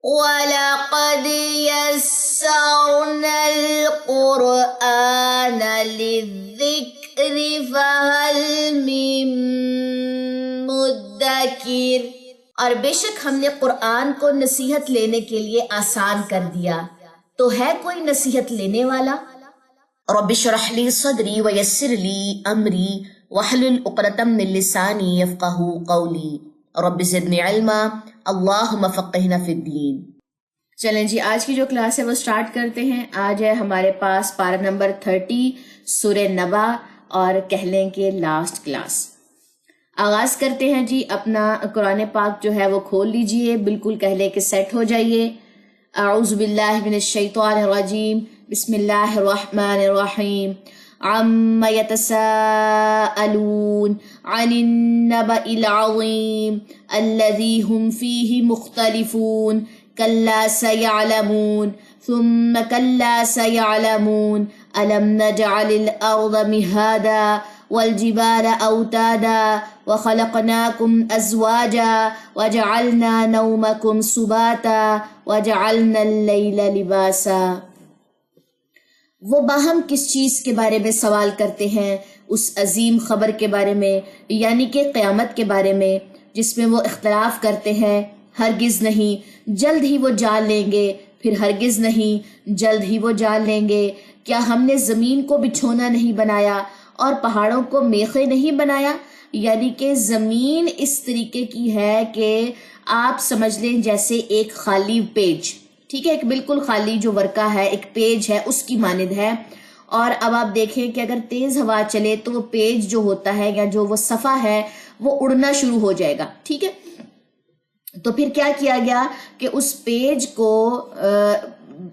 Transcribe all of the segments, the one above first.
وَلَقَدْ يَسَّرْنَا الْقُرْآنَ لِلذِّكْرِ فَهَلْ مِن مُّدَّكِرٍ، اور بے شک ہم نے قرآن کو نصیحت لینے کے لیے آسان کر دیا، تو ہے کوئی نصیحت لینے والا؟ رب اشرح لی صدری ویسر لی امری واحلل عقدۃ من لسانی یفقہوا قولی رب زدنی علما اللہم فقہنا فی الدین۔ چلیں جی، آج کی جو کلاس ہے وہ سٹارٹ کرتے ہیں۔ آج ہے ہمارے پاس پارہ نمبر 30 سورہ نبا، اور کہہ لیں کہ لاسٹ کلاس۔ آغاز کرتے ہیں جی۔ اپنا قرآن پاک جو ہے وہ کھول لیجئے، بالکل کہہ لیں کہ سیٹ ہو جائیے۔ اعوذ باللہ من الشیطان الرجیم، بسم اللہ الرحمن الرحیم۔ عَمَّ يَتَسَاءَلُونَ عَنِ النَّبَإِ الْعَظِيمِ الَّذِي هُمْ فِيهِ مُخْتَلِفُونَ كَلَّا سَيَعْلَمُونَ ثُمَّ كَلَّا سَيَعْلَمُونَ أَلَمْ نَجْعَلِ الْأَرْضَ مِهَادًا وَالْجِبَالَ أَوْتَادًا وَخَلَقْنَاكُمْ أَزْوَاجًا وَجَعَلْنَا نَوْمَكُمْ سُبَاتًا وَجَعَلْنَا اللَّيْلَ لِبَاسًا۔ وہ باہم کس چیز کے بارے میں سوال کرتے ہیں؟ اس عظیم خبر کے بارے میں، یعنی کہ قیامت کے بارے میں، جس میں وہ اختلاف کرتے ہیں۔ ہرگز نہیں، جلد ہی وہ جان لیں گے، پھر ہرگز نہیں، جلد ہی وہ جان لیں گے۔ کیا ہم نے زمین کو بچھونا نہیں بنایا اور پہاڑوں کو میخیں نہیں بنایا؟ یعنی کہ زمین اس طریقے کی ہے کہ آپ سمجھ لیں جیسے ایک خالی پیج، ٹھیک ہے، ایک بالکل خالی جو ورقہ ہے، ایک پیج ہے، اس کی مانند ہے۔ اور اب آپ دیکھیں کہ اگر تیز ہوا چلے تو وہ پیج جو ہوتا ہے یا جو وہ صفحہ ہے وہ اڑنا شروع ہو جائے گا، ٹھیک ہے۔ تو پھر کیا کیا گیا کہ اس پیج کو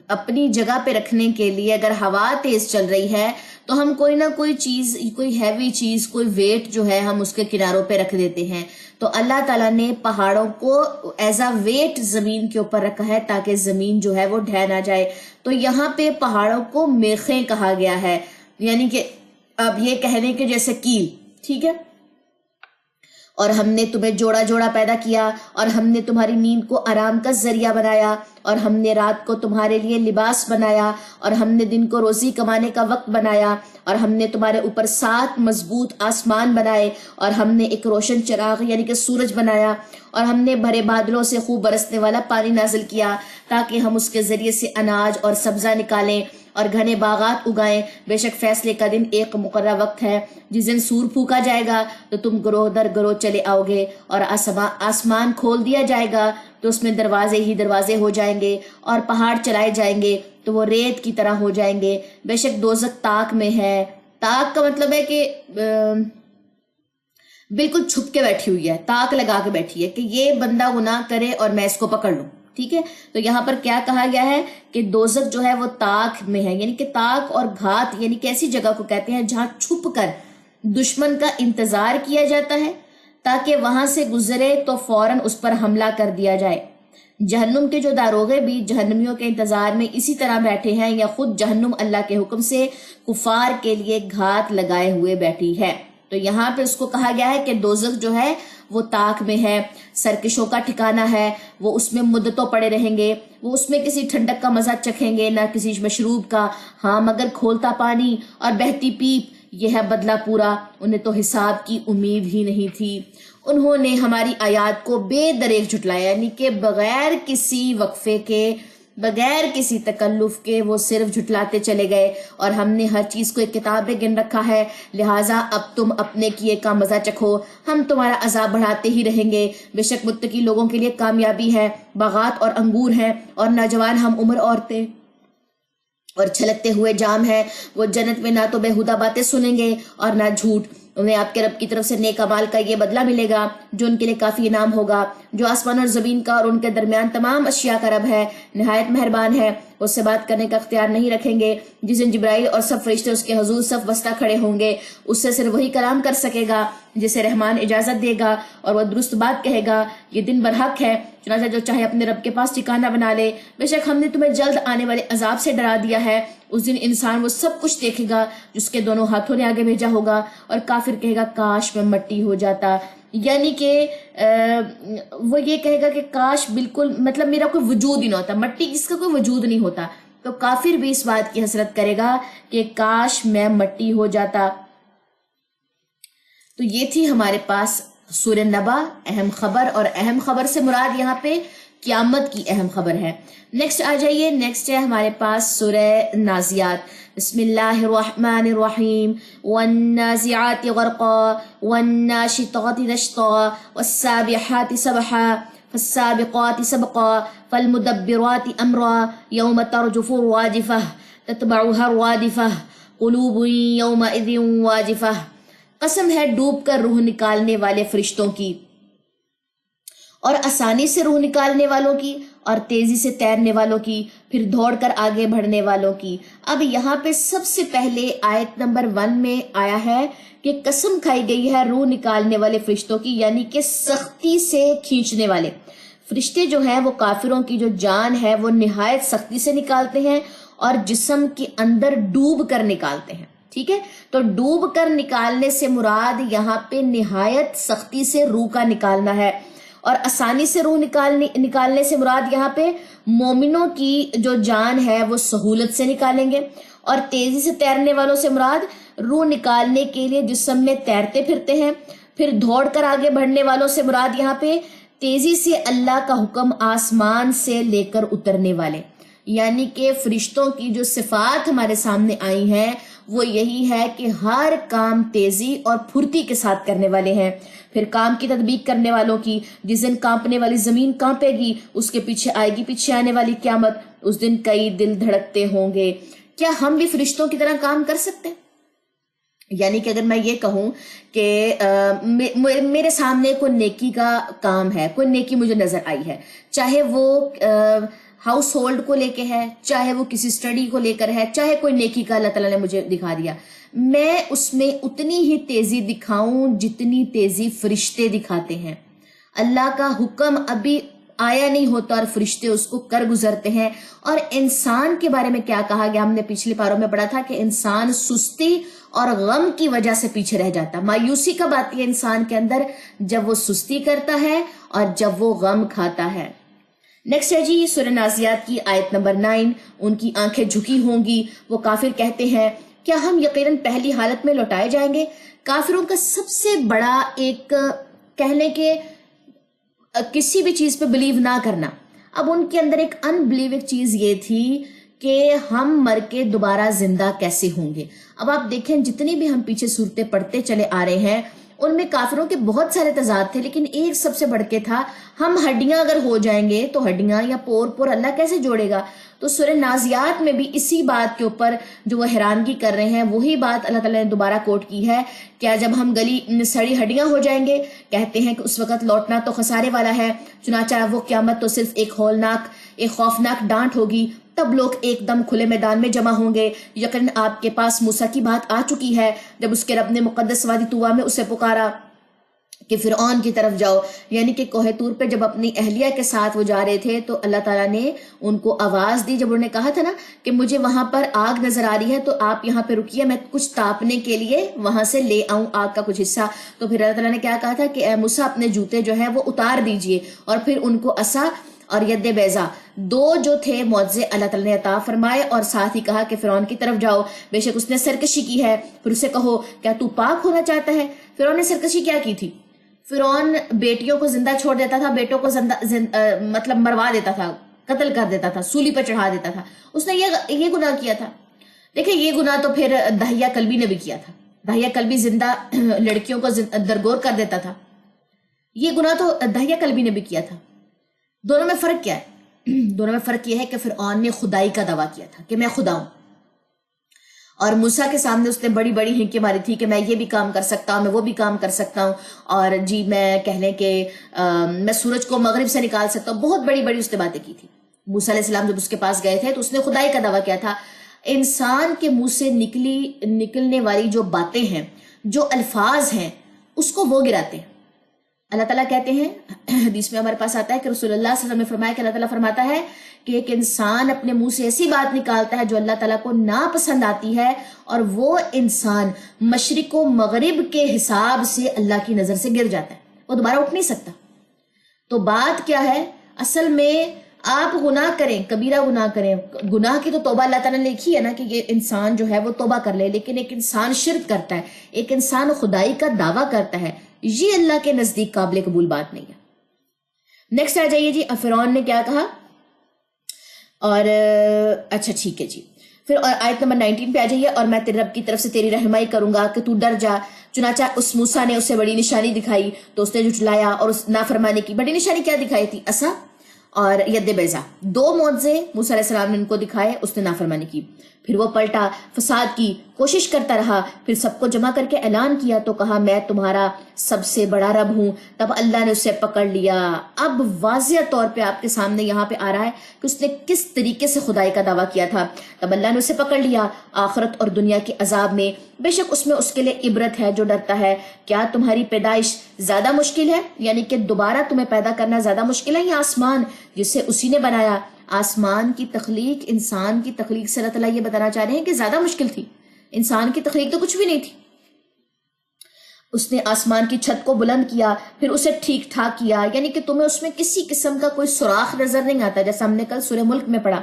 اپنی جگہ پہ رکھنے کے لیے اگر ہوا تیز چل رہی ہے تو ہم کوئی نہ کوئی چیز، کوئی ہیوی چیز، کوئی ویٹ جو ہے ہم اس کے کناروں پہ رکھ دیتے ہیں۔ تو اللہ تعالیٰ نے پہاڑوں کو ایز اے ویٹ زمین کے اوپر رکھا ہے تاکہ زمین جو ہے وہ ڈھہ نہ جائے۔ تو یہاں پہ پہاڑوں کو میخیں کہا گیا ہے، یعنی کہ اب یہ کہنے کے جیسے کیل، ٹھیک ہے۔ اور ہم نے تمہیں جوڑا جوڑا پیدا کیا، اور ہم نے تمہاری نیند کو آرام کا ذریعہ بنایا، اور ہم نے رات کو تمہارے لیے لباس بنایا، اور ہم نے دن کو روزی کمانے کا وقت بنایا، اور ہم نے تمہارے اوپر 7 مضبوط آسمان بنائے، اور ہم نے ایک روشن چراغ یعنی کہ سورج بنایا، اور ہم نے بھرے بادلوں سے خوب برسنے والا پانی نازل کیا تاکہ ہم اس کے ذریعے سے اناج اور سبزہ نکالیں اور گھنے باغات اگائیں۔ بے شک فیصلے کا دن ایک مقررہ وقت ہے، جس دن سور پھونکا جائے گا تو تم گروہ در گروہ چلے آؤ گے، اور آسمان کھول دیا جائے گا تو اس میں دروازے ہی دروازے ہو جائیں گے، اور پہاڑ چلائے جائیں گے تو وہ ریت کی طرح ہو جائیں گے۔ بے شک دوزخ تاک میں ہے۔ تاک کا مطلب ہے کہ بالکل چھپ کے بیٹھی ہوئی ہے، تاک لگا کے بیٹھی ہے کہ یہ بندہ گناہ کرے اور میں اس کو پکڑ لوں، ٹھیک ہے۔ تو یہاں پر کیا کہا گیا ہے کہ دوزخ جو ہے وہ تاک میں ہے، یعنی کہ تاک اور گھات یعنی کہ ایسی جگہ کو کہتے ہیں جہاں چھپ کر دشمن کا انتظار کیا جاتا ہے تاکہ وہاں سے گزرے تو فوراً اس پر حملہ کر دیا جائے۔ جہنم کے جو داروغے بھی جہنمیوں کے انتظار میں اسی طرح بیٹھے ہیں، یا خود جہنم اللہ کے حکم سے کفار کے لیے گھات لگائے ہوئے بیٹھی ہے۔ تو یہاں پہ اس کو کہا گیا ہے کہ دوزخ جو ہے وہ تاک میں ہے، سرکشوں کا ٹھکانہ ہے، وہ اس میں مدتوں پڑے رہیں گے، وہ اس میں کسی ٹھنڈک کا مزہ چکھیں گے نہ کسی مشروب کا، ہاں مگر کھولتا پانی اور بہتی پیپ، یہ ہے بدلہ پورا۔ انہیں تو حساب کی امید ہی نہیں تھی، انہوں نے ہماری آیات کو بے دریغ جھٹلایا، یعنی کہ بغیر کسی وقفے کے، بغیر کسی تکلف کے وہ صرف جھٹلاتے چلے گئے۔ اور ہم نے ہر چیز کو ایک کتاب میں گن رکھا ہے، لہٰذا اب تم اپنے کیے کا مزہ چکھو، ہم تمہارا عذاب بڑھاتے ہی رہیں گے۔ بے شک متقی لوگوں کے لیے کامیابی ہے، باغات اور انگور ہیں، اور نوجوان ہم عمر عورتیں اور چھلکتے ہوئے جام ہیں۔ وہ جنت میں نہ تو بےہودہ باتیں سنیں گے اور نہ جھوٹ۔ انہیں آپ کے رب کی طرف سے نیک اعمال کا یہ بدلہ ملے گا جو ان کے لیے کافی انعام ہوگا، جو آسمان اور زمین کا اور ان کے درمیان تمام اشیاء کا رب ہے، نہایت مہربان ہے۔ اس سے بات کرنے کا اختیار نہیں رکھیں گے۔ جس دن جبرائیل اور سب فرشتے اس کے حضور صف وسطہ کھڑے ہوں گے، اس سے صرف وہی کلام کر سکے گا جسے رحمان اجازت دے گا، اور وہ درست بات کہے گا۔ یہ دن برحق ہے، چنانچہ جو چاہے اپنے رب کے پاس ٹھکانہ بنا لے۔ بے شک ہم نے تمہیں جلد آنے والے عذاب سے ڈرا دیا ہے۔ اس دن انسان وہ سب کچھ دیکھے گا جس کے دونوں ہاتھوں نے آگے بھیجا ہوگا، اور کافر کہے گا کاش میں مٹی ہو جاتا۔ یعنی کہ وہ یہ کہے گا کہ کاش بالکل مطلب میرا کوئی وجود ہی نہ ہوتا، مٹی جس کا کوئی وجود نہیں ہوتا، تو کافر بھی اس بات کی حسرت کرے گا کہ کاش میں مٹی ہو جاتا۔ تو یہ تھی ہمارے پاس سورہ نبا، اہم خبر، اور اہم خبر سے مراد یہاں پہ قیامت کی اہم خبر ہے۔ نیکسٹ آ جائیے، نیکسٹ ہے ہمارے پاس سورہ نازیات۔ بسم اللہ الرحمن الرحیم، والنازعات غرقا والناشطات نشطا والسابحات سبحا فالسابقات سبقا فالمدبرات امرا یوم ترجف الراجفہ تتبعها الرادفہ قلوب یومئذ واجفہ۔ قسم ہے ڈوب کر روح نکالنے والے فرشتوں کی، اور آسانی سے روح نکالنے والوں کی، اور تیزی سے تیرنے والوں کی، پھر دوڑ کر آگے بڑھنے والوں کی۔ اب یہاں پہ سب سے پہلے آیت نمبر 1 میں آیا ہے کہ قسم کھائی گئی ہے روح نکالنے والے فرشتوں کی، یعنی کہ سختی سے کھینچنے والے فرشتے جو ہیں وہ کافروں کی جو جان ہے وہ نہایت سختی سے نکالتے ہیں اور جسم کے اندر ڈوب کر نکالتے ہیں۔ ٹھیک ہے، تو ڈوب کر نکالنے سے مراد یہاں پہ نہایت سختی سے روح کا نکالنا ہے، اور آسانی سے روح نکالنے سے مراد یہاں پہ مومنوں کی جو جان ہے وہ سہولت سے نکالیں گے، اور تیزی سے تیرنے والوں سے مراد روح نکالنے کے لیے جسم میں تیرتے پھرتے ہیں۔ پھر دوڑ کر آگے بڑھنے والوں سے مراد یہاں پہ تیزی سے اللہ کا حکم آسمان سے لے کر اترنے والے، یعنی کہ فرشتوں کی جو صفات ہمارے سامنے آئی ہیں وہ یہی ہے کہ ہر کام تیزی اور پھرتی کے ساتھ کرنے والے ہیں۔ پھر کام کی تطبیق کرنے والوں کی، جس دن کانپنے والی زمین کانپے گی، اس کے پیچھے آئے گی پیچھے آنے والی قیامت، اس دن کئی دل دھڑکتے ہوں گے۔ کیا ہم بھی فرشتوں کی طرح کام کر سکتے ہیں؟ یعنی کہ اگر میں یہ کہوں کہ میرے سامنے کوئی نیکی کا کام ہے، کوئی نیکی مجھے نظر آئی ہے، چاہے وہ ہاؤس ہولڈ کو لے کے ہے، چاہے وہ کسی سٹڈی کو لے کر ہے، چاہے کوئی نیکی کا اللہ تعالیٰ نے مجھے دکھا دیا، میں اس میں اتنی ہی تیزی دکھاؤں جتنی تیزی فرشتے دکھاتے ہیں۔ اللہ کا حکم ابھی آیا نہیں ہوتا اور فرشتے اس کو کر گزرتے ہیں۔ اور انسان کے بارے میں کیا کہا گیا، ہم نے پچھلے پاروں میں پڑھا تھا کہ انسان سستی اور غم کی وجہ سے پیچھے رہ جاتا۔ مایوسی کب آتی ہے انسان کے اندر؟ جب وہ سستی کرتا ہے اور جب وہ غم کھاتا ہے۔ نیکسٹ ہے جی سورہ نازیات کی آیت نمبر 9، ان کی آنکھیں جھکی ہوں گی، وہ کافر کہتے ہیں کیا ہم یقیناً پہلی حالت میں لوٹائے جائیں گے۔ کافروں کا سب سے بڑا ایک کہنے کے کسی بھی چیز پہ بلیو نہ کرنا۔ اب ان کے اندر ایک ان بلیونگ چیز یہ تھی کہ ہم مر کے دوبارہ زندہ کیسے ہوں گے۔ اب آپ دیکھیں جتنی بھی ہم پیچھے صورتیں پڑھتے چلے آ رہے ہیں ان میں کافروں کے بہت سارے تضاد تھے، لیکن ایک سب سے بڑھ کے تھا ہم ہڈیاں اگر ہو جائیں گے تو ہڈیاں یا پور اللہ کیسے جوڑے گا۔ تو سورہ نازیات میں بھی اسی بات کے اوپر جو وہ حیرانگی کر رہے ہیں وہی بات اللہ تعالیٰ نے دوبارہ کوٹ کی ہے، کیا جب ہم گلی سڑی ہڈیاں ہو جائیں گے، کہتے ہیں کہ اس وقت لوٹنا تو خسارے والا ہے، چنانچہ وہ قیامت تو صرف ایک خوفناک ڈانٹ ہوگی، تب لوگ ایک دم کھلے میدان میں جمع ہوں گے۔ یقیناً آپ کے پاس موسیٰ کی بات آ چکی ہے جب اس کے رب نے مقدس وادی طویٰ میں اسے پکارا کہ فرعون کی طرف جاؤ، یعنی کہ کوہ طور پہ جب اپنی اہلیہ کے ساتھ وہ جا رہے تھے تو اللہ تعالیٰ نے ان کو آواز دی، جب انہوں نے کہا تھا نا کہ مجھے وہاں پر آگ نظر آ رہی ہے تو آپ یہاں پہ رکیے، میں کچھ تاپنے کے لیے وہاں سے لے آؤں آگ کا کچھ حصہ۔ تو پھر اللہ تعالیٰ نے کیا کہا تھا کہ اے موسیٰ اپنے جوتے جو ہیں وہ اتار دیجئے، اور پھر ان کو عصا اور ید بیضا دو جو تھے معجزے اللہ تعالیٰ نے عطا فرمائے، اور ساتھ ہی کہا کہ فرعون کی طرف جاؤ، بے شک اس نے سرکشی کی ہے، پھر اسے کہو کیا تو پاک ہونا چاہتا ہے۔ فرعون نے سرکشی کیا کی تھی؟ فرعون بیٹیوں کو زندہ چھوڑ دیتا تھا، بیٹوں کو مطلب مروا دیتا تھا، قتل کر دیتا تھا، سولی پر چڑھا دیتا تھا، اس نے یہ گناہ کیا تھا۔ دیکھیں یہ گناہ تو پھر دحیہ کلبی نے بھی کیا تھا، دحیہ کلبی زندہ لڑکیوں کو درگور کر دیتا تھا، یہ گناہ تو دحیہ کلبی نے بھی کیا تھا۔ دونوں میں فرق کیا ہے؟ دونوں میں فرق یہ ہے کہ فرعون نے خدائی کا دعویٰ کیا تھا کہ میں خدا ہوں، اور موسیٰ کے سامنے اس نے بڑی بڑی ہنکیں ماری تھی کہ میں یہ بھی کام کر سکتا ہوں، میں وہ بھی کام کر سکتا ہوں، اور جی میں کہہ لیں کہ میں سورج کو مغرب سے نکال سکتا ہوں، بہت بڑی بڑی اس نے باتیں کی تھی۔ موسیٰ علیہ السلام جب اس کے پاس گئے تھے تو اس نے خدائی کا دعویٰ کیا تھا۔ انسان کے منہ سے نکلنے والی جو باتیں ہیں، جو الفاظ ہیں، اس کو وہ گراتے ہیں۔ اللہ تعالیٰ کہتے ہیں، حدیث میں ہمارے پاس آتا ہے کہ رسول اللہ صلی اللہ علیہ وسلم نے فرمایا کہ اللہ تعالیٰ فرماتا ہے کہ ایک انسان اپنے منہ سے ایسی بات نکالتا ہے جو اللہ تعالیٰ کو ناپسند آتی ہے، اور وہ انسان مشرق و مغرب کے حساب سے اللہ کی نظر سے گر جاتا ہے، وہ دوبارہ اٹھ نہیں سکتا. تو بات کیا ہے اصل میں، آپ گناہ کریں، کبیرہ گناہ کریں، گناہ کی تو توبہ اللہ تعالیٰ نے لکھی ہے نا کہ یہ انسان جو ہے وہ توبہ کر لے، لیکن ایک انسان شرک کرتا ہے، ایک انسان خدائی کا دعویٰ کرتا ہے، یہ اللہ کے نزدیک قابل قبول بات نہیں ہے. نیکسٹ آ جائیے جی. فرعون نے کیا کہا؟ اور اچھا ٹھیک ہے جی، پھر اور آیت نمبر 19 پہ آ جائیے. اور میں تیرے رب کی طرف سے تیری رہنمائی کروں گا کہ تو ڈر جا. چنانچہ اس موسیٰ نے اسے بڑی نشانی دکھائی تو اس نے جھٹلایا اور اس نافرمانی کی. بڑی نشانی کیا دکھائی تھی؟ عصا اور ید بیضا، 2 معجزے موسیٰ علیہ السلام نے ان کو دکھائے، اس نے نافرمانی کی. پھر وہ پلٹا، فساد کی کوشش کرتا رہا، پھر سب کو جمع کر کے اعلان کیا تو کہا میں تمہارا سب سے بڑا رب ہوں. تب اللہ نے اسے پکڑ لیا. اب واضح طور پہ آپ کے سامنے یہاں پہ آ رہا ہے کہ اس نے کس طریقے سے خدائی کا دعویٰ کیا تھا. تب اللہ نے اسے پکڑ لیا آخرت اور دنیا کے عذاب میں. بے شک اس میں اس کے لیے عبرت ہے جو ڈرتا ہے. کیا تمہاری پیدائش زیادہ مشکل ہے، یعنی کہ دوبارہ تمہیں پیدا کرنا زیادہ مشکل ہے، یا آسمان جسے اسی نے بنایا؟ آسمان کی تخلیق انسان کی تخلیق سے اللہ تعالیٰ یہ بتانا چاہ رہے ہیں کہ زیادہ مشکل تھی. انسان کی تخلیق تو کچھ بھی نہیں تھی. اس نے آسمان کی چھت کو بلند کیا، پھر اسے ٹھیک ٹھاک کیا، یعنی کہ تمہیں اس میں کسی قسم کا کوئی سوراخ نظر نہیں آتا، جیسا ہم نے کل سورہ ملک میں پڑھا.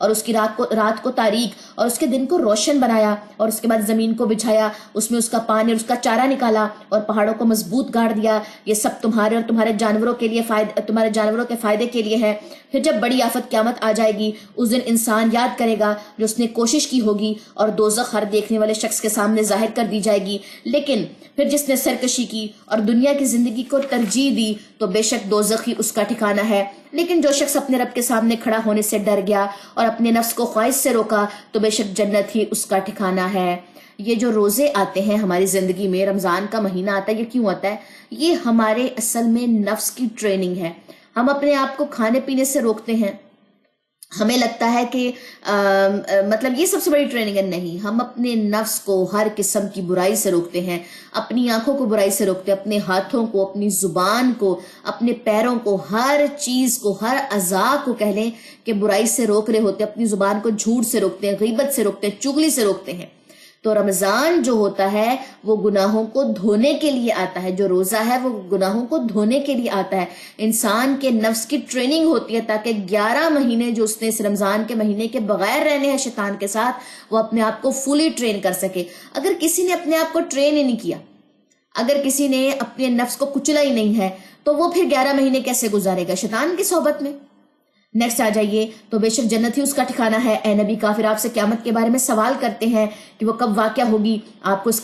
اور اس کی رات کو تاریک اور اس کے دن کو روشن بنایا، اور اس کے بعد زمین کو بچھایا، اس میں اس کا پانی اور اس کا چارہ نکالا، اور پہاڑوں کو مضبوط گاڑ دیا. یہ سب تمہارے اور تمہارے جانوروں کے لیے تمہارے جانوروں کے فائدے کے لیے ہے. پھر جب بڑی آفت قیامت آ جائے گی، اس دن انسان یاد کرے گا جو اس نے کوشش کی ہوگی، اور دوزخ ہر دیکھنے والے شخص کے سامنے ظاہر کر دی جائے گی. لیکن پھر جس نے سرکشی کی اور دنیا کی زندگی کو ترجیح دی تو بے شک دوزخ ہی اس کا ٹھکانہ ہے. لیکن جو شخص اپنے رب کے سامنے کھڑا ہونے سے ڈر گیا اور اپنے نفس کو خواہش سے روکا تو بے شک جنت ہی اس کا ٹھکانہ ہے. یہ جو روزے آتے ہیں ہماری زندگی میں، رمضان کا مہینہ آتا ہے، یہ کیوں آتا ہے؟ یہ ہمارے اصل میں نفس کی ٹریننگ ہے. ہم اپنے آپ کو کھانے پینے سے روکتے ہیں، ہمیں لگتا ہے کہ مطلب یہ سب سے بڑی ٹریننگ ہے. نہیں، ہم اپنے نفس کو ہر قسم کی برائی سے روکتے ہیں، اپنی آنکھوں کو برائی سے روکتے ہیں، اپنے ہاتھوں کو، اپنی زبان کو، اپنے پیروں کو، ہر چیز کو، ہر اعضاء کو کہہ لیں کہ برائی سے روک رہے ہوتے ہیں. اپنی زبان کو جھوٹ سے روکتے ہیں، غیبت سے روکتے ہیں، چغلی سے روکتے ہیں. تو رمضان جو ہوتا ہے وہ گناہوں کو دھونے کے لیے آتا ہے، جو روزہ ہے وہ گناہوں کو دھونے کے لیے آتا ہے. انسان کے نفس کی ٹریننگ ہوتی ہے تاکہ 11 مہینے جو اس نے اس رمضان کے مہینے کے بغیر رہنے ہیں شیطان کے ساتھ، وہ اپنے آپ کو فلی ٹرین کر سکے. اگر کسی نے اپنے آپ کو ٹرین ہی نہیں کیا، اگر کسی نے اپنے نفس کو کچلا ہی نہیں ہے، تو وہ پھر 11 مہینے کیسے گزارے گا؟ شیطان کی صحبت میں. نیکسٹ آ جائیے. تو بے شک جنت ہی اس کا ٹھکانہ ہے. اے نبی، کافر آپ سے قیامت کے بارے میں سوال کرتے ہیں کہ وہ کب واقع ہوگی. آپ کو اس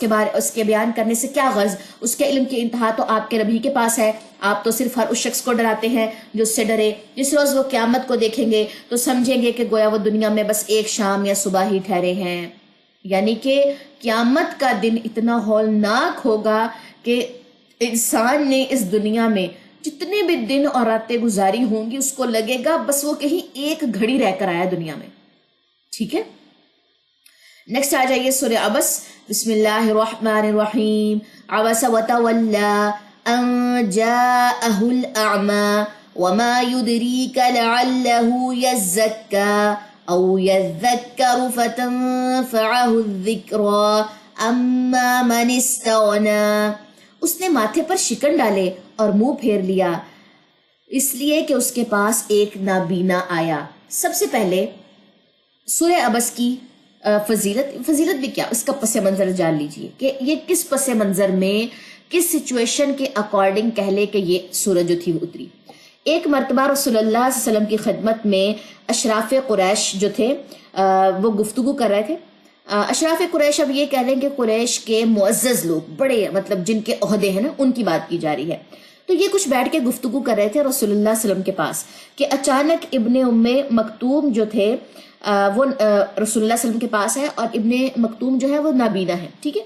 کے بیان کرنے سے کیا غرض؟ اس کے علم کی انتہا تو آپ کے رب ہی کے پاس ہے. آپ تو صرف ہر اس شخص کو ڈراتے ہیں جو اس سے ڈرے. جس روز وہ قیامت کو دیکھیں گے تو سمجھیں گے کہ گویا وہ دنیا میں بس ایک شام یا صبح ہی ٹھہرے ہیں. یعنی کہ قیامت کا دن اتنا ہولناک ہوگا کہ انسان نے اس دنیا میں جتنے بھی دن اور راتیں گزاری ہوں گی اس کو لگے گا بس وہ کہیں ایک گھڑی رہ کر آیا دنیا میں. ٹھیک ہے، نیکسٹ آ جائیے سورہ عبس. بسم اللہ الرحمن الرحیم. عبس وتولی ان جاءہ الاعمی وما يدریک لعلہ یزکی او یذکر فتنفعہ الذکری اما من استغنی. اس نے ماتھے پر شکن ڈالے اور منہ پھیر لیا اس لیے کہ اس کے پاس ایک نابینا آیا. سب سے پہلے سورہ عبس کی فضیلت بھی کیا، اس کا پس منظر جان لیجئے کہ یہ کس پس منظر میں، کس سچویشن کے اکارڈنگ کہہ لے کہ یہ سورج جو تھی وہ اتری. ایک مرتبہ رسول اللہ صلی اللہ علیہ وسلم کی خدمت میں اشراف قریش جو تھے وہ گفتگو کر رہے تھے. اشراف قریش، اب یہ کہہ لیں کہ قریش کے معزز لوگ، بڑے مطلب جن کے عہدے ہیں نا، ان کی بات کی جا رہی ہے. تو یہ کچھ بیٹھ کے گفتگو کر رہے تھے رسول اللہ صلی اللہ علیہ وسلم کے پاس کہ اچانک ابن ام مکتوم جو تھے وہ رسول اللہ صلی اللہ علیہ وسلم کے پاس ہے، اور ابن مکتوم جو ہے وہ نابینا ہے. ٹھیک ہے،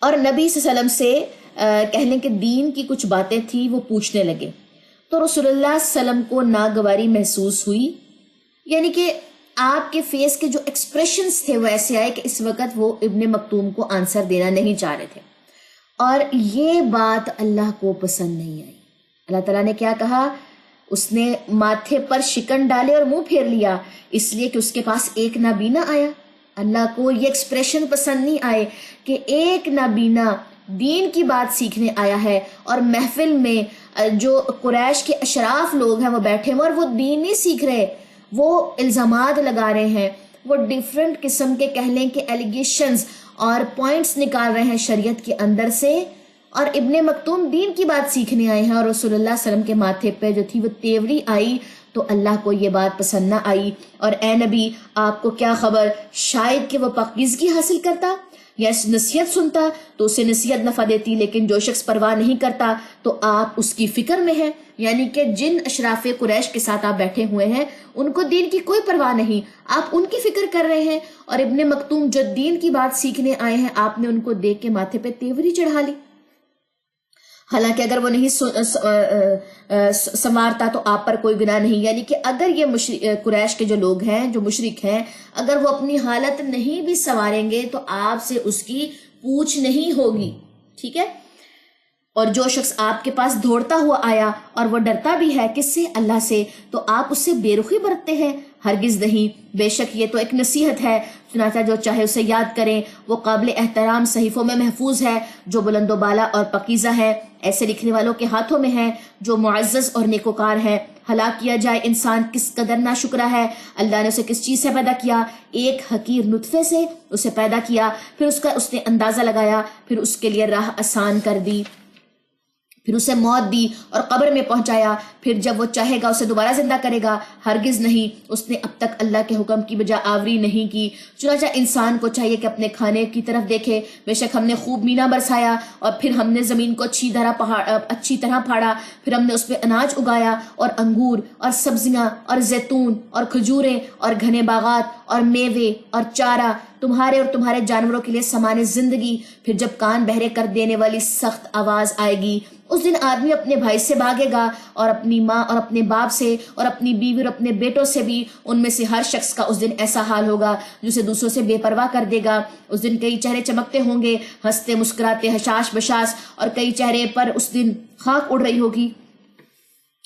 اور نبی صلی اللہ علیہ وسلم سے کہہ لیں کہ دین کی کچھ باتیں تھی وہ پوچھنے لگے. تو رسول اللہ صلی اللہ علیہ وسلم کو ناگواری محسوس ہوئی، یعنی کہ آپ کے فیس کے جو ایکسپریشنز تھے وہ ایسے آئے کہ اس وقت وہ ابن مکتوم کو آنسر دینا نہیں چاہ رہے تھے. اور یہ بات اللہ کو پسند نہیں آئی. اللہ تعالیٰ نے کیا کہا؟ اس نے ماتھے پر شکن ڈالے اور منہ پھیر لیا اس لیے کہ اس کے پاس ایک نابینا آیا. اللہ کو یہ ایکسپریشن پسند نہیں آئے کہ ایک نابینا دین کی بات سیکھنے آیا ہے، اور محفل میں جو قریش کے اشراف لوگ ہیں وہ بیٹھے ہیں اور وہ دین نہیں سیکھ رہے، وہ الزامات لگا رہے ہیں، وہ ڈیفرنٹ قسم کے کہہ لیں کہ ایلیگیشنز اور پوائنٹس نکال رہے ہیں شریعت کے اندر سے، اور ابن مکتوم دین کی بات سیکھنے آئے ہیں، اور رسول اللہ صلی اللہ علیہ وسلم کے ماتھے پہ جو تھی وہ تیوری آئی تو اللہ کو یہ بات پسند نہ آئی، اور اے نبی آپ کو کیا خبر، شاید کہ وہ پاکیزگی حاصل کرتا یا نصیحت سنتا تو اسے نصیحت نفع دیتی، لیکن جو شخص پرواہ نہیں کرتا تو آپ اس کی فکر میں ہیں، یعنی کہ جن اشراف قریش کے ساتھ آپ بیٹھے ہوئے ہیں ان کو دین کی کوئی پرواہ نہیں، آپ ان کی فکر کر رہے ہیں، اور ابن مکتوم جو دین کی بات سیکھنے آئے ہیں آپ نے ان کو دیکھ کے ماتھے پہ تیوری چڑھا لی، حالانکہ اگر وہ نہیں سنوارتا تو آپ پر کوئی گناہ نہیں، یعنی کہ اگر یہ قریش کے جو لوگ ہیں جو مشرک ہیں اگر وہ اپنی حالت نہیں بھی سنواریں گے تو آپ سے اس کی پوچھ نہیں ہوگی، ٹھیک ہے؟ اور جو شخص آپ کے پاس دوڑتا ہوا آیا اور وہ ڈرتا بھی ہے کس سے، اللہ سے، تو آپ اس سے بے رخی برتتے ہیں، ہرگز نہیں، بے شک یہ تو ایک نصیحت ہے، چنانچہ جو چاہے اسے یاد کریں، وہ قابل احترام صحیفوں میں محفوظ ہے جو بلند و بالا اور پاکیزہ ہے، ایسے لکھنے والوں کے ہاتھوں میں ہے جو معزز اور نیکوکار ہے۔ ہلاک کیا جائے انسان کس قدر ناشکرا ہے، اللہ نے اسے کس چیز سے پیدا کیا، ایک حقیر نطفے سے اسے پیدا کیا، پھر اس نے اندازہ لگایا، پھر اس کے لیے راہ آسان کر دی، پھر اسے موت دی اور قبر میں پہنچایا، پھر جب وہ چاہے گا اسے دوبارہ زندہ کرے گا، ہرگز نہیں، اس نے اب تک اللہ کے حکم کی بجا آوری نہیں کی۔ چنانچہ انسان کو چاہیے کہ اپنے کھانے کی طرف دیکھے، بے شک ہم نے خوب مینا برسایا اور پھر ہم نے زمین کو اچھی طرح پھاڑا، پھر ہم نے اس پہ اناج اگایا اور انگور اور سبزیاں اور زیتون اور کھجوریں اور گھنے باغات اور میوے اور چارہ، تمہارے اور تمہارے جانوروں کے لیے سامان زندگی۔ پھر جب کان بہرے کر دینے والی سخت آواز آئے گی، اس دن آدمی اپنے بھائی سے بھاگے گا اور اپنی ماں اور اپنے باپ سے اور اپنی بیوی اور اپنے بیٹوں سے بھی، ان میں سے ہر شخص کا اس دن ایسا حال ہوگا جو اسے دوسروں سے بے پرواہ کر دے گا۔ اس دن کئی چہرے چمکتے ہوں گے، ہنستے مسکراتے، حشاش بشاش، اور کئی چہرے پر اس دن خاک اڑ رہی ہوگی،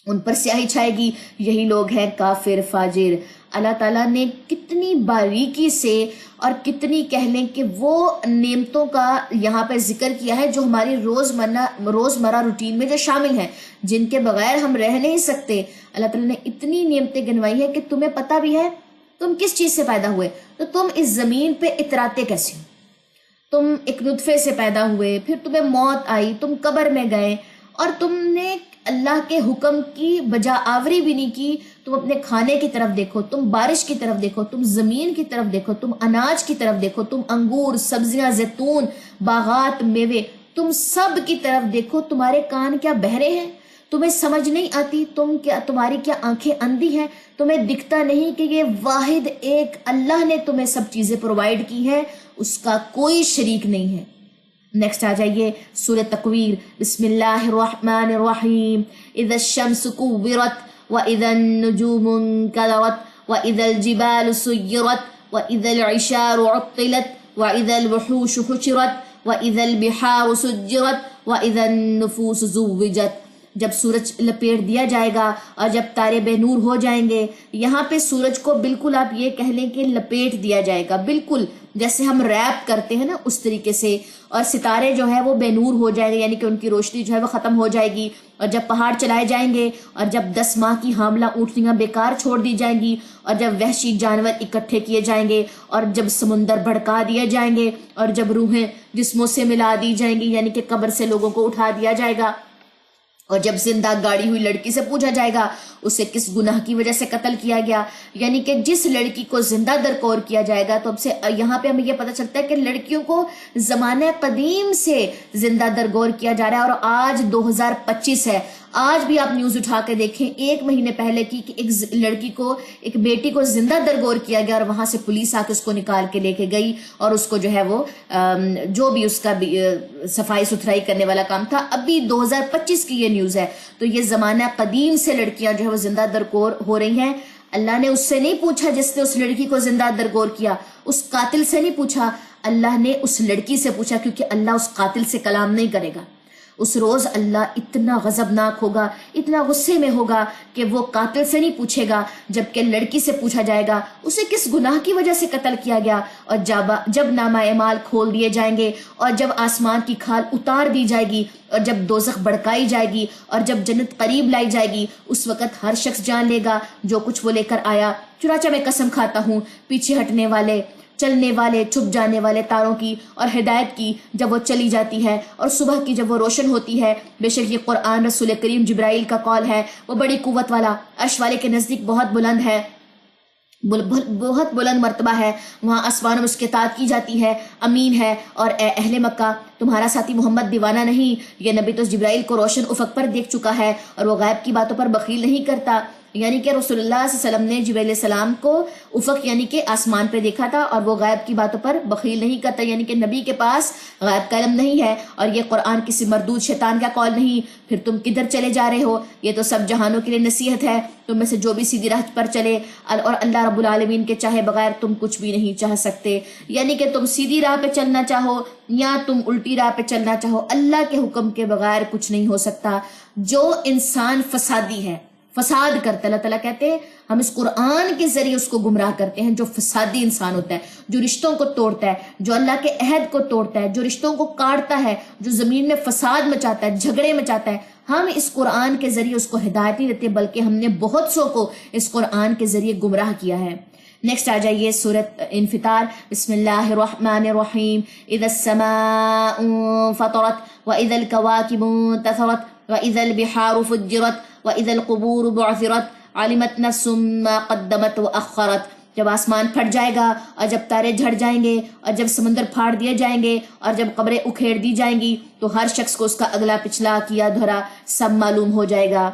ان پر سیاہی چھائے گی، یہی لوگ ہیں کافر فاجر۔ اللہ تعالیٰ نے کتنی باریکی سے اور کتنی کہہ لیں کہ وہ نعمتوں کا یہاں پہ ذکر کیا ہے جو ہماری روزمرہ روٹین میں جو شامل ہیں، جن کے بغیر ہم رہ نہیں سکتے۔ اللہ تعالیٰ نے اتنی نعمتیں گنوائی ہیں کہ تمہیں پتہ بھی ہے تم کس چیز سے پیدا ہوئے، تو تم اس زمین پہ اتراتے کیسے ہو؟ تم ایک نطفے سے پیدا ہوئے، پھر تمہیں موت آئی، تم قبر میں گئے، اور تم نے اللہ کے حکم کی بجا آوری بھی نہیں کی۔ تم اپنے کھانے کی طرف دیکھو، تم بارش کی طرف دیکھو، تم زمین کی طرف دیکھو، تم اناج کی طرف دیکھو، تم انگور، سبزیاں، زیتون، باغات، میوے، تم سب کی طرف دیکھو۔ تمہارے کان کیا بہرے ہیں؟ تمہیں سمجھ نہیں آتی؟ تمہاری کیا آنکھیں اندھی ہیں؟ تمہیں دکھتا نہیں کہ یہ واحد ایک اللہ نے تمہیں سب چیزیں پرووائڈ کی ہیں، اس کا کوئی شریک نہیں ہے۔ نیکسٹ آ جائیے سورہ تکویر، بسم اللہ الرحمن الرحیم، اذا الشمس کورت واذا النجوم انکدرت واذا الجبال سیرت واذا العشار عطلت واذا الوحوش حشرت واذا البحار سجرت واذا النفوس زوجت۔ جب سورج لپیٹ دیا جائے گا اور جب تارے بے نور ہو جائیں گے، یہاں پہ سورج کو بالکل آپ یہ کہہ لیں کہ لپیٹ دیا جائے گا، بالکل جیسے ہم ریپ کرتے ہیں نا اس طریقے سے، اور ستارے جو ہے وہ بے نور ہو جائیں گے، یعنی کہ ان کی روشنی جو ہے وہ ختم ہو جائے گی، اور جب پہاڑ چلائے جائیں گے، اور جب 10 ماہ کی حاملہ اونٹنیاں بیکار چھوڑ دی جائیں گی، اور جب وحشی جانور اکٹھے کیے جائیں گے، اور جب سمندر بھڑکا دیے جائیں گے، اور جب روحیں جسموں سے ملا دی جائیں گی، یعنی کہ قبر سے لوگوں کو اٹھا دیا جائے گا، اور جب زندہ گاڑی ہوئی لڑکی سے پوچھا جائے گا اسے کس گناہ کی وجہ سے قتل کیا گیا، یعنی کہ جس لڑکی کو زندہ درکور کیا جائے گا، تو اب سے یہاں پہ ہمیں یہ پتہ چلتا ہے کہ لڑکیوں کو زمانہ قدیم سے زندہ درگور کیا جا رہا ہے، اور آج 2025 ہے۔ آج بھی آپ نیوز اٹھا کے دیکھیں، 1 مہینے پہلے کی کہ ایک لڑکی کو، ایک بیٹی کو زندہ درگور کیا گیا، اور وہاں سے پولیس آ کے اس کو نکال کے لے کے گئی، اور اس کو جو ہے وہ جو بھی اس کا صفائی ستھرائی کرنے والا کام تھا، ابھی 2025 کی یہ نیوز ہے۔ تو یہ زمانہ قدیم سے لڑکیاں جو ہے وہ زندہ درگور ہو رہی ہیں۔ اللہ نے اس سے نہیں پوچھا جس نے اس لڑکی کو زندہ درگور کیا، اس قاتل سے نہیں پوچھا، اللہ نے اس لڑکی سے پوچھا، کیونکہ اللہ اس قاتل سے کلام نہیں کرے گا۔ اس روز اللہ اتنا غضبناک ہوگا، اتنا غصے میں ہوگا کہ وہ قاتل سے نہیں پوچھے گا، جبکہ لڑکی سے پوچھا جائے گا اسے کس گناہ کی وجہ سے قتل کیا گیا۔ اور جب نامہ اعمال کھول دیے جائیں گے، اور جب آسمان کی کھال اتار دی جائے گی، اور جب دوزخ بڑکائی جائے گی، اور جب جنت قریب لائی جائے گی، اس وقت ہر شخص جان لے گا جو کچھ وہ لے کر آیا۔ چنانچہ میں قسم کھاتا ہوں پیچھے ہٹنے والے، چلنے والے، چھپ جانے والے تاروں کی اور ہدایت کی جب وہ چلی جاتی ہے، اور صبح کی جب وہ روشن ہوتی ہے۔ بے شک یہ قرآن رسول کریم جبرائیل کا قول ہے، وہ بڑی قوت والا، عرش والے کے نزدیک بہت بلند ہے، بہت بلند مرتبہ ہے، وہاں آسمانوں میں اس کی اطاعت کی جاتی ہے، امین ہے۔ اور اے اہل مکہ، تمہارا ساتھی محمد دیوانہ نہیں، یہ نبی تو جبرائیل کو روشن افق پر دیکھ چکا ہے، اور وہ غیب کی باتوں پر بخیل نہیں کرتا۔ یعنی کہ رسول اللہ صلی اللہ علیہ وسلم نے جبرائیل علیہ السلام کو افق یعنی کہ آسمان پہ دیکھا تھا، اور وہ غیب کی باتوں پر بخیل نہیں کرتا، یعنی کہ نبی کے پاس غیب کا علم نہیں ہے، اور یہ قرآن کسی مردود شیطان کا قول نہیں۔ پھر تم کدھر چلے جا رہے ہو؟ یہ تو سب جہانوں کے لیے نصیحت ہے، تم میں سے جو بھی سیدھی راہ پر چلے، اور اللہ رب العالمین کے چاہے بغیر تم کچھ بھی نہیں چاہ سکتے۔ یعنی کہ تم سیدھی راہ پہ چلنا چاہو یا تم الٹی راہ پہ چلنا چاہو، اللہ کے حکم کے بغیر کچھ نہیں ہو سکتا۔ جو انسان فسادی ہے، فساد کرتا ہے، اللہ تعالیٰ کہتے ہیں ہم اس قرآن کے ذریعے اس کو گمراہ کرتے ہیں۔ جو فسادی انسان ہوتا ہے، جو رشتوں کو توڑتا ہے، جو اللہ کے عہد کو توڑتا ہے، جو رشتوں کو کاٹتا ہے، جو زمین میں فساد مچاتا ہے، جھگڑے مچاتا ہے، ہم اس قرآن کے ذریعے اس کو ہدایت نہیں دیتے، بلکہ ہم نے بہت سو کو اس قرآن کے ذریعے گمراہ کیا ہے۔ نیکسٹ آ جائیے سورۃ انفطار۔ بسم اللہ الرحمن الرحیم۔ اذا السماء فطرت واذا الكواكب انتثرت واذا البحار فجرت واذا القبور بعثرت علمت نفس ما قدمت واخرت۔ جب آسمان پھٹ جائے گا، اور جب تارے جھڑ جائیں گے، اور جب سمندر پھاڑ دیے جائیں گے، اور جب قبریں اکھیڑ دی جائیں گی، تو ہر شخص کو اس کا اگلا پچھلا کیا دھرا سب معلوم ہو جائے گا۔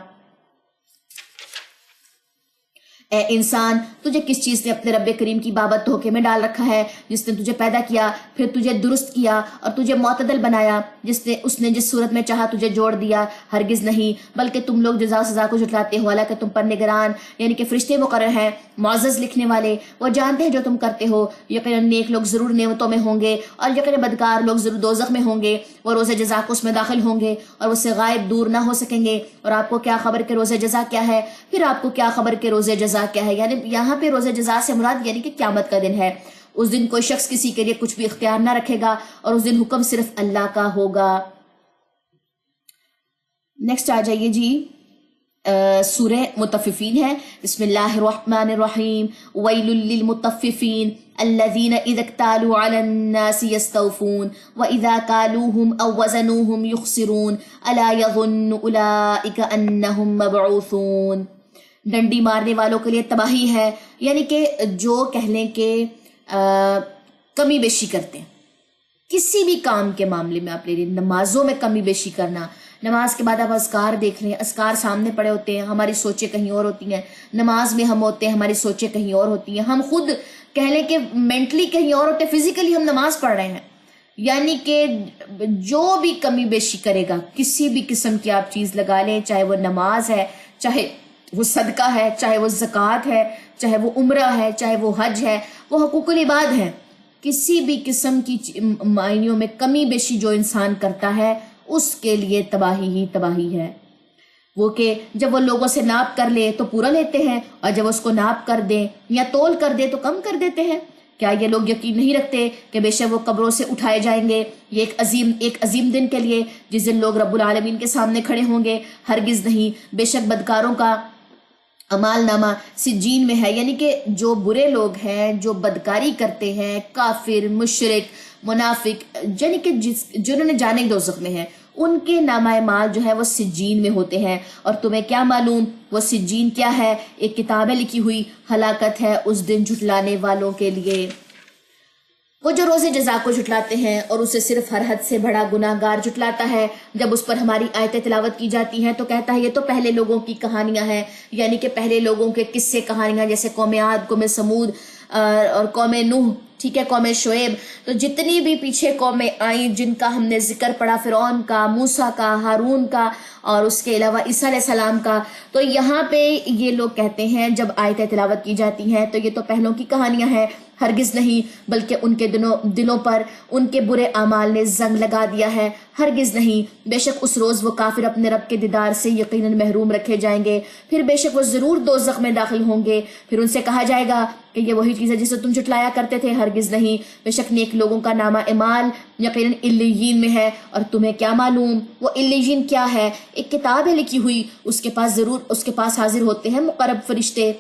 اے انسان، تجھے کس چیز نے اپنے رب کریم کی بابت دھوکے میں ڈال رکھا ہے، جس نے تجھے پیدا کیا، پھر تجھے درست کیا اور تجھے معتدل بنایا، اس نے جس صورت میں چاہا تجھے جوڑ دیا؟ ہرگز نہیں، بلکہ تم لوگ جزا سزا کو جھٹلاتے ہو، حالانکہ تم پر نگران یعنی کہ فرشتے مقرر ہیں، معزز لکھنے والے، وہ جانتے ہیں جو تم کرتے ہو۔ یقیناً نیک لوگ ضرور نعمتوں میں ہوں گے، اور یقیناً بدکار لوگ ضرور دوزخ میں ہوں گے، وہ روز جزا کو اس میں داخل ہوں گے، اور اس سے غائب دور نہ ہو سکیں گے۔ اور آپ کو کیا خبر کہ روز جزا کیا ہے؟ پھر آپ کو کیا خبر کہ روز جزا کیا ہے؟ یعنی یہاں پہ روز جزا سے مراد یعنی کہ قیامت کا دن ہے۔ اس دن کوئی شخص کسی کے لیے کچھ بھی اختیار نہ رکھے گا، اور اس دن حکم صرف اللہ کا ہوگا۔ نیکسٹ آ جائیے جی، سورہ مطففین ہے۔ بسم اللہ الرحمن الرحیم۔ ویل للمطففین الذین اذا اکتالوا علی الناس یستوفون واذا کالوہم او وزنوہم یخسرون الا یظن اولئک انہم مبعوثون۔ ڈنڈی مارنے والوں کے لیے تباہی ہے، یعنی کہ جو کہہ لیں کہ کمی بیشی کرتے ہیں کسی بھی کام کے معاملے میں۔ آپ لے لیں نمازوں میں کمی بیشی کرنا، نماز کے بعد آپ اذکار دیکھ لیں، اذکار سامنے پڑے ہوتے ہیں، ہماری سوچیں کہیں اور ہوتی ہیں، نماز میں ہم ہوتے ہیں، ہماری سوچیں کہیں اور ہوتی ہیں، ہم خود کہہ لیں کہ مینٹلی کہیں اور ہوتے ہیں، فزیکلی ہم نماز پڑھ رہے ہیں۔ یعنی کہ جو بھی کمی بیشی کرے گا، کسی بھی قسم کی آپ چیز لگا لیں، چاہے وہ نماز ہے، چاہے وہ صدقہ ہے، چاہے وہ زکوٰۃ ہے، چاہے وہ عمرہ ہے، چاہے وہ حج ہے، وہ حقوق العباد ہے، کسی بھی قسم کی معنیوں میں کمی بیشی جو انسان کرتا ہے اس کے لیے تباہی ہی تباہی ہے۔ وہ کہ جب وہ لوگوں سے ناپ کر لے تو پورا لیتے ہیں، اور جب اس کو ناپ کر دیں یا تول کر دے تو کم کر دیتے ہیں۔ کیا یہ لوگ یقین نہیں رکھتے کہ بے شک وہ قبروں سے اٹھائے جائیں گے، یہ ایک عظیم دن کے لیے، جس دن لوگ رب العالمین کے سامنے کھڑے ہوں گے؟ ہرگز نہیں، بے شک بدکاروں کا اعمال نامہ سجین میں ہے، یعنی کہ جو برے لوگ ہیں، جو بدکاری کرتے ہیں، کافر، مشرک، منافق، یعنی کہ جنہوں نے جانے دوزخ میں ہیں، ان کے نامہ اعمال جو ہے وہ سجین میں ہوتے ہیں۔ اور تمہیں کیا معلوم وہ سجین کیا ہے؟ ایک کتابیں لکھی ہوئی ہلاکت ہے اس دن جھٹلانے والوں کے لیے۔ وہ جو روز جزا کو جھٹلاتے ہیں اور اسے صرف ہر حد سے بڑا گناہ گار جھٹلاتا ہے، جب اس پر ہماری آیتیں تلاوت کی جاتی ہیں تو کہتا ہے یہ تو پہلے لوگوں کی کہانیاں ہیں، یعنی کہ پہلے لوگوں کے قصے کہانیاں، جیسے قوم عاد، قوم سمود اور قوم نوح، ٹھیک ہے، قوم شعیب. تو جتنی بھی پیچھے قومیں آئیں جن کا ہم نے ذکر پڑھا، فرعون کا، موسیٰ کا، ہارون کا، اور اس کے علاوہ عیسیٰ علیہ السلام کا، تو یہاں پہ یہ لوگ کہتے ہیں جب آیتیں تلاوت کی جاتی ہیں تو یہ تو پہلوں کی کہانیاں ہیں، ہرگز نہیں، بلکہ ان کے دلوں پر ان کے برے اعمال نے زنگ لگا دیا ہے، ہرگز نہیں. بے شک اس روز وہ کافر اپنے رب کے دیدار سے یقیناً محروم رکھے جائیں گے، پھر بے شک وہ ضرور دوزخ میں داخل ہوں گے. پھر ان سے کہا جائے گا کہ یہ وہی چیز ہے جسے تم جھٹلایا کرتے تھے، ہرگز نہیں، بے شک نیک لوگوں کا نامہ اعمال یقیناً علیین میں ہے، اور تمہیں کیا معلوم وہ علیین کیا ہے؟ ایک کتاب ہے لکھی ہوئی، اس کے پاس حاضر ہوتے ہیں مقرب فرشتے.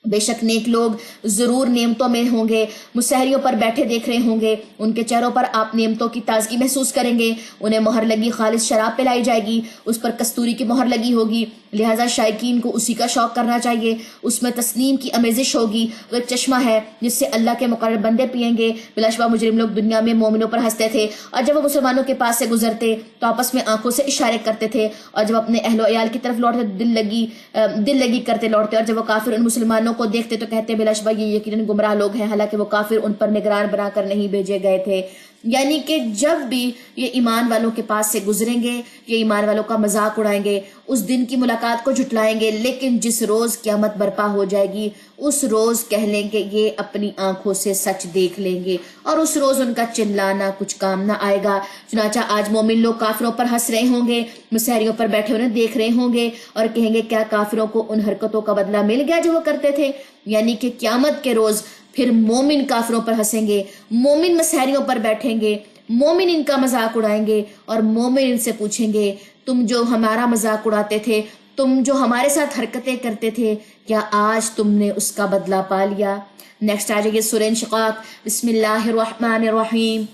بے شک نیک لوگ ضرور نعمتوں میں ہوں گے، مسحریوں پر بیٹھے دیکھ رہے ہوں گے، ان کے چہروں پر آپ نعمتوں کی تازگی محسوس کریں گے. انہیں مہر لگی خالص شراب پلائی جائے گی، اس پر کستوری کی مہر لگی ہوگی، لہٰذا شائقین کو اسی کا شوق کرنا چاہیے. اس میں تسنیم کی آمیزش ہوگی، وہ ایک چشمہ ہے جس سے اللہ کے مقرر بندے پئیں گے. بلا شبہ مجرم لوگ دنیا میں مومنوں پر ہنستے تھے، اور جب وہ مسلمانوں کے پاس سے گزرتے تو آپس میں آنکھوں سے اشارے کرتے تھے، اور جب اپنے اہل و عیال کی طرف لوٹتے دل لگی کرتے لوٹتے، اور جب وہ کافر ان مسلمانوں کو دیکھتے تو کہتے بلا شبہ یہ یقیناً گمراہ لوگ ہیں، حالانکہ وہ کافر ان پر نگران بنا کر نہیں بھیجے گئے تھے. یعنی کہ جب بھی یہ ایمان والوں کے پاس سے گزریں گے، یہ ایمان والوں کا مذاق اڑائیں گے، اس دن کی ملاقات کو جھٹلائیں گے، لیکن جس روز قیامت برپا ہو جائے گی اس روز کہہ لیں گے یہ اپنی آنکھوں سے سچ دیکھ لیں گے، اور اس روز ان کا چلانا کچھ کام نہ آئے گا. چنانچہ آج مومن لوگ کافروں پر ہنس رہے ہوں گے، مسحریوں پر بیٹھے انہیں دیکھ رہے ہوں گے، اور کہیں گے کیا کافروں کو ان حرکتوں کا بدلہ مل گیا جو وہ کرتے تھے؟ یعنی کہ قیامت کے روز پھر مومن کافروں پر ہنسیں گے، مومن مسحریوں پر بیٹھیں گے، مومن ان کا مذاق اڑائیں گے، اور مومن ان سے پوچھیں گے تم جو ہمارا مذاق اڑاتے تھے، تم جو ہمارے ساتھ حرکتیں کرتے تھے، کیا آج تم نے اس کا بدلہ پا لیا؟ نیکسٹ آ جائیے سورہ انشقاق. بسم اللہ الرحمن الرحیم.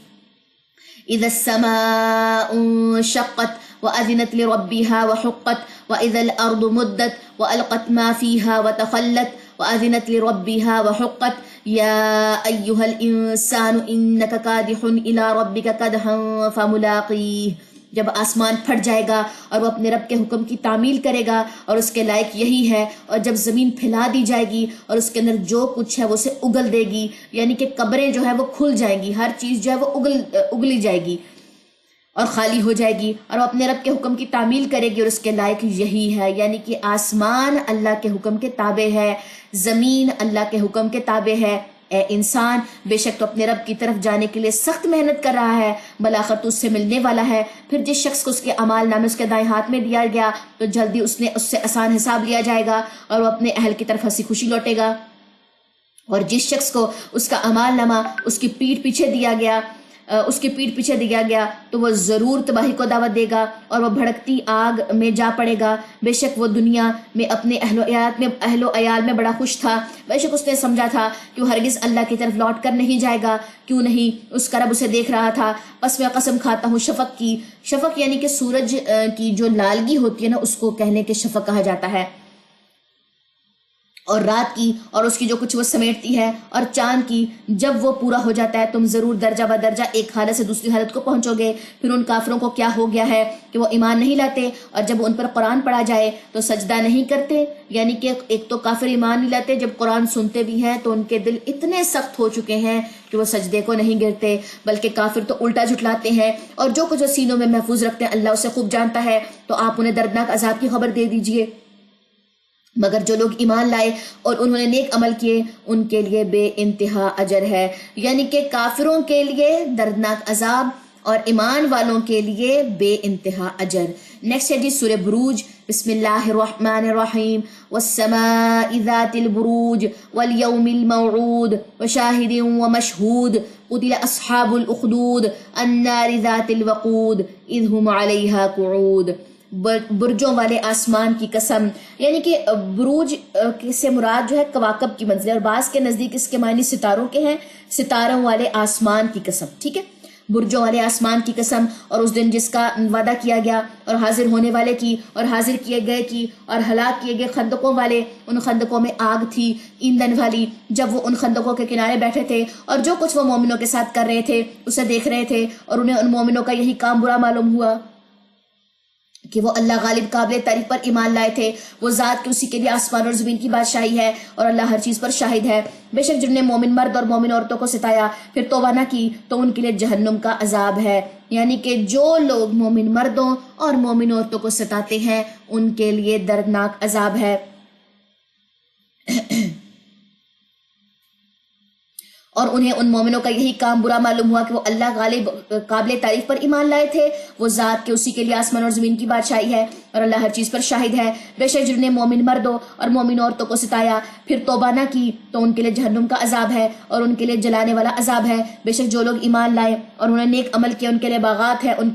اذا السماء انشقت وأذنت لربها وحقت وإذا الأرض مدت وألقت ما فيها وتخلت وأذنت لربها وحقت يا أيها الإنسان إنك كادح إلى ربك كدحا فملاقيه. جب آسمان پھٹ جائے گا اور وہ اپنے رب کے حکم کی تعمیل کرے گا اور اس کے لائق یہی ہے، اور جب زمین پھیلا دی جائے گی اور اس کے اندر جو کچھ ہے وہ اسے اگل دے گی، یعنی کہ قبریں جو ہے وہ کھل جائیں گی، ہر چیز جو ہے وہ اگلی جائے گی اور خالی ہو جائے گی، اور وہ اپنے رب کے حکم کی تعمیل کرے گی اور اس کے لائق یہی ہے. یعنی کہ آسمان اللہ کے حکم کے تابع ہے، زمین اللہ کے حکم کے تابع ہے. اے انسان، بے شک تو اپنے رب کی طرف جانے کے لیے سخت محنت کر رہا ہے، بالآخر تو اس سے ملنے والا ہے. پھر جس شخص کو اس کے اعمال نامے اس کے دائیں ہاتھ میں دیا گیا تو جلدی اس سے آسان حساب لیا جائے گا اور وہ اپنے اہل کی طرف ہنسی خوشی لوٹے گا. اور جس شخص کو اس کا اعمال نامہ اس کی پیٹھ پیچھے دیا گیا تو وہ ضرور تباہی کو دعوت دے گا اور وہ بھڑکتی آگ میں جا پڑے گا. بے شک وہ دنیا میں اپنے اہل و عیال میں بڑا خوش تھا، بے شک اس نے سمجھا تھا کہ وہ ہرگز اللہ کی طرف لوٹ کر نہیں جائے گا. کیوں نہیں، اس کا رب اسے دیکھ رہا تھا. بس میں قسم کھاتا ہوں شفق کی. شفق یعنی کہ سورج کی جو لالگی ہوتی ہے نا، اس کو کہنے کے شفق کہا جاتا ہے، اور رات کی اور اس کی جو کچھ وہ سمیٹتی ہے، اور چاند کی جب وہ پورا ہو جاتا ہے تم ضرور درجہ بدرجہ ایک حالت سے دوسری حالت کو پہنچو گے. پھر ان کافروں کو کیا ہو گیا ہے کہ وہ ایمان نہیں لاتے، اور جب ان پر قرآن پڑھا جائے تو سجدہ نہیں کرتے. یعنی کہ ایک تو کافر ایمان نہیں لاتے، جب قرآن سنتے بھی ہیں تو ان کے دل اتنے سخت ہو چکے ہیں کہ وہ سجدے کو نہیں گرتے، بلکہ کافر تو الٹا جھٹلاتے ہیں، اور جو کچھ وہ سینوں میں محفوظ رکھتے ہیں اللہ اسے خوب جانتا ہے. تو آپ انہیں دردناک عذاب کی خبر دے دیجئے. مگر جو لوگ ایمان لائے اور انہوں نے نیک عمل کیے ان کے لیے بے انتہا اجر ہے. یعنی کہ کافروں کے لیے دردناک عذاب اور ایمان والوں کے لیے بے انتہا اجر. نیکسٹ ہے جی سورہ بروج. بسم اللہ الرحمن الرحیم. والسماء ذات البروج والیوم الموعود وشاہد ومشہود قتل اصحاب الاخدود النار ذات الوقود اذ هم علیہا قعود. برجوں والے آسمان کی قسم. یعنی کہ بروج سے مراد جو ہے کواکب کی منزلیں، اور بعض کے نزدیک اس کے معنی ستاروں کے ہیں. ستاروں والے آسمان کی قسم. ٹھیک ہے، برجوں والے آسمان کی قسم، اور اس دن جس کا وعدہ کیا گیا، اور حاضر ہونے والے کی، اور حاضر کیے گئے کی، اور ہلاک کیے گئے خندقوں والے. ان خندقوں میں آگ تھی ایندھن والی، جب وہ ان خندقوں کے کنارے بیٹھے تھے اور جو کچھ وہ مومنوں کے ساتھ کر رہے تھے اسے دیکھ رہے تھے، اور انہیں ان مومنوں کا یہی کام برا معلوم ہوا کہ وہ اللہ غالب قابل تعریف پر ایمان لائے تھے، وہ ذات کہ اسی کے لیے آسمان اور زمین کی بادشاہی ہے اور اللہ ہر چیز پر شاہد ہے۔ بے شک جنہوں نے مومن مرد اور مومن عورتوں کو ستایا پھر توبہ نہ کی تو ان کے لیے جہنم کا عذاب ہے، یعنی کہ جو لوگ مومن مردوں اور مومن عورتوں کو ستاتے ہیں ان کے لیے دردناک عذاب ہے۔ اور انہیں ان مومنوں کا یہی کام برا معلوم ہوا کہ وہ اللہ غالب قابل تعریف پر ایمان لائے تھے، وہ ذات کہ اسی کے لیے آسمان اور زمین کی بادشاہی ہے اور اللہ ہر چیز پر شاہد ہے۔ بے شک جنہوں نے مومن مردوں اور مومن عورتوں کو ستایا پھر توبہ نہ کی تو ان کے لیے جہنم کا عذاب ہے اور ان کے لیے جلانے والا عذاب ہے۔ بے شک جو لوگ ایمان لائے اور انہوں نے نیک عمل کیا ان کے لیے باغات ہے، ان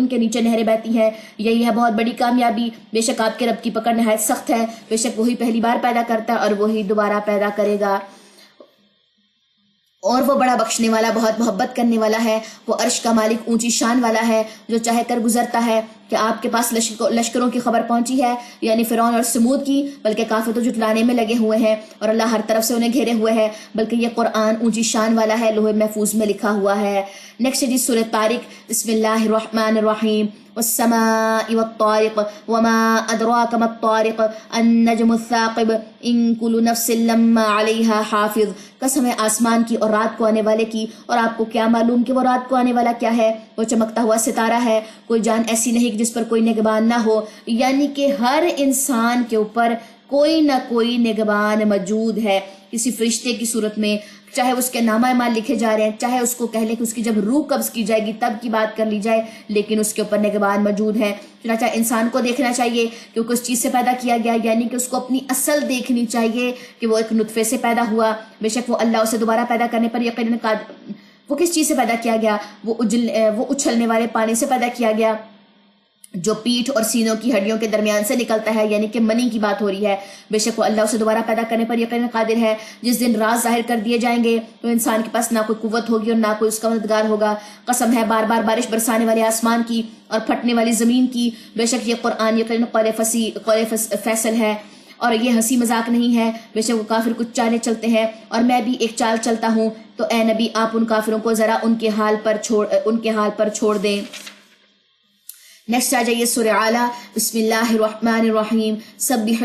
کے نیچے نہریں بہتی ہیں، یہی ہے بہت بڑی کامیابی۔ بے شک آپ کے رب کی پکڑ نہایت سخت ہے، بے شک وہی پہلی بار پیدا کرتا ہے اور وہی دوبارہ پیدا کرے گا، اور وہ بڑا بخشنے والا بہت محبت کرنے والا ہے۔ وہ عرش کا مالک اونچی شان والا ہے جو چاہے کر گزرتا ہے۔ کہ آپ کے پاس لشکروں کی خبر پہنچی ہے، یعنی فرعون اور سمود کی، بلکہ کافر تو جھٹلانے میں لگے ہوئے ہیں اور اللہ ہر طرف سے انہیں گھیرے ہوئے ہے، بلکہ یہ قرآن اونچی شان والا ہے، لوح محفوظ میں لکھا ہوا ہے۔ نیکسٹ جی سورہ طارق، بسم اللہ الرحمن الرحیم، والسماء والطارق وما أدراك ما الطارق النجم الثاقب ان كل نفس لما عليها حافظ۔ قسم ہے آسمان کی اور رات کو آنے والے کی، اور آپ کو کیا معلوم کہ وہ رات کو آنے والا کیا ہے؟ وہ چمکتا ہوا ستارہ ہے، کوئی جان ایسی نہیں جس پر کوئی نگبان نہ ہو، یعنی کہ ہر انسان کے اوپر کوئی نہ کوئی نگبان موجود ہے، کسی فرشتے کی صورت میں، چاہے اس کے نامہ اعمال لکھے جا رہے ہیں، چاہے اس کو کہہ لے کہ اس کی جب روح قبض کی جائے گی تب کی بات کر لی جائے، لیکن اس کے اوپر نگبان موجود ہے۔ چنانچہ انسان کو دیکھنا چاہیے کیونکہ اس چیز سے پیدا کیا گیا، یعنی کہ اس کو اپنی اصل دیکھنی چاہیے کہ وہ ایک نطفے سے پیدا ہوا، بے شک وہ اللہ اسے دوبارہ پیدا کرنے پر یقیناً قادر۔ وہ کس چیز سے پیدا کیا گیا؟ وہ اچھلنے والے پانی سے پیدا کیا گیا جو پیٹھ اور سینوں کی ہڈیوں کے درمیان سے نکلتا ہے، یعنی کہ منی کی بات ہو رہی ہے۔ بے شک وہ اللہ اسے دوبارہ پیدا کرنے پر یقیناً قادر ہے۔ جس دن راز ظاہر کر دیے جائیں گے تو انسان کے پاس نہ کوئی قوت ہوگی اور نہ کوئی اس کا مددگار ہوگا۔ قسم ہے بار بار بارش برسانے والے آسمان کی اور پھٹنے والی زمین کی، بے شک یہ قرآن یقیناً قول فیصل ہے اور یہ ہنسی مذاق نہیں ہے۔ بے شک وہ کافر کچھ چالیں چلتے ہیں اور میں بھی ایک چال چلتا ہوں، تو اے نبی آپ ان کافروں کو ذرا ان کے حال پر چھوڑ دیں۔ نیکسٹ آ جائیے سورہ اعلیٰ، بسم اللہ الرحمن الرحیم، سبح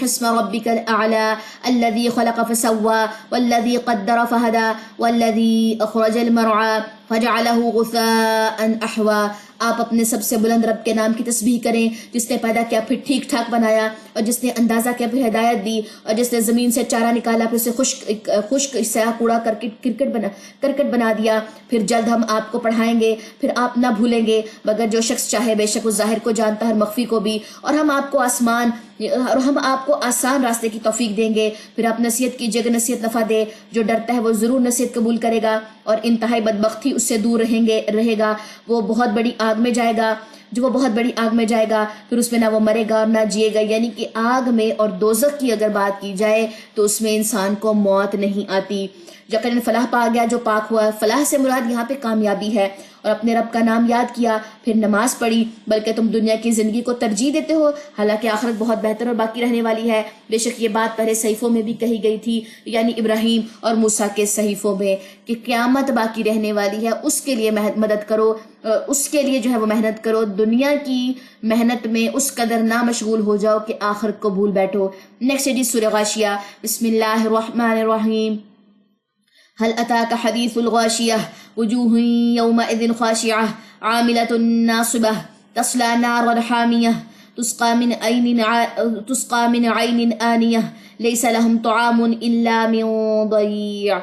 اسم ربک الاعلیٰ الذی خلق فسوى والذی قدر فہدى والذی اخرج المرعى فجعلہ غثاء احوى۔ آپ اپنے سب سے بلند رب کے نام کی تسبیح کریں جس نے پیدا کیا پھر ٹھیک ٹھاک بنایا، اور جس نے اندازہ کیا پھر ہدایت دی، اور جس نے زمین سے چارہ نکالا پھر اسے خشک سیاہ کوڑا کرکٹ بنا دیا۔ پھر جلد ہم آپ کو پڑھائیں گے، پھر آپ نہ بھولیں گے مگر جو شخص چاہے، بے شک وہ ظاہر کو جانتا ہے اور مخفی کو بھی، اور ہم آپ کو آسان راستے کی توفیق دیں گے۔ پھر آپ نصیحت کیجئے گا، نصیحت نفع دے، جو ڈرتا ہے وہ ضرور نصیحت قبول کرے گا، اور انتہائی بدبختی اس سے دور رہے گا، وہ بہت بڑی آگ میں جائے گا، پھر اس میں نہ وہ مرے گا اور نہ جیے گا، یعنی کہ آگ میں اور دوزخ کی اگر بات کی جائے تو اس میں انسان کو موت نہیں آتی۔ یقیناً فلاح پا گیا جو پاک ہوا۔ فلاح سے مراد یہاں پہ کامیابی ہے، اور اپنے رب کا نام یاد کیا، پھر نماز پڑھی، بلکہ تم دنیا کی زندگی کو ترجیح دیتے ہو، حالانکہ آخرت بہت بہتر اور باقی رہنے والی ہے۔ بے شک یہ بات پہلے صحیفوں میں بھی کہی گئی تھی، یعنی ابراہیم اور موسیٰ کے صحیفوں میں، کہ قیامت باقی رہنے والی ہے، اس کے لیے مدد کرو، اس کے لیے جو ہے وہ محنت کرو، دنیا کی محنت میں اس قدر نہ مشغول ہو جاؤ کہ آخرت کو بھول بیٹھو۔ نیکسٹ جی سورہ غاشیہ، بسم اللہ الرحمن الرحیم، هل أتاك حديث الغاشية وجوه يومئذ خاشعة عاملة ناصبة تصلى نارا حامية تسقى من عين آنية ليس لهم طعام إلا من ضريع۔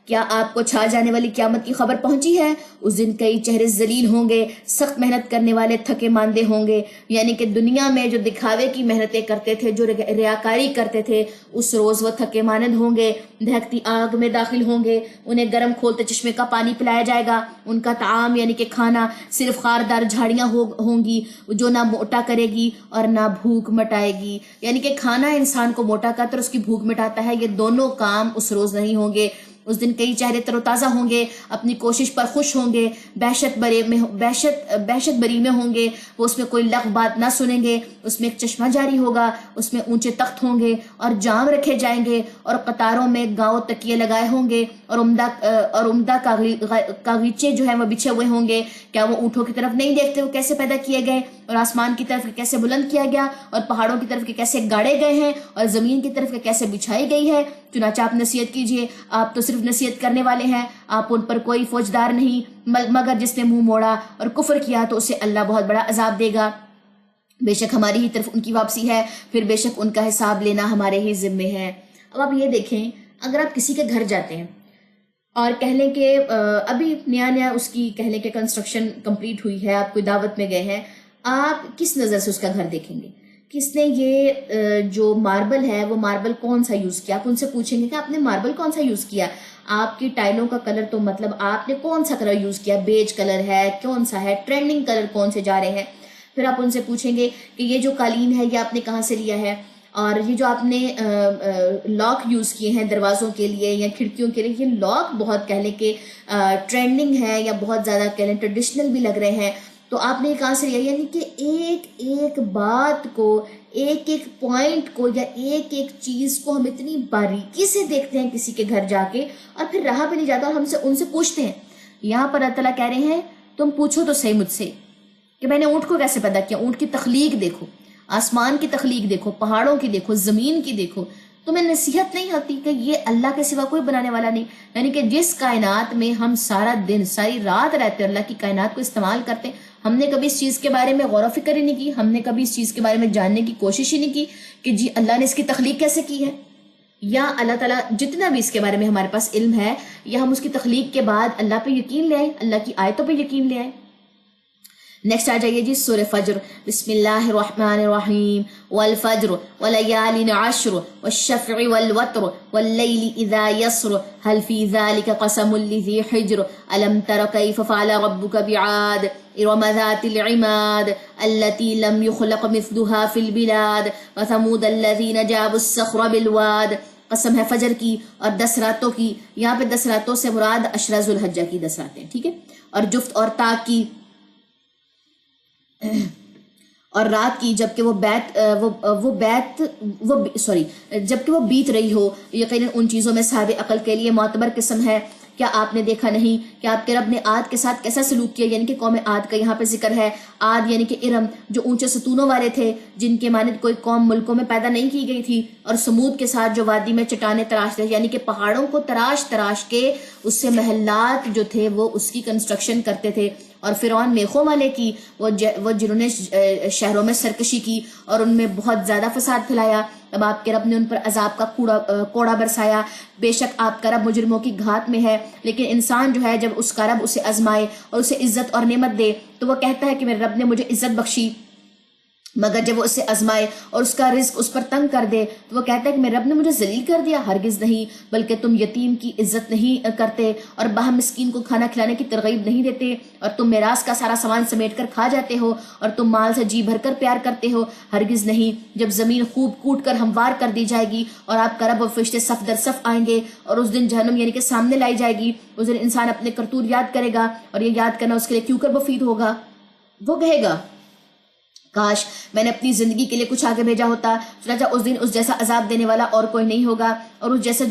کیا آپ کو چھا جانے والی قیامت کی خبر پہنچی ہے؟ اس دن کئی چہرے ذلیل ہوں گے، سخت محنت کرنے والے تھکے ماندے ہوں گے، یعنی کہ دنیا میں جو دکھاوے کی محنتیں کرتے تھے، جو ریاکاری کرتے تھے، اس روز وہ تھکے مانند ہوں گے، دہکتی آگ میں داخل ہوں گے، انہیں گرم کھولتے چشمے کا پانی پلایا جائے گا، ان کا طعام یعنی کہ کھانا صرف خاردار جھاڑیاں ہوں گی جو نہ موٹا کرے گی اور نہ بھوک مٹائے گی، یعنی کہ کھانا انسان کو موٹا کرتا ہے اور اس کی بھوک مٹاتا ہے، یہ دونوں کام اس روز نہیں ہوں گے۔ اس دن کئی چہرے تر و تازہ ہوں گے، اپنی کوشش پر خوش ہوں گے، بحشت بری میں ہوں گے، وہ اس میں کوئی لغو بات نہ سنیں گے، اس میں ایک چشمہ جاری ہوگا، اس میں اونچے تخت ہوں گے اور جام رکھے جائیں گے، اور قطاروں میں گاؤں تکیے لگائے ہوں گے، اور عمدہ کاغیچے جو ہیں وہ بچھے ہوئے ہوں گے. کیا وہ اونٹوں کی طرف نہیں دیکھتے وہ کیسے پیدا کیے گئے, اور آسمان کی طرف کیسے بلند کیا گیا, اور پہاڑوں کی طرف کیسے گاڑے گئے ہیں, اور زمین کی طرف کیسے بچھائی گئی ہے. چنانچہ آپ نصیحت کیجئے, آپ تو صرف نصیحت کرنے والے ہیں, آپ ان پر کوئی فوجدار نہیں, مگر جس نے منہ موڑا اور کفر کیا تو اسے اللہ بہت بڑا عذاب دے گا. بے شک ہماری ہی طرف ان کی واپسی ہے, پھر بے شک ان کا حساب لینا ہمارے ہی ذمے ہے. اب آپ یہ دیکھیں, اگر آپ کسی کے گھر جاتے ہیں اور کہہ لیں کہ ابھی نیا اس کی کہہ لیں کہ کنسٹرکشن کمپلیٹ ہوئی ہے, آپ کوئی دعوت میں گئے ہیں, آپ کس نظر سے اس کا گھر دیکھیں گے؟ کس نے یہ جو ماربل ہے وہ ماربل کون سا یوز کیا؟ آپ ان سے پوچھیں گے کہ آپ نے ماربل کون سا یوز کیا, آپ کی ٹائلوں کا کلر تو مطلب آپ نے کون سا کلر یوز کیا, بیج کلر ہے, کون سا ہے, ٹرینڈنگ کلر کون سے جا رہے ہیں. پھر آپ ان سے پوچھیں گے کہ یہ جو قالین ہے یہ آپ نے کہاں سے لیا ہے, اور یہ جو آپ نے لاک یوز کیے ہیں دروازوں کے لیے یا کھڑکیوں کے لیے, یہ لاک بہت کہہ لیں کہ ٹرینڈنگ ہے یا بہت زیادہ کہہ لیں ٹریڈیشنل بھی لگ رہے ہیں, تو آپ نے کہاں سے لیا. یعنی کہ ایک ایک بات کو, ایک ایک پوائنٹ کو یا ایک ایک چیز کو ہم اتنی باریکی سے دیکھتے ہیں کسی کے گھر جا کے, اور پھر رہا بھی نہیں جاتا اور ہم سے ان سے پوچھتے ہیں. یہاں پر اللہ تعالیٰ کہہ رہے ہیں تم پوچھو تو صحیح مجھ سے کہ میں نے اونٹ کو کیسے پیدا کیا. اونٹ کی تخلیق دیکھو, آسمان کی تخلیق دیکھو, پہاڑوں کی دیکھو, زمین کی دیکھو. تمہیں نصیحت نہیں ہوتی کہ یہ اللہ کے سوا کوئی بنانے والا نہیں. یعنی کہ جس کائنات میں ہم سارا دن ساری رات رہتے ہیں, اللہ کی کائنات کو استعمال کرتے ہیں, ہم نے کبھی اس چیز کے بارے میں غور و فکر ہی نہیں کی, ہم نے کبھی اس چیز کے بارے میں جاننے کی کوشش ہی نہیں کی کہ جی اللہ نے اس کی تخلیق کیسے کی ہے, یا اللہ تعالیٰ جتنا بھی اس کے بارے میں ہمارے پاس علم ہے, یا ہم اس کی تخلیق کے بعد اللہ پہ یقین لے آئے, اللہ کی آیتوں پہ یقین لے آئے. نیکسٹ آ جائیے جی سورہ فجر. بسم اللہ الرحمن الرحیم. والفجر وليال عشر والشفع والوتر والليل اذا يسر هل في ذلك قسم لذي حجر الم تر كيف فعل ربك بعاد ارم ذات العماد التي لم يخلق مثلها في البلاد وثمود الذين جابوا الصخر بالواد. قسم ہے فجر کی اور 10 راتوں کی. یہاں پہ 10 راتوں سے مراد عشرہ ذو الحجہ کی 10 راتیں, ٹھیک ہے, اور جفت اور تا کی اور رات کی, جبکہ وہ بیت رہی ہو. یقیناً ان چیزوں میں صاحب عقل کے لیے معتبر قسم ہے. کیا آپ نے دیکھا نہیں کہ آپ کے رب نے عاد کے ساتھ کیسا سلوک کیا؟ یعنی کہ قوم عاد کا یہاں پہ ذکر ہے. عاد یعنی کہ ارم, جو اونچے ستونوں والے تھے, جن کے مانند کوئی قوم ملکوں میں پیدا نہیں کی گئی تھی. اور سمود کے ساتھ جو وادی میں چٹانیں تراش تھے, یعنی کہ پہاڑوں کو تراش کے اس سے محلات جو تھے وہ اس کی کنسٹرکشن کرتے تھے. اور فرعون میخوں والے کی, وہ جنہوں نے شہروں میں سرکشی کی اور ان میں بہت زیادہ فساد پھیلایا. اب آپ کے رب نے ان پر عذاب کا کوڑا برسایا. بے شک آپ کا رب مجرموں کی گھات میں ہے. لیکن انسان جو ہے, جب اس کا رب اسے آزمائے اور اسے عزت اور نعمت دے تو وہ کہتا ہے کہ میرے رب نے مجھے عزت بخشی, مگر جب وہ اسے آزمائے اور اس کا رزق اس پر تنگ کر دے تو وہ کہتا ہے کہ میرے رب نے مجھے ذلیل کر دیا. ہرگز نہیں, بلکہ تم یتیم کی عزت نہیں کرتے اور باہم مسکین کو کھانا کھلانے کی ترغیب نہیں دیتے, اور تم میراث کا سارا سامان سمیٹ کر کھا جاتے ہو, اور تم مال سے جی بھر کر پیار کرتے ہو. ہرگز نہیں, جب زمین خوب کوٹ کر ہموار کر دی جائے گی اور آپ کا رب و فرشتے صف در صف آئیں گے, اور اس دن جہنم یعنی کہ سامنے لائی جائے گی, اس دن انسان اپنے کرتوت یاد کرے گا, اور یہ یاد کرنا اس کے لیے کیوں کر مفید ہوگا. وہ کہے گا کاش میں نے اپنی زندگی کے لیے کچھ آگے بھیجا ہوتا. چنانچہ اس دن اس جیسا عذاب دینے والا اور کوئی نہیں ہوگا, اور اس جیسا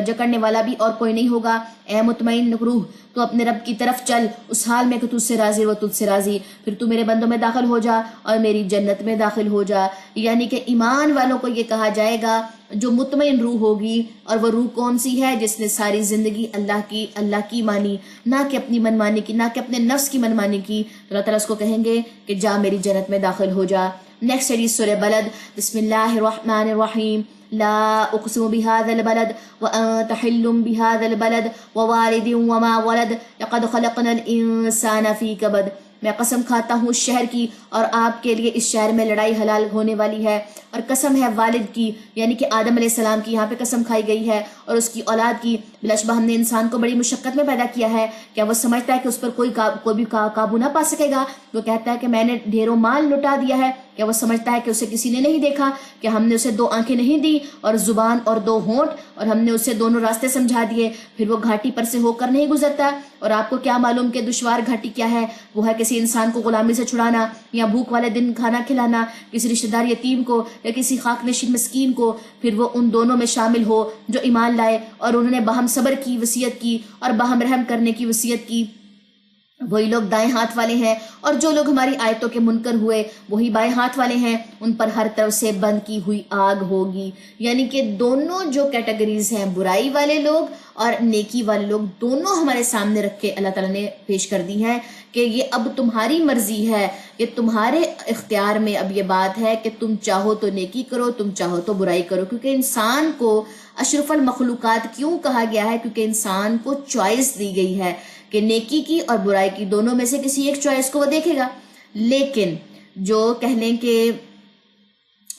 جکڑنے والا بھی اور کوئی نہیں ہوگا. اے مطمئن روح, تو اپنے رب کی طرف چل اس حال میں کہ تجھ سے راضی وہ تجھ سے راضی. پھر تو میرے بندوں میں داخل ہو جا اور میری جنت میں داخل ہو جا. یعنی کہ ایمان والوں کو یہ کہا جائے گا جو مطمئن روح ہوگی. اور وہ روح کون سی ہے؟ جس نے ساری زندگی اللہ کی مانی, نہ کہ اپنی من مانی کی, نہ کہ اپنے نفس کی من مانی کی. اللہ تعالیٰ اس کو کہیں گے کہ جا میری جنت میں داخل ہو جا. نیکسٹ حدیث سورہ بلد. بسم اللہ الرحمن الرحیم. لا اقسم بهذا البلد وانت حل بهذا البلد ووالد وما ولد لقد خلقنا الانسان في كبد. میں قسم کھاتا ہوں اس شہر کی اور آپ کے لیے اس شہر میں لڑائی حلال ہونے والی ہے. اور قسم ہے والد کی, یعنی کہ آدم علیہ السلام کی یہاں پہ قسم کھائی گئی ہے, اور اس کی اولاد کی. بلاشبہ ہم نے انسان کو بڑی مشقت میں پیدا کیا ہے. کیا وہ سمجھتا ہے کہ اس پر کوئی بھی قابو نہ پا سکے گا؟ وہ کہتا ہے کہ میں نے ڈھیروں مال لٹا دیا ہے. کیا وہ سمجھتا ہے کہ اسے کسی نے نہیں دیکھا؟ کہ ہم نے اسے 2 آنکھیں نہیں دی اور زبان اور 2 ہونٹ, اور ہم نے اسے دونوں راستے سمجھا دیے, پھر وہ گھاٹی پر سے ہو کر نہیں گزرتا؟ اور آپ کو کیا معلوم کہ دشوار گھاٹی کیا ہے؟ وہ ہے کسی انسان کو غلامی سے چھڑانا, یا بھوک والے دن کھانا کھلانا کسی رشتہ دار یتیم کو یا کسی خاک نشین مسکین کو. پھر وہ ان دونوں میں شامل ہو جو ایمان لائے اور انہوں نے باہم صبر کی وصیت کی اور باہم رحم کرنے کی وصیت کی، وہی لوگ دائیں ہاتھ والے ہیں، اور جو لوگ ہماری آیتوں کے منکر ہوئے وہی بائیں ہاتھ والے ہیں، ان پر ہر طرف سے بند کی ہوئی آگ ہوگی۔ یعنی کہ دونوں جو کیٹیگریز ہیں، برائی والے لوگ اور نیکی والے لوگ، دونوں ہمارے سامنے رکھ کے اللہ تعالیٰ نے پیش کر دی ہے کہ یہ اب تمہاری مرضی ہے، یہ تمہارے اختیار میں اب یہ بات ہے کہ تم چاہو تو نیکی کرو، تم چاہو تو برائی کرو۔ کیونکہ انسان کو اشرف المخلوقات کیوں کہا گیا ہے؟ کیونکہ انسان کو چوائس دی گئی ہے کہ نیکی کی اور برائی کی دونوں میں سے کسی ایک چوائس کو وہ دیکھے گا۔ لیکن جو کہہ لیں کہ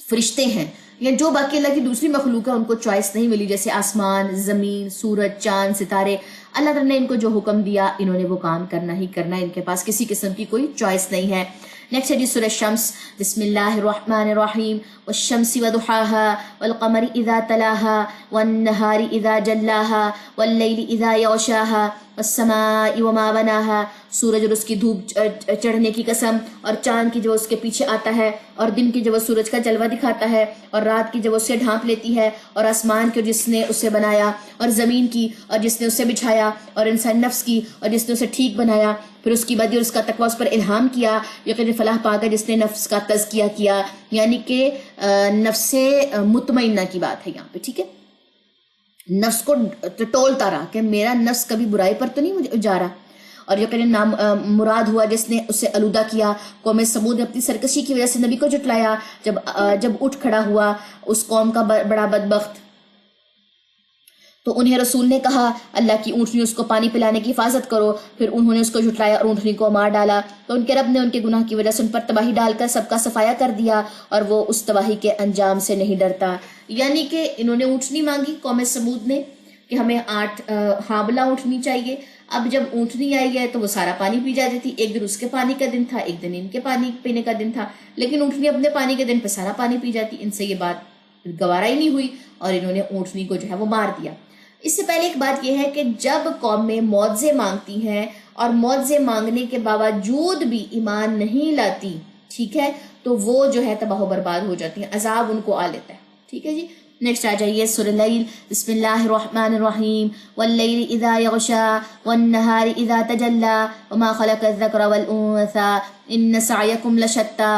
فرشتے ہیں یا جو باقی اللہ کی دوسری مخلوق ہے، ان کو چوائس نہیں ملی، جیسے آسمان، زمین، سورج، چاند، ستارے، اللہ تعالیٰ نے ان کو جو حکم دیا انہوں نے وہ کام کرنا ہی کرنا ہے، ان کے پاس کسی قسم کی کوئی چوائس نہیں ہے۔ نیکسٹ ہے جی سورہ شمس، بسم اللہ الرحمن الرحیم، والشمس وضحاها والقمر اذا تلاها والنہار اذا جلاها واللیل اذا یغشاها والسماء وما بناها، سورج اور اس کی دھوپ چڑھنے کی قسم، اور چاند کی جو اس کے پیچھے آتا ہے، اور دن کی جو وہ سورج کا جلوہ دکھاتا ہے، اور رات کی جو اسے ڈھانپ لیتی ہے، اور آسمان کے جس نے اسے بنایا، اور زمین کی اور جس نے اسے بچھایا، اور انسان نفس کی اور جس نے اسے ٹھیک بنایا، پھر اس کی بدی اور اس کا تقوی اس پر الہام کیا، یقین فلاح پاگا جس نے نفس کا تزکیہ کیا۔ یعنی کہ نفس مطمئنہ کی بات ہے یہاں پہ، ٹھیک ہے، نفس کو ٹولتا رہا کہ میرا نفس کبھی برائی پر تو نہیں جا رہا۔ اور یقین مراد ہوا جس نے اسے آلودہ کیا۔ قوم سمود نے اپنی سرکشی کی وجہ سے نبی کو جھٹلایا، جب اٹھ کھڑا ہوا اس قوم کا بڑا بدبخت، تو انہیں رسول نے کہا اللہ کی اونٹنی اس کو پانی پلانے کی حفاظت کرو، پھر انہوں نے اس کو جھٹلایا اور اونٹنی کو مار ڈالا، تو ان کے رب نے ان کے گناہ کی وجہ سے ان پر تباہی ڈال کر سب کا صفایا کر دیا، اور وہ اس تباہی کے انجام سے نہیں ڈرتا۔ یعنی کہ انہوں نے اونٹنی مانگی قوم سمود نے کہ ہمیں 8 حاملہ اونٹنی چاہیے۔ اب جب اونٹنی آئی ہے تو وہ سارا پانی پی جاتی تھی، ایک دن اس کے پانی کا دن تھا، ایک دن ان کے پانی پینے کا دن تھا، لیکن اونٹنی اپنے پانی کے دن پہ سارا پانی پی جاتی، ان سے یہ بات گوارا ہی نہیں ہوئی اور انہوں نے اونٹنی کو جو ہے وہ مار دیا۔ اس سے پہلے ایک بات یہ ہے کہ جب قومیں معجزے مانگتی ہیں اور معجزے مانگنے کے باوجود بھی ایمان نہیں لاتی، ٹھیک ہے، تو وہ جو ہے تباہ و برباد ہو جاتی ہیں، عذاب ان کو آ لیتا ہے، ٹھیک ہے جی۔ نیکسٹ آ جائیے سورہ لیل، بسم اللہ الرحمن الرحیم، واللیل اذا یغشا والنہار اذا تجلی وما خلق الذکر والانثى ان سعیکم لشتی،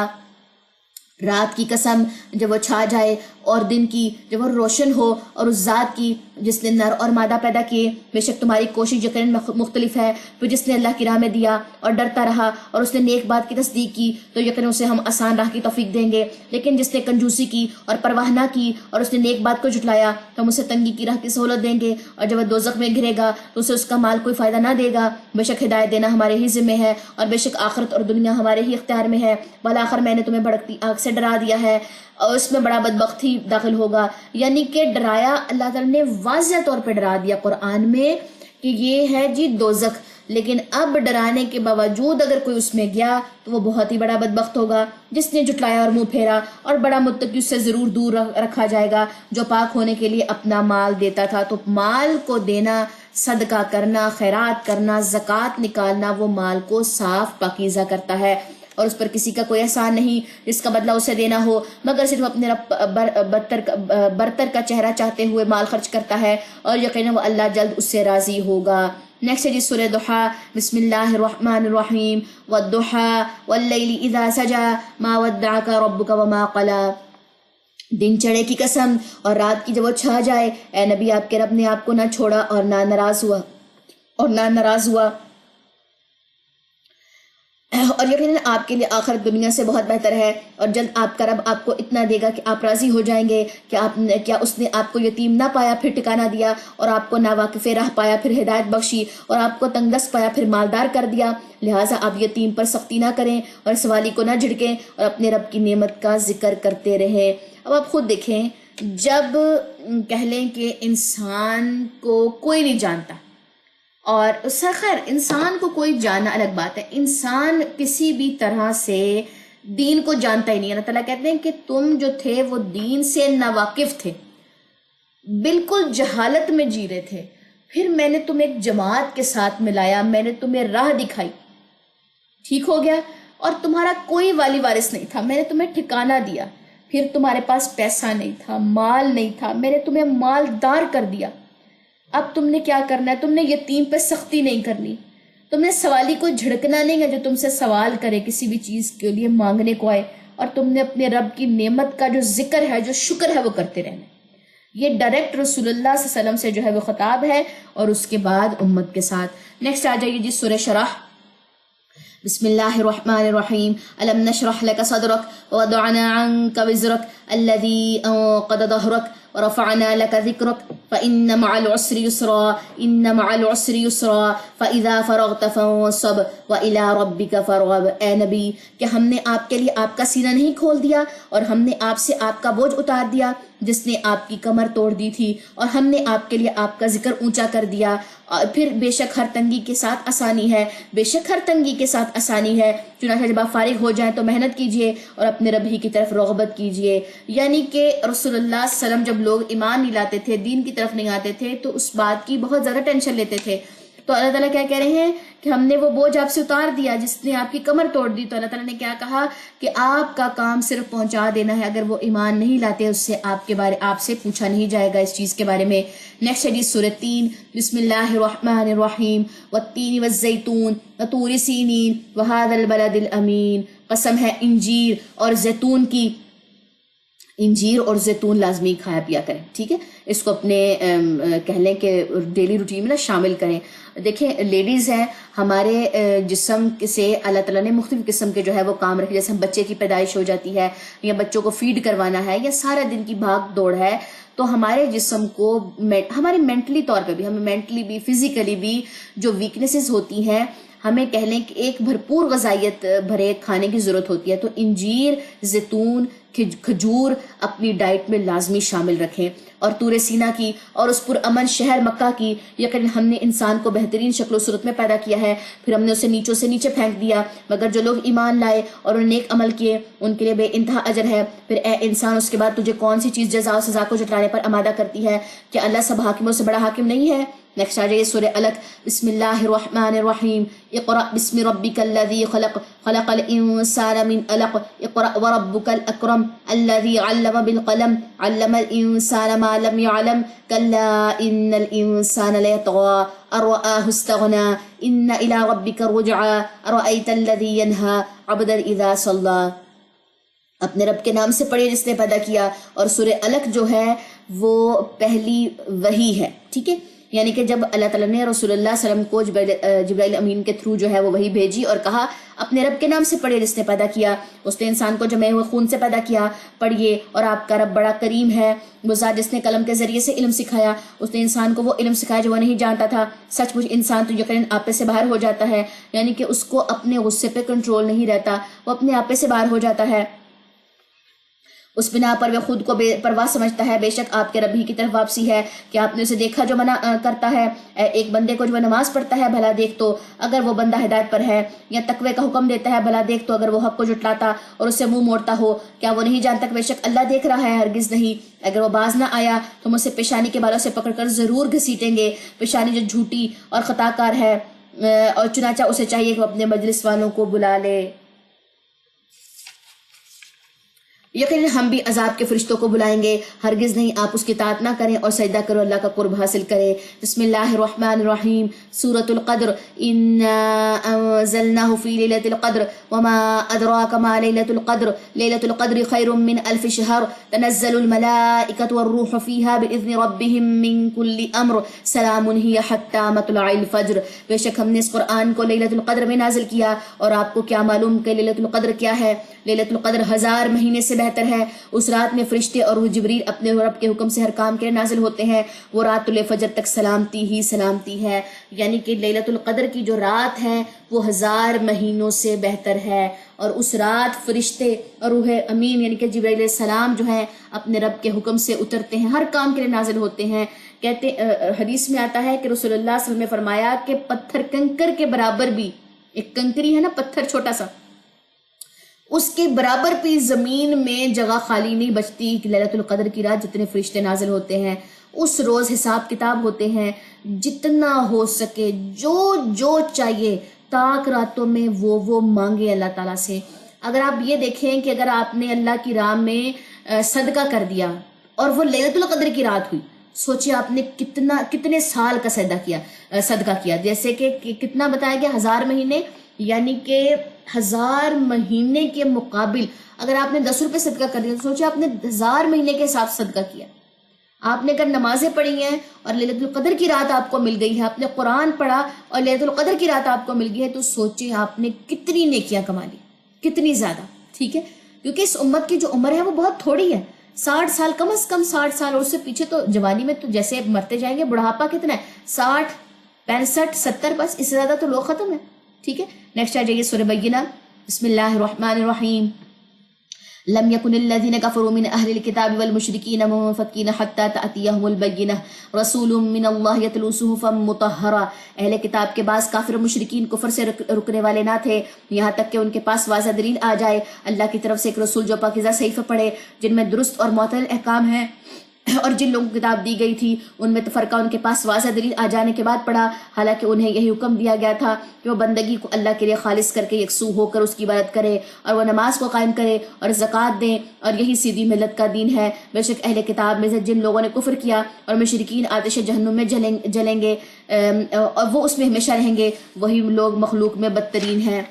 رات کی قسم جب وہ چھا جائے اور دن کی جب وہ روشن ہو، اور اس ذات کی جس نے نر اور مادہ پیدا کیے، بے شک تمہاری کوشش یقیناً مختلف ہے، پھر جس نے اللہ کی راہ میں دیا اور ڈرتا رہا اور اس نے نیک بات کی تصدیق کی تو یقیناً اسے ہم آسان راہ کی توفیق دیں گے، لیکن جس نے کنجوسی کی اور پرواہ نہ کی اور اس نے نیک بات کو جھٹلایا تو ہم اسے تنگی کی راہ کی سہولت دیں گے، اور جب وہ دوزخ میں گرے گا تو اسے اس کا مال کوئی فائدہ نہ دے گا۔ بے شک ہدایت دینا ہمارے ہی ذمہ ہے، اور بے شک آخرت اور دنیا ہمارے ہی اختیار میں ہے، بالآخر میں نے تمہیں بھڑکتی آگ سے ڈرا دیا ہے اور اس میں بڑا بدبخت ہی داخل ہوگا۔ یعنی کہ ڈرایا، اللہ تعالیٰ نے واضح طور پہ ڈرا دیا قرآن میں کہ یہ ہے جی دوزخ، لیکن اب ڈرانے کے باوجود اگر کوئی اس میں گیا تو وہ بہت ہی بڑا بدبخت ہوگا، جس نے جھٹلایا اور منہ پھیرا، اور بڑا متقی اس سے ضرور دور رکھا جائے گا جو پاک ہونے کے لیے اپنا مال دیتا تھا۔ تو مال کو دینا، صدقہ کرنا، خیرات کرنا، زکوٰۃ نکالنا، وہ مال کو صاف پاکیزہ کرتا ہے، اور اس پر کسی کا کوئی احسان نہیں جس کا بدلہ اسے دینا ہو، مگر صرف اپنے رب برتر کا چہرہ چاہتے ہوئے مال خرچ کرتا ہے، اور یقیناً وہ اللہ جلد اس سے راضی ہوگا۔ نیکسٹ ہے جی سورہ ضحیٰ، بسم اللہ الرحمن الرحیم، والضحیٰ واللیل اذا سجی ما ودعک ربک وما قلی، دن چڑھے کی قسم اور رات کی جب وہ چھا جائے، اے نبی آپ کے رب نے آپ کو نہ چھوڑا اور نہ ناراض ہوا، اور یقیناً آپ کے لیے آخرت دنیا سے بہت بہتر ہے، اور جلد آپ کا رب آپ کو اتنا دے گا کہ آپ راضی ہو جائیں گے۔ کیا اس نے آپ کو یتیم نہ پایا پھر ٹھکانہ دیا، اور آپ کو ناواقف راہ پایا پھر ہدایت بخشی، اور آپ کو تنگ دست پایا پھر مالدار کر دیا؟ لہٰذا آپ یتیم پر سختی نہ کریں اور سوالی کو نہ جھڑکیں، اور اپنے رب کی نعمت کا ذکر کرتے رہیں۔ اب آپ خود دیکھیں، جب کہہ لیں کہ انسان کو کوئی نہیں جانتا، اور خیر انسان کو کوئی جاننا الگ بات ہے، انسان کسی بھی طرح سے دین کو جانتا ہی نہیں، اللہ تعالیٰ کہتے ہیں کہ تم جو تھے وہ دین سے ناواقف تھے، بالکل جہالت میں جی رہے تھے، پھر میں نے تمہیں ایک جماعت کے ساتھ ملایا، میں نے تمہیں راہ دکھائی، ٹھیک ہو گیا، اور تمہارا کوئی والی وارث نہیں تھا، میں نے تمہیں ٹھکانہ دیا، پھر تمہارے پاس پیسہ نہیں تھا، مال نہیں تھا، میں نے تمہیں مالدار کر دیا، اب تم نے کیا کرنا ہے، تم نے یتیم پہ سختی نہیں کرنی، تم نے سوالی کو جھڑکنا نہیں ہے جو تم سے سوال کرے کسی بھی چیز کے لیے مانگنے کو آئے، اور تم نے اپنے رب کی نعمت کا جو ذکر ہے، جو شکر ہے، وہ کرتے رہنا۔ یہ ڈائریکٹ رسول اللہ صلی اللہ علیہ وسلم سے جو ہے وہ خطاب ہے، اور اس کے بعد امت کے ساتھ۔ نیکسٹ آ جائیے جی سورہ شرح۔ بسم اللہ الرحمن الرحیم۔ الم نشرح لك صدرك ووضعنا عنك وزرك الذي انقض ظهرك ورفعنا لك ذكرك فإن مع العسر يسرا إن مع العسر يسرا فإذا فرغت فانصب وإلى ربك فارغب۔ اے نبی، کہ ہم نے آپ کے لیے آپ کا سینہ نہیں کھول دیا، اور ہم نے آپ سے آپ کا بوجھ اتار دیا جس نے آپ کی کمر توڑ دی تھی، اور ہم نے آپ کے لیے آپ کا ذکر اونچا کر دیا۔ پھر بے شک ہر تنگی کے ساتھ آسانی ہے، بے شک ہر تنگی کے ساتھ آسانی ہے، چنانچہ جب آپ فارغ ہو جائیں تو محنت کیجئے اور اپنے رب ہی کی طرف رغبت کیجئے۔ یعنی کہ رسول اللہ صلی اللہ علیہ وسلم جب لوگ ایمان نہیں لاتے تھے، دین کی طرف نہیں آتے تھے، تو اس بات کی بہت زیادہ ٹینشن لیتے تھے۔ تو اللہ تعالیٰ کیا کہہ رہے ہیں کہ ہم نے وہ بوجھ آپ سے اتار دیا جس نے آپ کی کمر توڑ دی۔ تو اللہ تعالیٰ نے کیا کہا کہ آپ کا کام صرف پہنچا دینا ہے، اگر وہ ایمان نہیں لاتے اس سے آپ سے پوچھا نہیں جائے گا اس چیز کے بارے میں۔ نیکسٹ حدیث سورہ 3۔ بسم اللہ الرحمن الرحیم۔ والتین والزیتون وطور سینین وہذا البلد الامین۔ قسم ہے انجیر اور زیتون کی، انجیر اور زیتون لازمی کھایا پیا کریں، ٹھیک ہے، اس کو اپنے کہہ لیں کہ ڈیلی روٹین میں نا شامل کریں۔ دیکھیں لیڈیز ہیں، ہمارے جسم سے اللہ تعالیٰ نے مختلف قسم کے جو ہے وہ کام رکھے، جیسے ہم بچے کی پیدائش ہو جاتی ہے، یا بچوں کو فیڈ کروانا ہے، یا سارا دن کی بھاگ دوڑ ہے، تو ہمارے جسم کو ہمارے مینٹلی طور پہ بھی، ہمیں مینٹلی بھی فزیکلی بھی جو ویکنیسز ہوتی ہیں، ہمیں کہہ لیں کہ ایک بھرپور غذائیت بھرے کھانے کی ضرورت ہوتی ہے۔ تو انجیر، زیتون، کھجور اپنی ڈائٹ میں لازمی شامل رکھیں۔ اور طور سینا کی اور اس پرامن شہر مکہ کی، یقیناً ہم نے انسان کو بہترین شکل و صورت میں پیدا کیا ہے، پھر ہم نے اسے نیچوں سے نیچے پھینک دیا، مگر جو لوگ ایمان لائے اور انہوں نے نیک عمل کیے ان کے لیے بے انتہا اجر ہے۔ پھر اے انسان، اس کے بعد تجھے کون سی چیز جزا و سزا کو جٹلانے پر آمادہ کرتی ہے؟ کہ اللہ سب حاکموں سے بڑا حاکم نہیں ہے؟ نیکسٹ آ جائیے سورہ علق۔ بسم اللہ الرحمن الرحیم۔ اقرأ بسم ربک الذی خلق، خلق الانسان من علق، اقرأ وربک الاکرم الذی علم بالقلم، علم الانسان ما لم يعلم، کلا ان الانسان لیطغی ان رآہ استغنی، ان الی ربک الرجعی، ارأیت الذی ینہی عبدا اذا صلی۔ اپنے رب کے نام سے پڑھیے جس نے پیدا کیا۔ اور سورہ علق جو ہے وہ پہلی وحی ہے، ٹھیک ہے، یعنی کہ جب اللہ تعالیٰ نے رسول اللہ صلی اللہ علیہ وسلم کو جبرائیل امین کے تھرو جو ہے وہ وحی بھیجی اور کہا اپنے رب کے نام سے پڑھیے جس نے پیدا کیا، اس نے انسان کو جمے ہوئے خون سے پیدا کیا، پڑھیے، اور آپ کا رب بڑا کریم ہے، وہ ذات جس نے قلم کے ذریعے سے علم سکھایا، اس نے انسان کو وہ علم سکھایا جو وہ نہیں جانتا تھا، سچ مچ انسان تو یقیناً آپے سے باہر ہو جاتا ہے، یعنی کہ اس کو اپنے غصے پہ کنٹرول نہیں رہتا، وہ اپنے آپے سے باہر ہو جاتا ہے، اس بنا پر وہ خود کو بے پرواہ سمجھتا ہے۔ بے شک آپ کے رب ہی کی طرف واپسی ہے کہ آپ نے اسے دیکھا جو منع کرتا ہے، ایک بندے کو جو نماز پڑھتا ہے بھلا دیکھ تو اگر وہ بندہ ہدایت پر ہے، یا تقوی کا حکم دیتا ہے بھلا دیکھ تو اگر وہ حق کو جھٹلاتا اور اسے منہ موڑتا ہو، کیا وہ نہیں جانتا کہ بے شک اللہ دیکھ رہا ہے؟ ہرگز نہیں۔ اگر وہ باز نہ آیا تو ہم اسے پیشانی کے بالوں سے پکڑ کر ضرور گھسیٹیں گے، پیشانی جو جھوٹی اور خطا کار ہے، اور چنانچہ اسے چاہیے کہ وہ اپنے مجلس والوں کو بلا لے۔ یقیناً ہم بھی عذاب کے فرشتوں کو بلائیں گے، ہرگز نہیں آپ اس کی اطاعت نہ کریں اور سجدہ کرو، اللہ کا قرب حاصل کریں۔ بسم اللہ الرحمن الرحیم۔ سورۃ القدر، انا انزلناہ فی لیلۃ القدر وما ادراک ما لیلۃ القدر، لیلۃ القدر خیر من الف شہر، تنزل الملائکۃ والروح فیہا باذن ربہم من کل امر، سلام ہی حتی مطلع الفجر۔ بے شک ہم نے اس قرآن کو لیلۃ القدر میں نازل کیا، اور آپ کو کیا معلوم کہ لیلۃ القدر کیا ہے؟ لیلۃ القدر 1000 مہینے سے بہتر ہے۔ اس رات میں فرشتے اور روح جبریل اپنے رب کے حکم سے ہر کام کے لیے نازل ہوتے ہیں، وہ رات طلوع فجر تک سلامتی ہی سلامتی ہے، یعنی کہ لیلۃ القدر کی جو رات ہے وہ 1000 مہینوں سے بہتر ہے، اور اس رات فرشتے اور روح امین یعنی کہ جبرائیل علیہ السلام جو ہیں اپنے رب کے حکم سے اترتے ہیں، ہر کام کے لیے نازل ہوتے ہیں۔ کہتے حدیث میں آتا ہے کہ رسول اللہ صلی اللہ علیہ وسلم نے فرمایا کہ پتھر کنکر کے برابر بھی، ایک کنکری ہے نا پتھر چھوٹا سا، اس کے برابر بھی زمین میں جگہ خالی نہیں بچتی کہ لیلۃ القدر کی رات جتنے فرشتے نازل ہوتے ہیں، اس روز حساب کتاب ہوتے ہیں، جتنا ہو سکے جو چاہیے تاک راتوں میں وہ مانگے اللہ تعالیٰ سے۔ اگر آپ یہ دیکھیں کہ اگر آپ نے اللہ کی راہ میں صدقہ کر دیا اور وہ لیلۃ القدر کی رات ہوئی سوچے آپ نے کتنے سال کا صدقہ کیا. جیسے کہ کتنا بتایا گیا 1000 مہینے، یعنی کہ 1000 مہینے کے مقابل اگر آپ نے 10 روپے صدقہ کر دیا تو سوچے آپ نے 1000 مہینے کے حساب سے صدقہ کیا. آپ نے اگر نمازیں پڑھی ہیں اور لیلۃ القدر کی رات آپ کو مل گئی ہے، آپ نے قرآن پڑھا اور لیلۃ القدر کی رات آپ کو مل گئی ہے، تو سوچیں آپ نے کتنی نیکیاں کما لی، کتنی زیادہ. ٹھیک ہے، کیونکہ اس امت کی جو عمر ہے وہ بہت تھوڑی ہے، 60 سال، کم از کم 60 سال، اور اس سے پیچھے تو جوانی میں تو جیسے مرتے جائیں گے. بڑھاپا کتنا ہے؟ 60، 65، 70، بس اس سے زیادہ تو لوگ ختم ہیں. ٹھیک ہے، نیکسٹ آ جائیے سورہ بینہ. بسم اللہ الرحمن الرحیم. لم يكن الذين كفروا من أهل الكتاب والمشركين منفكين حتى تأتيهم البينة رسول من الله يتلو صحفا مطهرة. اہل کتاب کے بعض کافر و مشرکین کفر سے رکنے والے نہ تھے یہاں تک کہ ان کے پاس واضح دلیل آ جائے اللہ کی طرف سے ایک رسول جو پاکیزہ صحیفہ پڑھے جن میں درست اور معتدل احکام ہیں. اور جن لوگوں کو کتاب دی گئی تھی ان میں تفرقہ ان کے پاس واضح دلیل آ جانے کے بعد پڑا، حالانکہ انہیں یہی حکم دیا گیا تھا کہ وہ بندگی کو اللہ کے لیے خالص کر کے یکسو ہو کر اس کی عبادت کرے اور وہ نماز کو قائم کرے اور زکوٰۃ دیں، اور یہی سیدھی ملت کا دین ہے. بے شک اہل کتاب میں سے جن لوگوں نے کفر کیا اور مشرکین آتش جہنم میں جلیں گے اور وہ اس میں ہمیشہ رہیں گے، وہی لوگ مخلوق میں بدترین ہیں.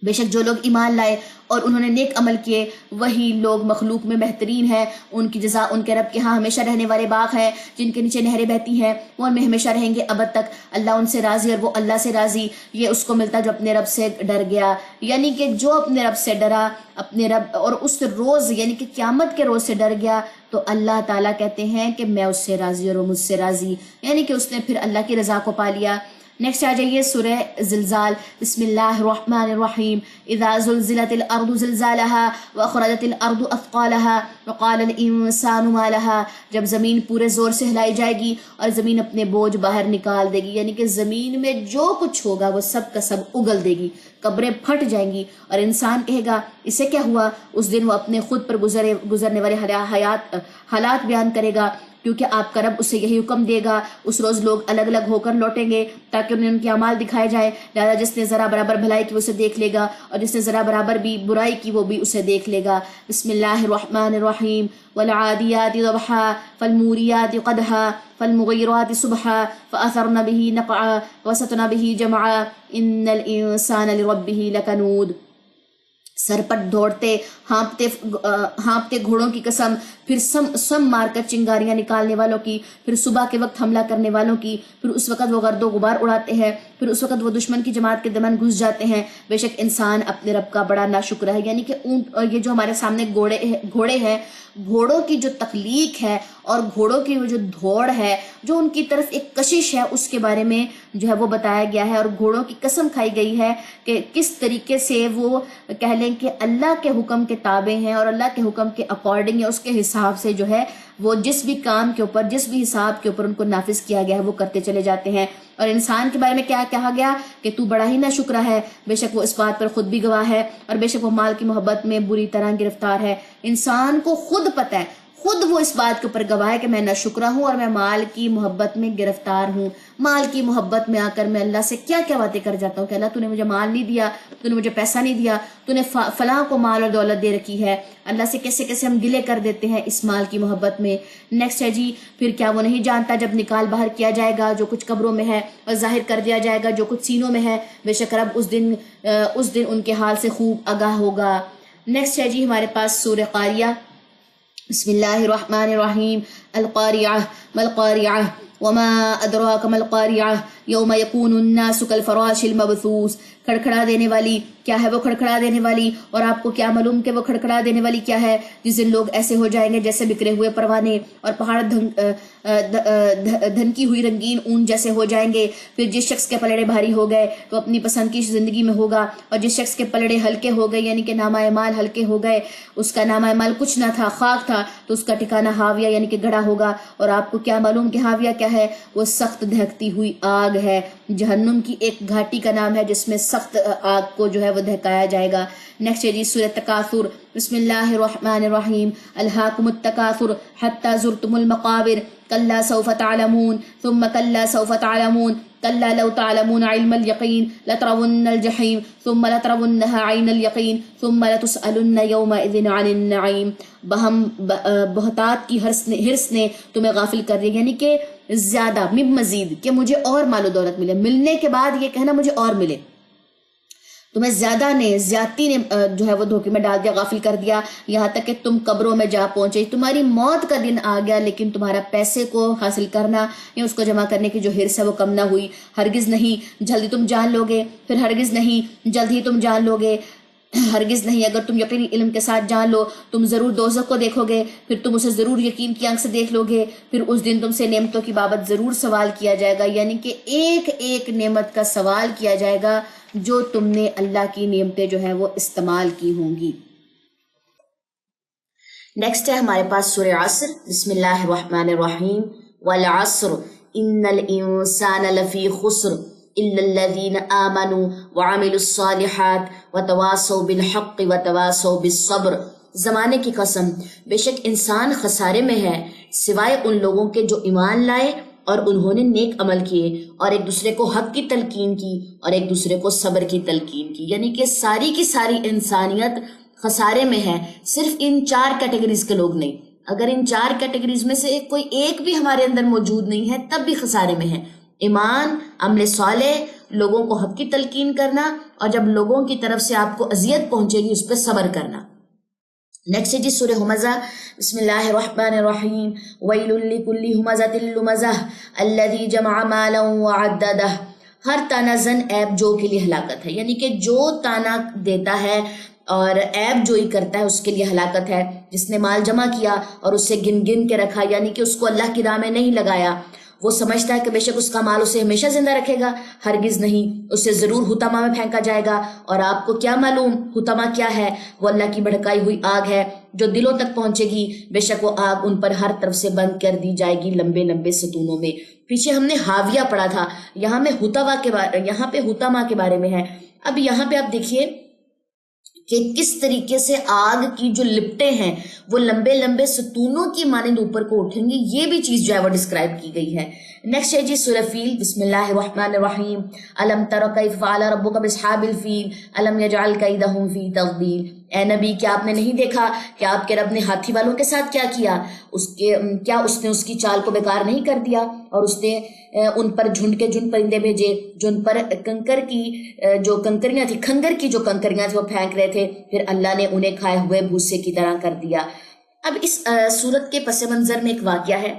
بے شک جو لوگ ایمان لائے اور انہوں نے نیک عمل کیے وہی لوگ مخلوق میں بہترین ہیں. ان کی جزا ان کے رب کے ہاں ہمیشہ رہنے والے باغ ہیں جن کے نیچے نہریں بہتی ہیں، وہ ان میں ہمیشہ رہیں گے ابد تک. اللہ ان سے راضی اور وہ اللہ سے راضی. یہ اس کو ملتا جو اپنے رب سے ڈر گیا، یعنی کہ جو اپنے رب سے ڈرا، اپنے رب اور اس روز یعنی کہ قیامت کے روز سے ڈر گیا، تو اللہ تعالیٰ کہتے ہیں کہ میں اس سے راضی اور وہ مجھ سے راضی، یعنی کہ اس نے پھر اللہ کی رضا کو پا لیا. نیکسٹ آ جائیے سورہ زلزال. بسم اللہ الرحمن الرحیم. اذا زلزلت الارض زلزالها واخرجت الارض اثقالها وقال الانسان ما لها. جب زمین پورے زور سے ہلائی جائے گی اور زمین اپنے بوجھ باہر نکال دے گی، یعنی کہ زمین میں جو کچھ ہوگا وہ سب کا سب اگل دے گی، قبریں پھٹ جائیں گی اور انسان کہے گا اسے کیا ہوا. اس دن وہ اپنے خود پر گزرنے والے حالات بیان کرے گا، کیونکہ آپ کا رب اسے یہی حکم دے گا. اس روز لوگ الگ الگ ہو کر لوٹیں گے تاکہ انہیں ان کے اعمال دکھائے جائے. لہٰذا جس نے ذرا برابر بھلائی کی وہ اسے دیکھ لے گا اور جس نے ذرا برابر بھی برائی کی وہ بھی اسے دیکھ لے گا. بسم اللہ الرحمن الرحیم. والعادیات ضبحا فالموریات قدحا فالمغیرات صبحا فأثرن به نقعا وسطن به جمعا ان الانسان لربه لکنود. سرپٹ دوڑتے ہانپتے گھوڑوں کی قسم، پھر سم مار کر چنگاریاں نکالنے والوں کی، پھر صبح کے وقت حملہ کرنے والوں کی، پھر اس وقت وہ گرد و غبار اڑاتے ہیں، پھر اس وقت وہ دشمن کی جماعت کے درمیان گھس جاتے ہیں. بے شک انسان اپنے رب کا بڑا ناشکر ہے. یعنی کہ اونٹ اور یہ جو ہمارے سامنے گھوڑے ہیں، گھوڑوں کی جو تخلیق ہے اور گھوڑوں کی وہ جو دوڑ ہے، جو ان کی طرف ایک کشش ہے، اس کے بارے میں جو ہے وہ بتایا گیا ہے. اور گھوڑوں کی قسم کھائی گئی ہے کہ کس طریقے سے وہ کہہ لیں کہ اللہ کے حکم کے تابع ہیں اور اللہ کے حکم کے اکارڈنگ یا اس کے حساب سے جو ہے وہ جس بھی کام کے اوپر، جس بھی حساب کے اوپر ان کو نافذ کیا گیا ہے وہ کرتے چلے جاتے ہیں. اور انسان کے بارے میں کیا کہا گیا کہ تو بڑا ہی ناشکرا ہے. بے شک وہ اس بات پر خود بھی گواہ ہے اور بے شک وہ مال کی محبت میں بری طرح گرفتار ہے. انسان کو خود پتہ ہے، خود وہ اس بات کے اوپر گواہ ہے کہ میں ناشکرا ہوں اور میں مال کی محبت میں گرفتار ہوں. مال کی محبت میں آ کر میں اللہ سے کیا کیا باتیں کر جاتا ہوں کہ اللہ تو نے مجھے مال نہیں دیا، تو نے مجھے پیسہ نہیں دیا، تو نے فلاں کو مال اور دولت دے رکھی ہے. اللہ سے کیسے کیسے ہم گلے کر دیتے ہیں اس مال کی محبت میں. نیکسٹ ہے جی. پھر کیا وہ نہیں جانتا جب نکال باہر کیا جائے گا جو کچھ قبروں میں ہے اور ظاہر کر دیا جائے گا جو کچھ سینوں میں ہے، بے شک رب اس دن ان کے حال سے خوب آگاہ ہوگا. نیکسٹ ہے جی ہمارے پاس سورہ قاریہ. بسم اللہ الرحمن الرحیم. القاریہ ما القاریہ وما ادراک ما القاریہ یوم یکون الناس کالفراش المبثوث. کھڑکھڑا دینے والی کیا ہے وہ کھڑکھڑا دینے والی، اور آپ کو کیا معلوم کہ وہ کھڑکھڑا دینے والی کیا ہے. جس دن لوگ ایسے ہو جائیں گے جیسے بکھرے ہوئے پروانے اور پہاڑ دھنکی ہوئی رنگین اون جیسے ہو جائیں گے. پھر جس شخص کے پلڑے بھاری ہو گئے تو اپنی پسند کی زندگی میں ہوگا، اور جس شخص کے پلڑے ہلکے ہو گئے یعنی کہ نامہ اعمال ہلکے ہو گئے، اس کا نامہ اعمال کچھ نہ تھا، خاک تھا، تو اس کا ٹھکانہ ہاویہ یعنی کہ گڑھا ہوگا. اور آپ کو کیا معلوم کہ ہاویہ کیا ہے؟ وہ سخت دہکتی ہوئی آگ ہے. جہنم کی ایک گھاٹی کا نام ہے جس میں سخت آگ کو جو ہے وہ دہکایا جائے گا. نیکسٹ ہے جی سورہ تکاثر. بسم اللہ الرحمن الرحیم. الہاکم التکاثر حتی زرتم المقابر کلا سوف تعلمون ثم کلا سوف تعلمون كلا لو تعلمون علم اليقين لترون الجحيم ثم لترونها عين اليقين ثم لتسألن يومئذ عن النعيم. بہتات کی ہرس نے تمہیں غافل کر دیا، یعنی کہ زیادہ مزید کہ مجھے اور مال و دولت ملے، ملنے کے بعد یہ کہنا مجھے اور ملے. تمہیں زیادتی نے جو ہے وہ دھوکے میں ڈال دیا، غافل کر دیا، یہاں تک کہ تم قبروں میں جا پہنچے. تمہاری موت کا دن آ گیا لیکن تمہارا پیسے کو حاصل کرنا یا اس کو جمع کرنے کی جو ہرس ہے وہ کم نہ ہوئی. ہرگز نہیں، جلدی تم جان لوگے، پھر ہرگز نہیں، جلد ہی تم جان لوگے، ہرگز نہیں. اگر تم یقینی علم کے ساتھ جان لو تم ضرور دوزخ کو دیکھو گے، پھر تم اسے ضرور یقین کی آنکھ سے دیکھ لو گے، پھر اس دن تم سے نعمتوں کی بابت ضرور سوال کیا جائے گا، یعنی کہ ایک ایک نعمت کا سوال کیا جائے گا جو تم نے اللہ کی نعمتیں جو ہیں وہ استعمال کی ہوں گی. نیکسٹ ہے ہمارے پاس سورہ عصر. بسم اللہ الرحمن الرحیم. والعصر ان الانسان لفی خسر الا الذین آمنوا وعملوا الصالحات وتواصوا بالحق وتواصوا بالصبر. زمانے کی قسم، بے شک انسان خسارے میں ہے سوائے ان لوگوں کے جو ایمان لائے اور انہوں نے نیک عمل کیے اور ایک دوسرے کو حق کی تلقین کی اور ایک دوسرے کو صبر کی تلقین کی. یعنی کہ ساری کی ساری انسانیت خسارے میں ہے، صرف ان 4 کیٹیگریز کے لوگ نہیں. اگر ان 4 کیٹیگریز میں سے کوئی ایک بھی ہمارے اندر موجود نہیں ہے تب بھی خسارے میں ہے. ایمان، عمل صالح، لوگوں کو حق کی تلقین کرنا، اور جب لوگوں کی طرف سے آپ کو اذیت پہنچے گی اس پہ صبر کرنا. نیکسٹ جی سورہ ہمزہ. بسم اللہ الرحمن الرحیم. ویل لکل ہمزۃ لمزہ الذی جمع مالا وعددہ. ہر تانا زن عیب جو کے لیے ہلاکت ہے، یعنی کہ جو تانا دیتا ہے اور عیب جوئی کرتا ہے اس کے لیے ہلاکت ہے. جس نے مال جمع کیا اور اسے گن گن کے رکھا، یعنی کہ اس کو اللہ کی راہ میں نہیں لگایا، وہ سمجھتا ہے کہ بے شک اس کا مال اسے ہمیشہ زندہ رکھے گا. ہرگز نہیں، اسے ضرور حطمہ میں پھینکا جائے گا. اور آپ کو کیا معلوم حطمہ کیا ہے؟ وہ اللہ کی بھڑکائی ہوئی آگ ہے جو دلوں تک پہنچے گی. بے شک وہ آگ ان پر ہر طرف سے بند کر دی جائے گی لمبے لمبے ستونوں میں. پیچھے ہم نے حاویہ پڑھا تھا، یہاں پہ حطمہ کے بارے میں ہے. اب یہاں پہ آپ دیکھیے کہ کس طریقے سے آگ کی جو لپٹیں ہیں وہ لمبے لمبے ستونوں کی مانند اوپر کو اٹھیں گی. یہ بھی چیز جو ہے وہ ڈسکرائب کی گئی ہے. نیکسٹ ہے جی سورہ فیل. بسم اللہ الرحمن الرحیم. الم تر کیف فعل ربک باصحاب الفیل الم یجعل کیدہم فی تضلیل. اے نبی، کیا آپ نے نہیں دیکھا کہ آپ کے رب نے ہاتھی والوں کے ساتھ کیا کیا؟ کیا اس نے اس کی چال کو بیکار نہیں کر دیا؟ اور اس نے ان پر جھنڈ کے جھنڈ پرندے بھیجے جو ان پر کنکر کی جو کنکریاں تھی، کھنگر کی جو کنکریاں تھی وہ پھینک رہے تھے، پھر اللہ نے انہیں کھائے ہوئے بھوسے کی طرح کر دیا. اب اس صورت کے پس منظر میں ایک واقعہ ہے.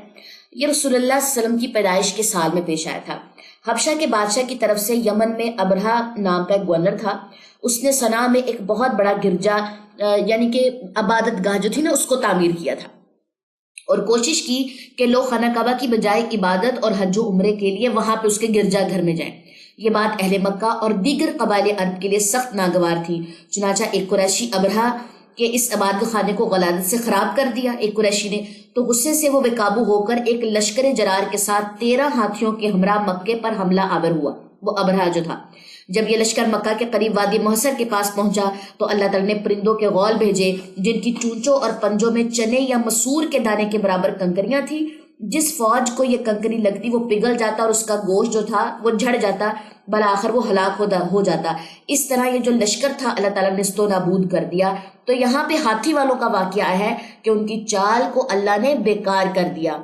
یہ رسول اللہ صلی اللہ علیہ وسلم کی پیدائش کے سال میں پیش آیا تھا. حبشہ کے بادشاہ کی طرف سے یمن میں ابرہا نام کا ایک گورنر تھا. اس نے صنعاء میں ایک بہت بڑا گرجا یعنی کہ عبادت گاہ جو تھی نا اس کو تعمیر کیا تھا اور کوشش کی کہ لوگ خانہ کعبہ کی بجائے عبادت اور حج و عمرے کے لیے وہاں پہ اس کے گرجا گھر میں جائیں. یہ بات اہل مکہ اور دیگر قبائل عرب کے لیے سخت ناگوار تھی. چنانچہ ایک قریشی ابرہا کہ اس عبادت خانے کو غلازت سے خراب کر دیا ایک قریشی نے، تو غصے سے وہ بے قابو ہو کر ایک لشکر جرار کے ساتھ 13 ہاتھیوں کے ہمراہ مکے پر حملہ آور ہوا. وہ ابرہا جو تھا، جب یہ لشکر مکہ کے قریب وادی محصر کے پاس پہنچا تو اللہ تعالیٰ نے پرندوں کے غول بھیجے جن کی چونچوں اور پنجوں میں چنے یا مسور کے دانے کے برابر کنکریاں تھیں. جس فوج کو یہ کنکری لگتی وہ پگھل جاتا اور اس کا گوشت جو تھا وہ جھڑ جاتا، بالآخر وہ ہلاک ہو جاتا. اس طرح یہ جو لشکر تھا اللہ تعالیٰ نے نست و نابود کر دیا. تو یہاں پہ ہاتھی والوں کا واقعہ ہے کہ ان کی چال کو اللہ نے بیکار کر دیا.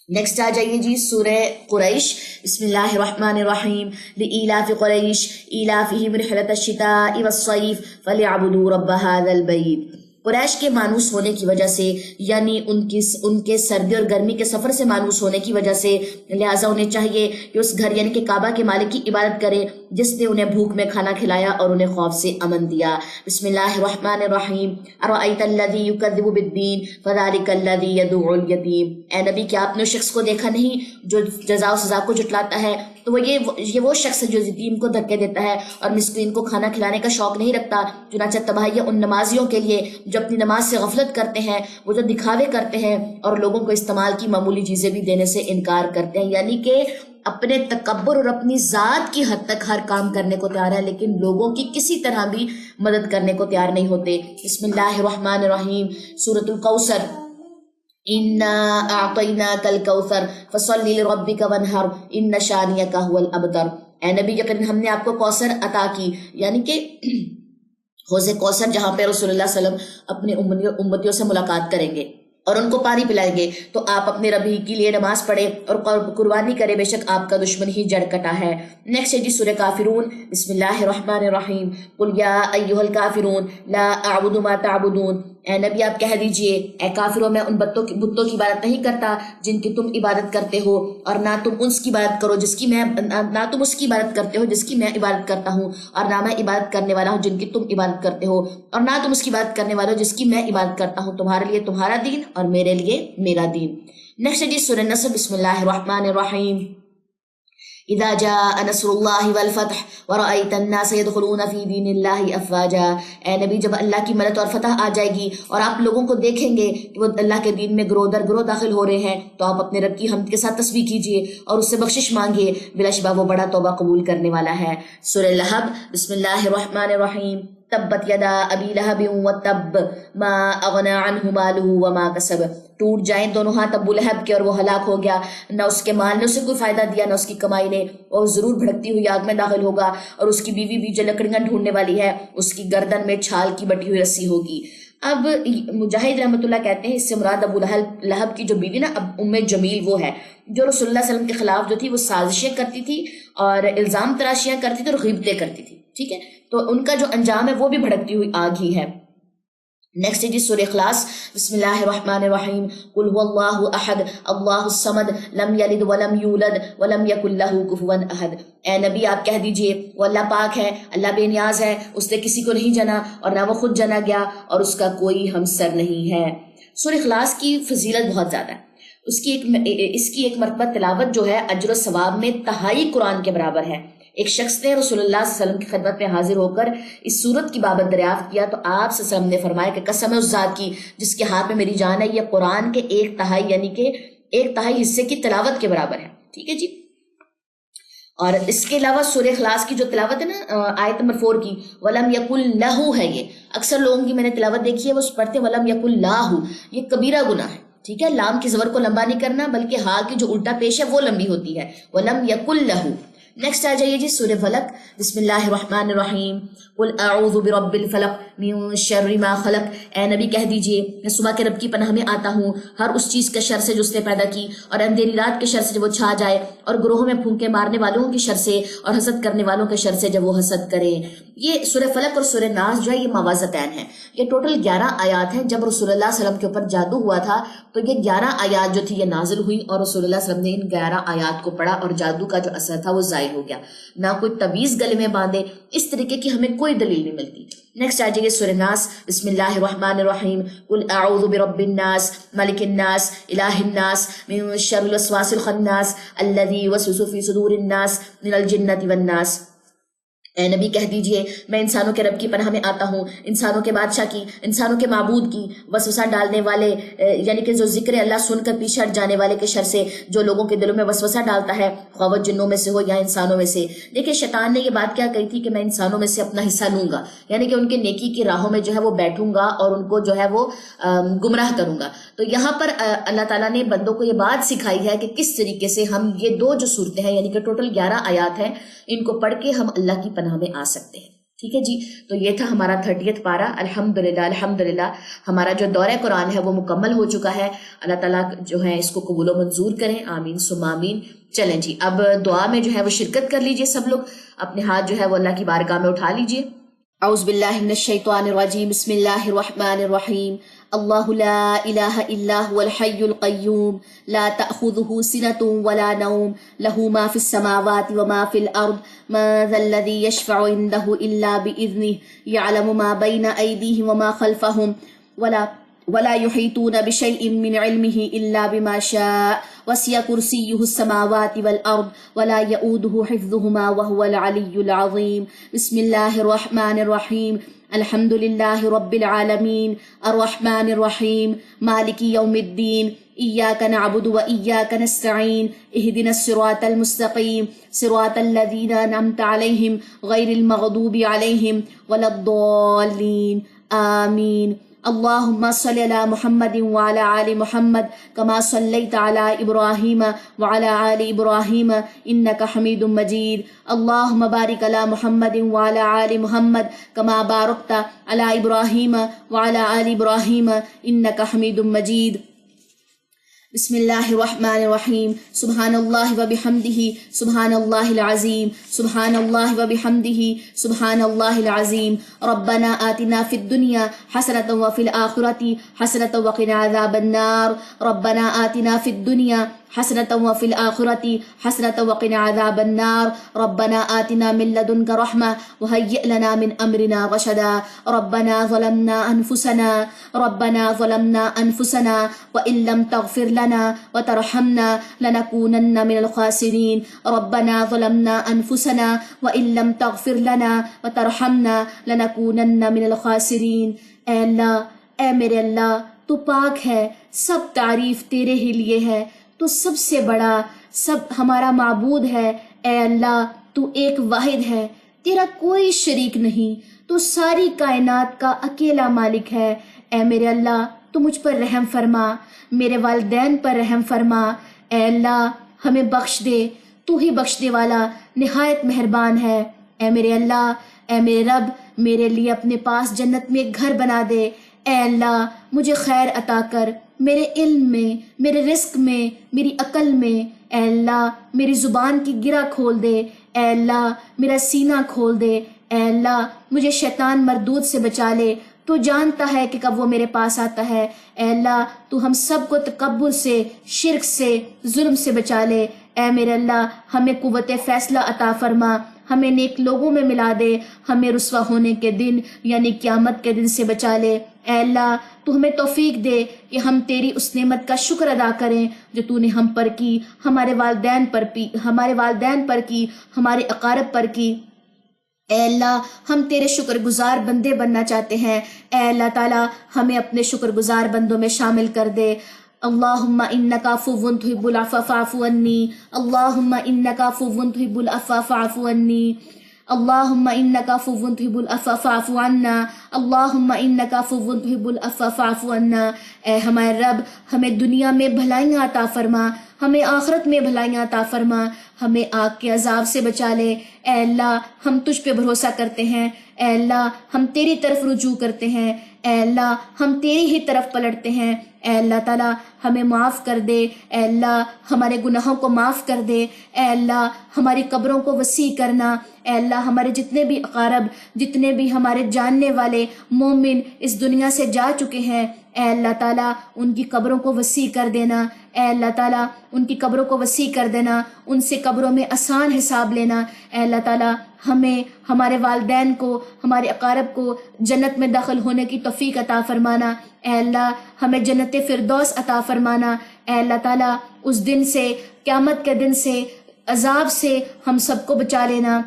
نیکسٹ آ جائیے جی سورہ قریش. بسم اللہ الرحمن الرحیم. لإیلاف قریش ایلافہم رحلۃ الشتاء والصیف فلیعبدوا رب ھذا البیت. قریش کے مانوس ہونے کی وجہ سے، یعنی ان کے سردی اور گرمی کے سفر سے مانوس ہونے کی وجہ سے، لہٰذا انہیں چاہیے کہ اس گھر یعنی کہ کعبہ کے مالک کی عبادت کرے جس نے انہیں بھوک میں کھانا کھلایا اور انہیں خوف سے امن دیا. بسم اللہ الرحمن الرحیم. ارأیت الذی یکذب بالدین فذلک الذی یدعو الیتیم. اے نبی، کیا آپ نے اس شخص کو دیکھا نہیں جو جزا و سزا کو جھٹلاتا ہے؟ تو یہ وہ شخص ہے جو یتیم کو دھکے دیتا ہے اور مسکین کو کھانا کھلانے کا شوق نہیں رکھتا. چنانچہ تباہی ان نمازیوں کے لیے جو اپنی نماز سے غفلت کرتے ہیں، وہ جو دکھاوے کرتے ہیں اور لوگوں کو استعمال کی معمولی چیزیں بھی دینے سے انکار کرتے ہیں، یعنی کہ اپنے تکبر اور اپنی ذات کی حد تک ہر کام کرنے کو تیار ہے لیکن لوگوں کی کسی طرح بھی مدد کرنے کو تیار نہیں ہوتے. بسم اللہ الرحمن الرحیم. سورۃ الکوثر. انا اعطیناک الکوثر فصل لربک وانحر ان شانئک هو الابتر، اے نبی یقین ہم نے آپ کو کوثر عطا کی، یعنی کہ حوض کوثر جہاں پہ رسول اللہ صلی اللہ علیہ وسلم اپنے امتیوں سے ملاقات کریں گے اور ان کو پانی پلائیں گے، تو آپ اپنے رب ہی کے لیے نماز پڑھیں اور قربانی کرے، بے شک آپ کا دشمن ہی جڑ کٹا ہے۔ نیکسٹ ہے جی سورہ کافرون، بسم اللہ الرحمن الرحیم، قل یا ایھا الکافرون لا اعبد ما تعبدون، اے نبی آپ کہہ دیجئے اے کافروں میں ان بتوں کی عبادت نہیں کرتا جن کی تم عبادت کرتے ہو، اور نہ تم اس کی عبادت کرو جس کی میں نہ تم اس کی عبادت کرتے ہو جس کی میں عبادت کرتا ہوں، اور نہ میں عبادت کرنے والا ہوں جن کی تم عبادت کرتے ہو، اور نہ تم اس کی عبادت کرنے والے ہو جس کی میں عبادت کرتا ہوں، تمہارے لیے تمہارا دین اور میرے لیے میرا دین۔ نیکسٹ ہے جی سورہ نصر، بسم اللہ الرحمن الرحیم، اذا جاء نصر اللہ والفتح ورأیت الناس يدخلون فی دین اللہ افواجا، اے نبی جب اللہ کی مدد اور فتح آ جائے گی اور آپ لوگوں کو دیکھیں گے کہ وہ اللہ کے دین میں گروہ در گروہ داخل ہو رہے ہیں، تو آپ اپنے رب کی حمد کے ساتھ تسبیح کیجئے اور اس سے بخشش مانگیے، بلا شبہ وہ بڑا توبہ قبول کرنے والا ہے۔ سورہ لہب، بسم اللہ الرحمن الرحیم، تبت یدا ابی لہب وتب ما اغنی عنہ مالہ وما کسب، ٹوٹ جائیں دونوں ہاتھ ابو لہب کے اور وہ ہلاک ہو گیا، نہ اس کے مال نے اسے کوئی فائدہ دیا نہ اس کی کمائی نے، اور ضرور بھڑکتی ہوئی آگ میں داخل ہوگا، اور اس کی بیوی بھی جو لکڑیاں ڈھونڈنے والی ہے اس کی گردن میں چھال کی بٹی ہوئی رسی ہوگی۔ اب مجاہد رحمۃ اللہ کہتے ہیں اس سے مراد ابو لہب کی جو بیوی نا ام جمیل وہ ہے جو رسول اللہ صلی اللہ علیہ وسلم کے خلاف جو تھی وہ سازشیں کرتی تھی اور الزام تراشیاں کرتی تھی اور غیبتیں کرتی تھی، ٹھیک ہے، تو ان کا جو انجام ہے وہ بھی بھڑکتی ہوئی آگ ہی ہے۔ نیکسٹ ہے جی سورہ اخلاص، بسم اللہ الرحمن الرحیم، قل هو اللہ احد اللہ الصمد لم یلد ولم یولد ولم یکن لہ کفوا احد، اے نبی آپ کہہ دیجئے وہ اللہ پاک ہے، اللہ بے نیاز ہے، اس نے کسی کو نہیں جنا اور نہ وہ خود جنا گیا اور اس کا کوئی ہمسر نہیں ہے۔ سورہ اخلاص کی فضیلت بہت زیادہ ہے، اس کی ایک مرتبہ تلاوت جو ہے اجر و ثواب میں تہائی قرآن کے برابر ہے۔ ایک شخص نے رسول اللہ صلی اللہ علیہ وسلم کی خدمت میں حاضر ہو کر اس سورت کی بابت دریافت کیا تو آپ صلی اللہ علیہ وسلم نے فرمایا کہ قسم ہے اس ذات کی جس کے ہاتھ میں میری جان ہے، یہ قرآن کے 1/3 یعنی کہ 1/3 حصے کی تلاوت کے برابر ہے، ٹھیک ہے جی۔ اور اس کے علاوہ سورہ اخلاص کی جو تلاوت ہے نا آیت نمبر 4 کی، وَلَمْ يَكُنْ لَهُ ہے، یہ اکثر لوگوں کی میں نے تلاوت دیکھی ہے وہ پڑھتے وَلَمْ يَكُنْ لَهُ، یہ کبیرہ گناہ ہے، ٹھیک ہے، لام کی زبر کو لمبا نہیں کرنا بلکہ ہا کی جو الٹا پیش ہے وہ لمبی ہوتی ہے، وَلَمْ يَكُنْ لَهُ۔ نیکسٹ آ جائیے جی سورہ فلق، بسم اللہ الرحمن الرحیم، قل اعوذ برب الفلق من شر ما خلق، اے نبی کہہ دیجئے میں صبح کے رب کی پناہ میں آتا ہوں ہر اس چیز کے شر سے جو اس نے پیدا کی، اور اندھیری رات کے شر سے جب وہ چھا جائے، اور گروہوں میں پھونکے مارنے والوں کے شر سے، اور حسد کرنے والوں کے شر سے جب وہ حسد کرے۔ یہ سورہ فلق اور سورہ ناس جو ہے یہ موازتین ہیں، یہ ٹوٹل 11 آیات ہیں۔ جب رسول اللہ صلی اللہ علیہ وسلم کے اوپر جادو ہوا تھا تو یہ 11 آیات جو تھی یہ نازل ہوئی، اور رسول اللہ صلی اللہ علیہ وسلم نے ان 11 آیات کو پڑھا اور جادو کا جو اثر تھا وہ ظاہر ہو گیا، نہ کوئی تعویذ گلے میں باندھے اس طریقے کی ہمیں کوئی دلیل نہیں ملتی۔ نیکسٹ آ جائیے سورہ ناس، بسم اللہ الرحمن الرحیم، قل اعوذ برب الناس ملک الناس الہ الناس من شر الوسواس الخناس الذی یوسوس فی صدور الناس من الجنۃ والناس، اے نبی کہہ دیجئے میں انسانوں کے رب کی پناہ میں آتا ہوں، انسانوں کے بادشاہ کی، انسانوں کے معبود کی، وسوسہ ڈالنے والے یعنی کہ جو ذکر اللہ سن کر پیچھے ہٹ جانے والے کے شر سے، جو لوگوں کے دلوں میں وسوسہ ڈالتا ہے، خواہ وہ جنوں میں سے ہو یا انسانوں میں سے۔ دیکھیں شیطان نے یہ بات کیا کہی تھی کہ میں انسانوں میں سے اپنا حصہ لوں گا، یعنی کہ ان کے نیکی کی راہوں میں جو ہے وہ بیٹھوں گا اور ان کو جو ہے وہ گمراہ کروں گا۔ تو یہاں پر اللہ تعالیٰ نے بندوں کو یہ بات سکھائی ہے کہ کس طریقے سے ہم یہ 2 جو صورتیں ہیں یعنی کہ ٹوٹل 11 آیات ہیں ان کو پڑھ کے ہم اللہ کی پناہ میں آ سکتے ہیں، ٹھیک ہے جی۔ تو یہ تھا ہمارا 30 پارہ، الحمدللہ ہمارا جو دورہ قرآن ہے وہ مکمل ہو چکا ہے۔ اللہ تعالیٰ جو ہے اس کو قبول و منظور کریں، آمین ثم آمین۔ چلیں جی اب دعا میں جو ہے وہ شرکت کر لیجئے، سب لوگ اپنے ہاتھ جو ہے وہ اللہ کی بارگاہ میں اٹھا لیجئے۔ اعوذ باللہ من الشیطان الرجیم، بسم اللہ الرحمن الرحیم، اللہ لا الہ الا هو الحی القیوم لا تأخذه سنة ولا نوم له ما في السماوات وما في الأرض من ذا الذي يشفع عنده إلا بإذنه يعلم ما بين أيديهم وما خلفهم ولا يحيطون بشيء من علمه إلا بما شاء وسع كرسيه السماوات والأرض ولا يؤوده حفظهما وهو العلي العظيم۔ بسم الله الرحمن الرحيم، الحمد لله رب العالمين الرحمن الرحيم مالك يوم الدين إياك نعبد وإياك نستعين اهدنا الصراط المستقيم صراط الذين أنعمت عليهم غير المغضوب عليهم ولا الضالين آمين۔ اللهم صل على محمد وعلى آل محمد كما صليت على إبراهيم وعلى آل إبراهيم إنك حميد مجيد. اللهم بارك على محمد وعلى آل محمد كما باركت على إبراهيم وعلى آل إبراهيم إنك حميد مجيد. بسم اللہ الرحمن الرحیم. سبحان اللہ وبحمدہ سبحان اللہ العظیم. سبحان اللہ وبحمدہ سبحان اللہ العظیم. ربنا آتنا فی الدنیا حسنۃ وفی الآخرۃ حسنۃ وقنا عذاب النار. ربنا آتنا فی الدنیا حسنۃ وفی الآخرۃ حسنۃ وقنا عذاب النار. ربنا آتنا من لدنک رحمۃ وہیئ لنا من امرنا رشدا. ربنا ظلمنا انفسنا وان لم تغفر لنا وترحمنا لنكونن من الخاسرین. ربنا ظلمنا انفسنا وان لم تغفر لنا وترحمنا لنكونن من الخاسرین. اے اللہ، اے میرے اللہ، تو پاک ہے، سب تعریف تیرے ہی لیے ہے. تو سب سے بڑا، سب ہمارا معبود ہے. اے اللہ، تو ایک واحد ہے، تیرا کوئی شریک نہیں. تو ساری کائنات کا اکیلا مالک ہے. اے میرے اللہ، تو مجھ پر رحم فرما، میرے والدین پر رحم فرما. اے اللہ، ہمیں بخش دے، تو ہی بخشنے والا نہایت مہربان ہے. اے میرے اللہ، اے میرے رب، میرے لیے اپنے پاس جنت میں ایک گھر بنا دے. اے اللہ، مجھے خیر عطا کر، میرے علم میں، میرے رزق میں، میری عقل میں. اے اللہ، میری زبان کی گرہ کھول دے. اے اللہ، میرا سینہ کھول دے. اے اللہ، مجھے شیطان مردود سے بچا لے. تو جانتا ہے کہ کب وہ میرے پاس آتا ہے. اے اللہ، تو ہم سب کو تکبر سے، شرک سے، ظلم سے بچا لے. اے میرے اللہ، ہمیں قوت فیصلہ عطا فرما، ہمیں نیک لوگوں میں ملا دے، ہمیں رسوا ہونے کے دن یعنی قیامت کے دن سے بچا لے. اے اللہ، تو ہمیں توفیق دے کہ ہم تیری اس نعمت کا شکر ادا کریں جو تو نے ہم پر کی، ہمارے والدین پر کی، ہمارے اقارب پر کی. اے اللہ، ہم تیرے شکر گزار بندے بننا چاہتے ہیں. اے اللہ تعالیٰ، ہمیں اپنے شکر گزار بندوں میں شامل کر دے. اللہم انکا عفو تحب العفو فاعف عنی. اللہم انکا عفو تحب العفو فاعف عنی. اللہم انکا عفو تحب العفو فاعف عنا. اللہم انکا عفو تحب العفو فاعف عنا. اے ہمارے رب، ہمیں دنیا میں بھلائیاں عطا فرما، ہمیں آخرت میں بھلائیاں عطا فرما، ہمیں آگ کے عذاب سے بچا لے. اے اللہ، ہم تجھ پہ بھروسہ کرتے ہیں. اے اللہ، ہم تیری طرف رجوع کرتے ہیں. اے اللہ، ہم تیری ہی طرف پلٹتے ہیں. اے اللہ تعالیٰ، ہمیں معاف کر دے. اے اللہ، ہمارے گناہوں کو معاف کر دے. اے اللہ، ہماری قبروں کو وسیع کرنا. اے اللہ، ہمارے جتنے بھی اقارب، جتنے بھی ہمارے جاننے والے مومن اس دنیا سے جا چکے ہیں، اے اللہ تعالیٰ، ان کی قبروں کو وسیع کر دینا. اے اللہ تعالیٰ، ان کی قبروں کو وسیع کر دینا، ان سے قبروں میں آسان حساب لینا. اے اللہ تعالیٰ، ہمیں، ہمارے والدین کو، ہمارے اقارب کو جنت میں داخل ہونے کی توفیق عطا فرمانا. اے اللہ، ہمیں جنت فردوس عطا فرمانا. اے اللہ تعالیٰ، اس دن سے، قیامت کے دن سے، عذاب سے ہم سب کو بچا لینا.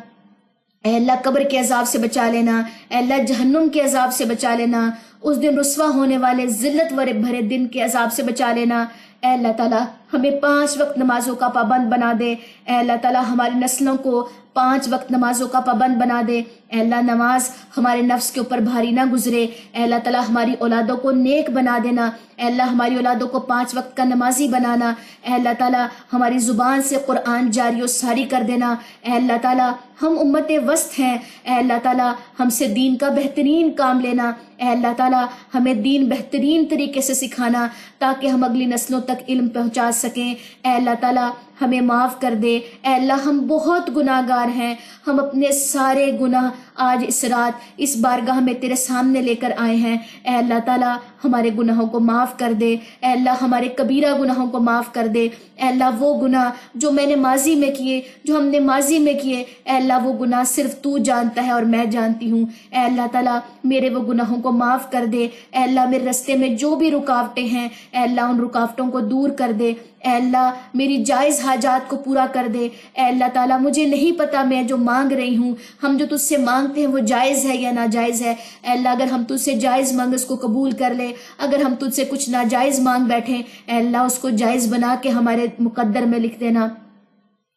اے اللہ، قبر کے عذاب سے بچا لینا. اے اللہ، جہنم کے عذاب سے بچا لینا. اس دن رسوا ہونے والے ذلت بھرے دن کے عذاب سے بچا لینا. اے اللہ تعالیٰ، ہمیں 5 وقت نمازوں کا پابند بنا دے. اے اللہ تعالیٰ، ہماری نسلوں کو 5 وقت نمازوں کا پابند بنا دے. اے اللہ، نماز ہمارے نفس کے اوپر بھاری نہ گزرے. اے اللہ تعالیٰ، ہماری اولادوں کو نیک بنا دینا. اے اللہ، ہماری اولادوں کو 5 وقت کا نمازی بنانا. اے اللہ تعالیٰ، ہماری زبان سے قرآن جاری و ساری کر دینا. اے اللہ تعالیٰ، ہم امت وسط ہیں. اے اللہ تعالیٰ، ہم سے دین کا بہترین کام لینا. اے اللہ تعالیٰ، ہمیں دین بہترین طریقے سے سکھانا تاکہ ہم اگلی نسلوں تک علم پہنچا سکیں. اے اللہ تعالیٰ، ہمیں معاف کر دے. اے اللہ، ہم بہت گناہ گار ہیں. ہم اپنے سارے گناہ آج اس رات اس بارگاہ میں تیرے سامنے لے کر آئے ہیں. اے اللہ تعالیٰ، ہمارے گناہوں کو معاف کر دے. اے اللہ، ہمارے کبیرہ گناہوں کو معاف کر دے. اے اللہ، وہ گناہ جو میں نے ماضی میں کیے، جو ہم نے ماضی میں کیے، اے اللہ، وہ گناہ صرف تو جانتا ہے اور میں جانتی ہوں. اے اللہ تعالیٰ، میرے وہ گناہوں کو معاف کر دے. اے اللہ، میرے رستے میں جو بھی رکاوٹیں ہیں، اے اللہ، ان رکاوٹوں کو دور کر دے. اے اللہ، میری جائز حاجات کو پورا کر دے. اے اللہ تعالیٰ، مجھے نہیں پتا میں جو مانگ رہی ہوں، ہم جو تجھ سے مانگتے ہیں وہ جائز ہے یا ناجائز ہے. اے اللہ، اگر ہم تجھ سے جائز مانگ اس کو قبول کر لے. اگر ہم تجھ سے کچھ ناجائز مانگ بیٹھیں، اے اللہ، اس کو جائز بنا کے ہمارے مقدر میں لکھ دینا.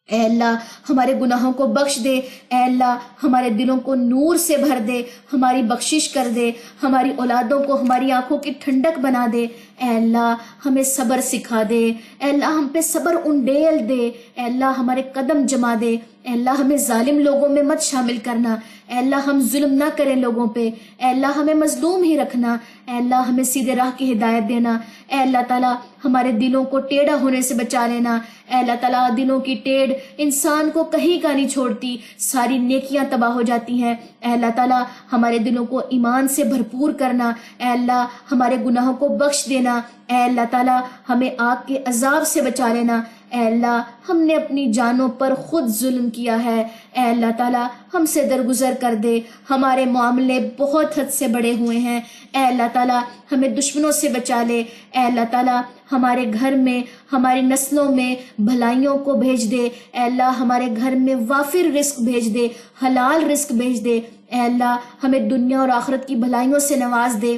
اے اللہ ہمارے گناہوں کو بخش دے، اے اللہ ہمارے دلوں کو نور سے بھر دے، ہماری بخشش کر دے، ہماری اولادوں کو ہماری آنکھوں کی ٹھنڈک بنا دے، اے اللہ ہمیں صبر سکھا دے، اے اللہ ہم پہ صبر انڈیل دے، اے اللہ ہمارے قدم جما دے، اے اللہ ہمیں ظالم لوگوں میں مت شامل کرنا، اے اللہ ہم ظلم نہ کریں لوگوں پہ، اے اللہ ہمیں مظلوم ہی رکھنا، اے اللہ ہمیں سیدھے راہ کی ہدایت دینا، اے اللہ تعالیٰ ہمارے دلوں کو ٹیڑھا ہونے سے بچا لینا، اے اللہ تعالیٰ دلوں کی ٹیڑھ انسان کو کہیں کا نہیں چھوڑتی، ساری نیکیاں تباہ ہو جاتی ہیں، اے اللہ تعالیٰ ہمارے دلوں کو ایمان سے بھرپور کرنا، اے اللہ ہمارے گناہوں کو بخش دینا، اے اللہ تعالیٰ ہمیں آگ کے عذاب سے بچا لینا، اے اللہ ہم نے اپنی جانوں پر خود ظلم کیا ہے، اے اللہ تعالیٰ ہم سے درگزر کر دے، ہمارے معاملے بہت حد سے بڑے ہوئے ہیں، اے اللہ تعالیٰ ہمیں دشمنوں سے بچا لے، اے اللہ تعالیٰ ہمارے گھر میں ہماری نسلوں میں بھلائیوں کو بھیج دے، اے اللہ ہمارے گھر میں وافر رزق بھیج دے، حلال رزق بھیج دے، اے اللہ ہمیں دنیا اور آخرت کی بھلائیوں سے نواز دے،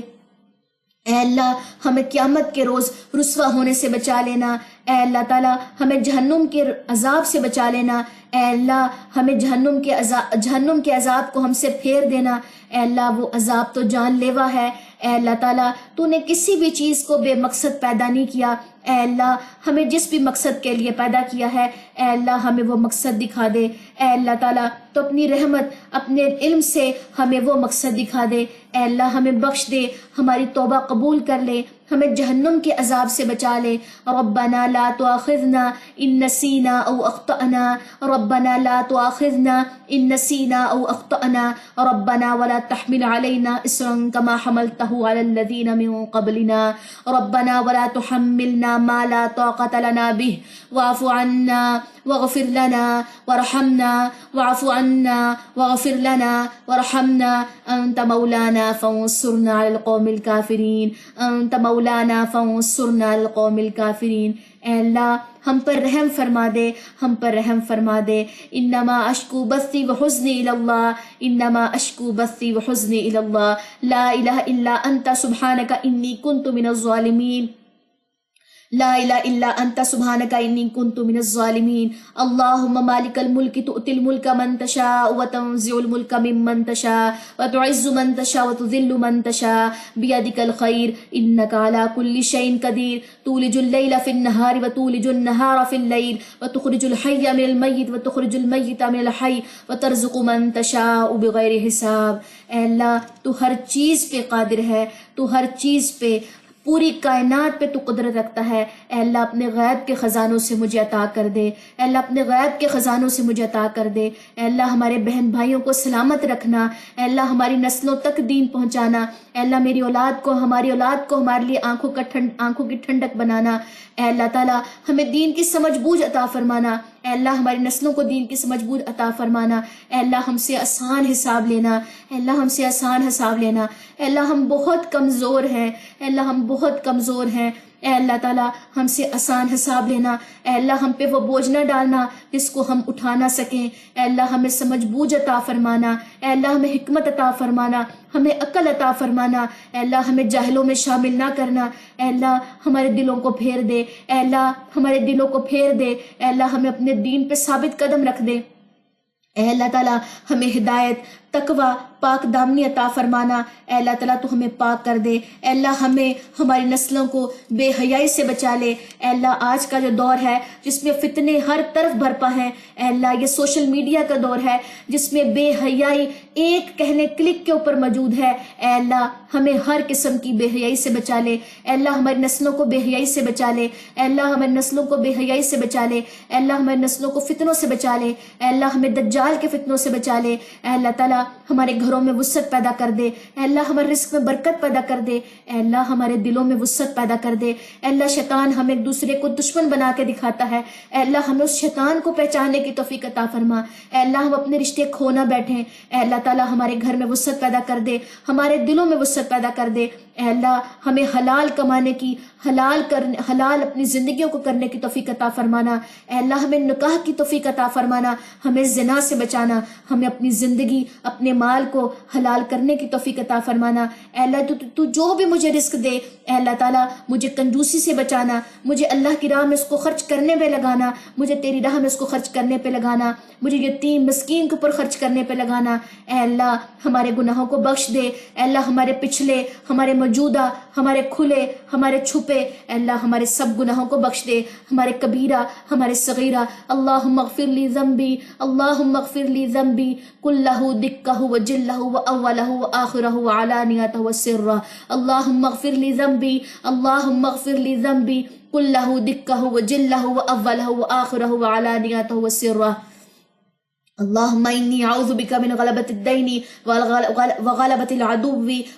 اے اللہ ہمیں قیامت کے روز رسوا ہونے سے بچا لینا، اے اللہ تعالیٰ ہمیں جہنم کے عذاب سے بچا لینا، اے اللہ ہمیں جہنم کے عذاب کو ہم سے پھیر دینا، اے اللہ وہ عذاب تو جان لیوا ہے، اے اللہ تعالیٰ تو نے کسی بھی چیز کو بے مقصد پیدا نہیں کیا، اے اللہ ہمیں جس بھی مقصد کے لیے پیدا کیا ہے اے اللہ ہمیں وہ مقصد دکھا دے، اے اللہ تعالیٰ تو اپنی رحمت اپنے علم سے ہمیں وہ مقصد دکھا دے، اے اللہ ہمیں بخش دے، ہماری توبہ قبول کر لے، ہمیں جہنم کے عذاب سے بچا لے، ربنا لا تؤاخذنا ان نسینا او اخطأنا، ربنا لا تؤاخذنا ان نسینا او اخطأنا، ربنا ولا تحمل علينا اصرا كما حملته على الذين من قبلنا، ربنا ولا تحملنا ما لا طاقة لنا به، واعف عنا واغفر لنا وارحمنا، واعف عنا واغفر لنا وارحمنا، انت مولانا فانصرنا على القوم الكافرين، انت مولانا فانصرنا على القوم الكافرين، اے اللہ ہم پر رحم فرما دے، ہم پر رحم فرما دے، انما اشکو بثی وحزنی الی اللہ، انما اشکو بثی وحزنی الی اللہ، لا الہ الا انت سبحانک انی کنت من الظالمین، لا الہ الا انت سبحانک انی کنت من الظالمین، اللہم مالک الملک تؤتی الملک من تشاء وتنزع الملک ممن تشاء وتعز من تشاء وتذل من تشاء بیدک الخیر انک علی کل شیء قدیر، تولج اللیل فی النہار وتولج النہار فی اللیل وتخرج الحی من المیت وتخرج المیت من الحی وترزق من تشاء بغیر حساب، اے اللہ تو ہر چیز پہ قادر ہے، تو ہر چیز پہ پوری کائنات پہ تو قدرت رکھتا ہے، اے اللہ اپنے غیب کے خزانوں سے مجھے عطا کر دے، اے اللہ اپنے غیب کے خزانوں سے مجھے عطا کر دے، اے اللہ ہمارے بہن بھائیوں کو سلامت رکھنا، اے اللہ ہماری نسلوں تک دین پہنچانا، اے اللہ میری اولاد کو ہماری اولاد کو ہمارے لیے آنکھوں کی ٹھنڈک بنانا، اے اللہ تعالیٰ ہمیں دین کی سمجھ بوجھ عطا فرمانا، اے اللہ ہماری نسلوں کو دین کی سمجھ بوجھ عطا فرمانا، اے اللہ ہم سے آسان حساب لینا، اے اللہ ہم سے آسان حساب لینا، اے اللہ ہم بہت کمزور ہیں، اے اللہ ہم بہت کمزور ہیں، اے اللہ تعالیٰ ہم سے آسان حساب لینا، اے اللہ ہم پہ وہ بوجھ نہ ڈالنا جس کو ہم اٹھا نہ سکیں، اے اللہ ہمیں سمجھ بوجھ عطا فرمانا، اے اللہ ہمیں حکمت عطا فرمانا، ہمیں عقل عطا فرمانا، اے اللہ ہمیں جاہلوں میں شامل نہ کرنا، اے اللہ ہمارے دلوں کو پھیر دے، اے اللہ ہمارے دلوں کو پھیر دے، اے اللہ ہمیں اپنے دین پہ ثابت قدم رکھ دے، اے اللہ تعالیٰ ہمیں ہدایت تقوی پاک دامنی عطا فرمانا، اے اللہ تعالیٰ تو ہمیں پاک کر دے، اے اللہ ہمیں ہماری نسلوں کو بے حیائی سے بچا لے، اے اللہ آج کا جو دور ہے جس میں فتنے ہر طرف برپا ہیں، اے اللہ یہ سوشل میڈیا کا دور ہے جس میں بے حیائی ایک کہنے کلک کے اوپر موجود ہے، اے اللہ ہمیں ہر قسم کی بے حیائی سے بچا لے، اے اللہ ہماری نسلوں کو بے حیائی سے بچا لے، اے اللہ ہماری نسلوں کو بے حیائی سے بچا لے، اے اللہ ہماری نسلوں کو فتنوں سے بچا لے، اے اللہ ہمیں دجال کے فتنوں سے بچا لے، اے اللہ تعالیٰ ہمارے گھروں میں وسعت پیدا کر دے، اے اللہ ہمارے رزق میں برکت پیدا کر دے، اے اللہ ہمارے دلوں میں وسعت پیدا کر دے، اے اللہ شیطان ہمیں ایک دوسرے کو دشمن بنا کے دکھاتا ہے، اے اللہ ہمیں اس شیطان کو پہچاننے کی توفیق عطا فرما، اے اللہ ہم اپنے رشتے کھو نہ بیٹھیں، اے اللہ تعالیٰ ہمارے گھر میں وسعت پیدا کر دے، ہمارے دلوں میں وسعت پیدا کر دے، اے اللہ ہمیں حلال کمانے کی، حلال اپنی زندگیوں کو کرنے کی توفیق عطا فرمانا۔ اے اللہ ہمیں نکاح کی توفیق عطا فرمانا، ہمیں زنا سے بچانا، ہمیں اپنی زندگی اپنے مال کو حلال کرنے کی توفیق عطا فرمانا۔ اے اللہ تو جو بھی مجھے رزق دے، اے اللہ تعالیٰ مجھے کنجوسی سے بچانا، مجھے اللہ کی راہ میں اس کو خرچ کرنے پہ لگانا، مجھے تیری راہ میں اس کو خرچ کرنے پہ لگانا، مجھے یتیم مسکین کے اوپر خرچ کرنے پہ لگانا۔ اے اللہ ہمارے گناہوں کو بخش دے، اے اللہ ہمارے پچھلے، ہمارے موجودہ، ہمارے کھلے، ہمارے چھپے، اے اللہ ہمارے سب گناہوں کو بخش دے، ہمارے کبیرہ، ہمارے صغیرہ۔ اللہم اغفر لی ذنبی، اللہم اغفر لی ذنبی کلہ دکہ وجلہ واولہ وآخرہ وعلانیتہ وسرہ۔ اللہم اغفر لی ذنبی، اللہم اغفر لی ذنبی کلہ دکہ وجلہ واولہ وآخرہ وعلانیتہ وسرہ۔ اللهم إني أعوذ بك من غلبة الدين وغلبة العدو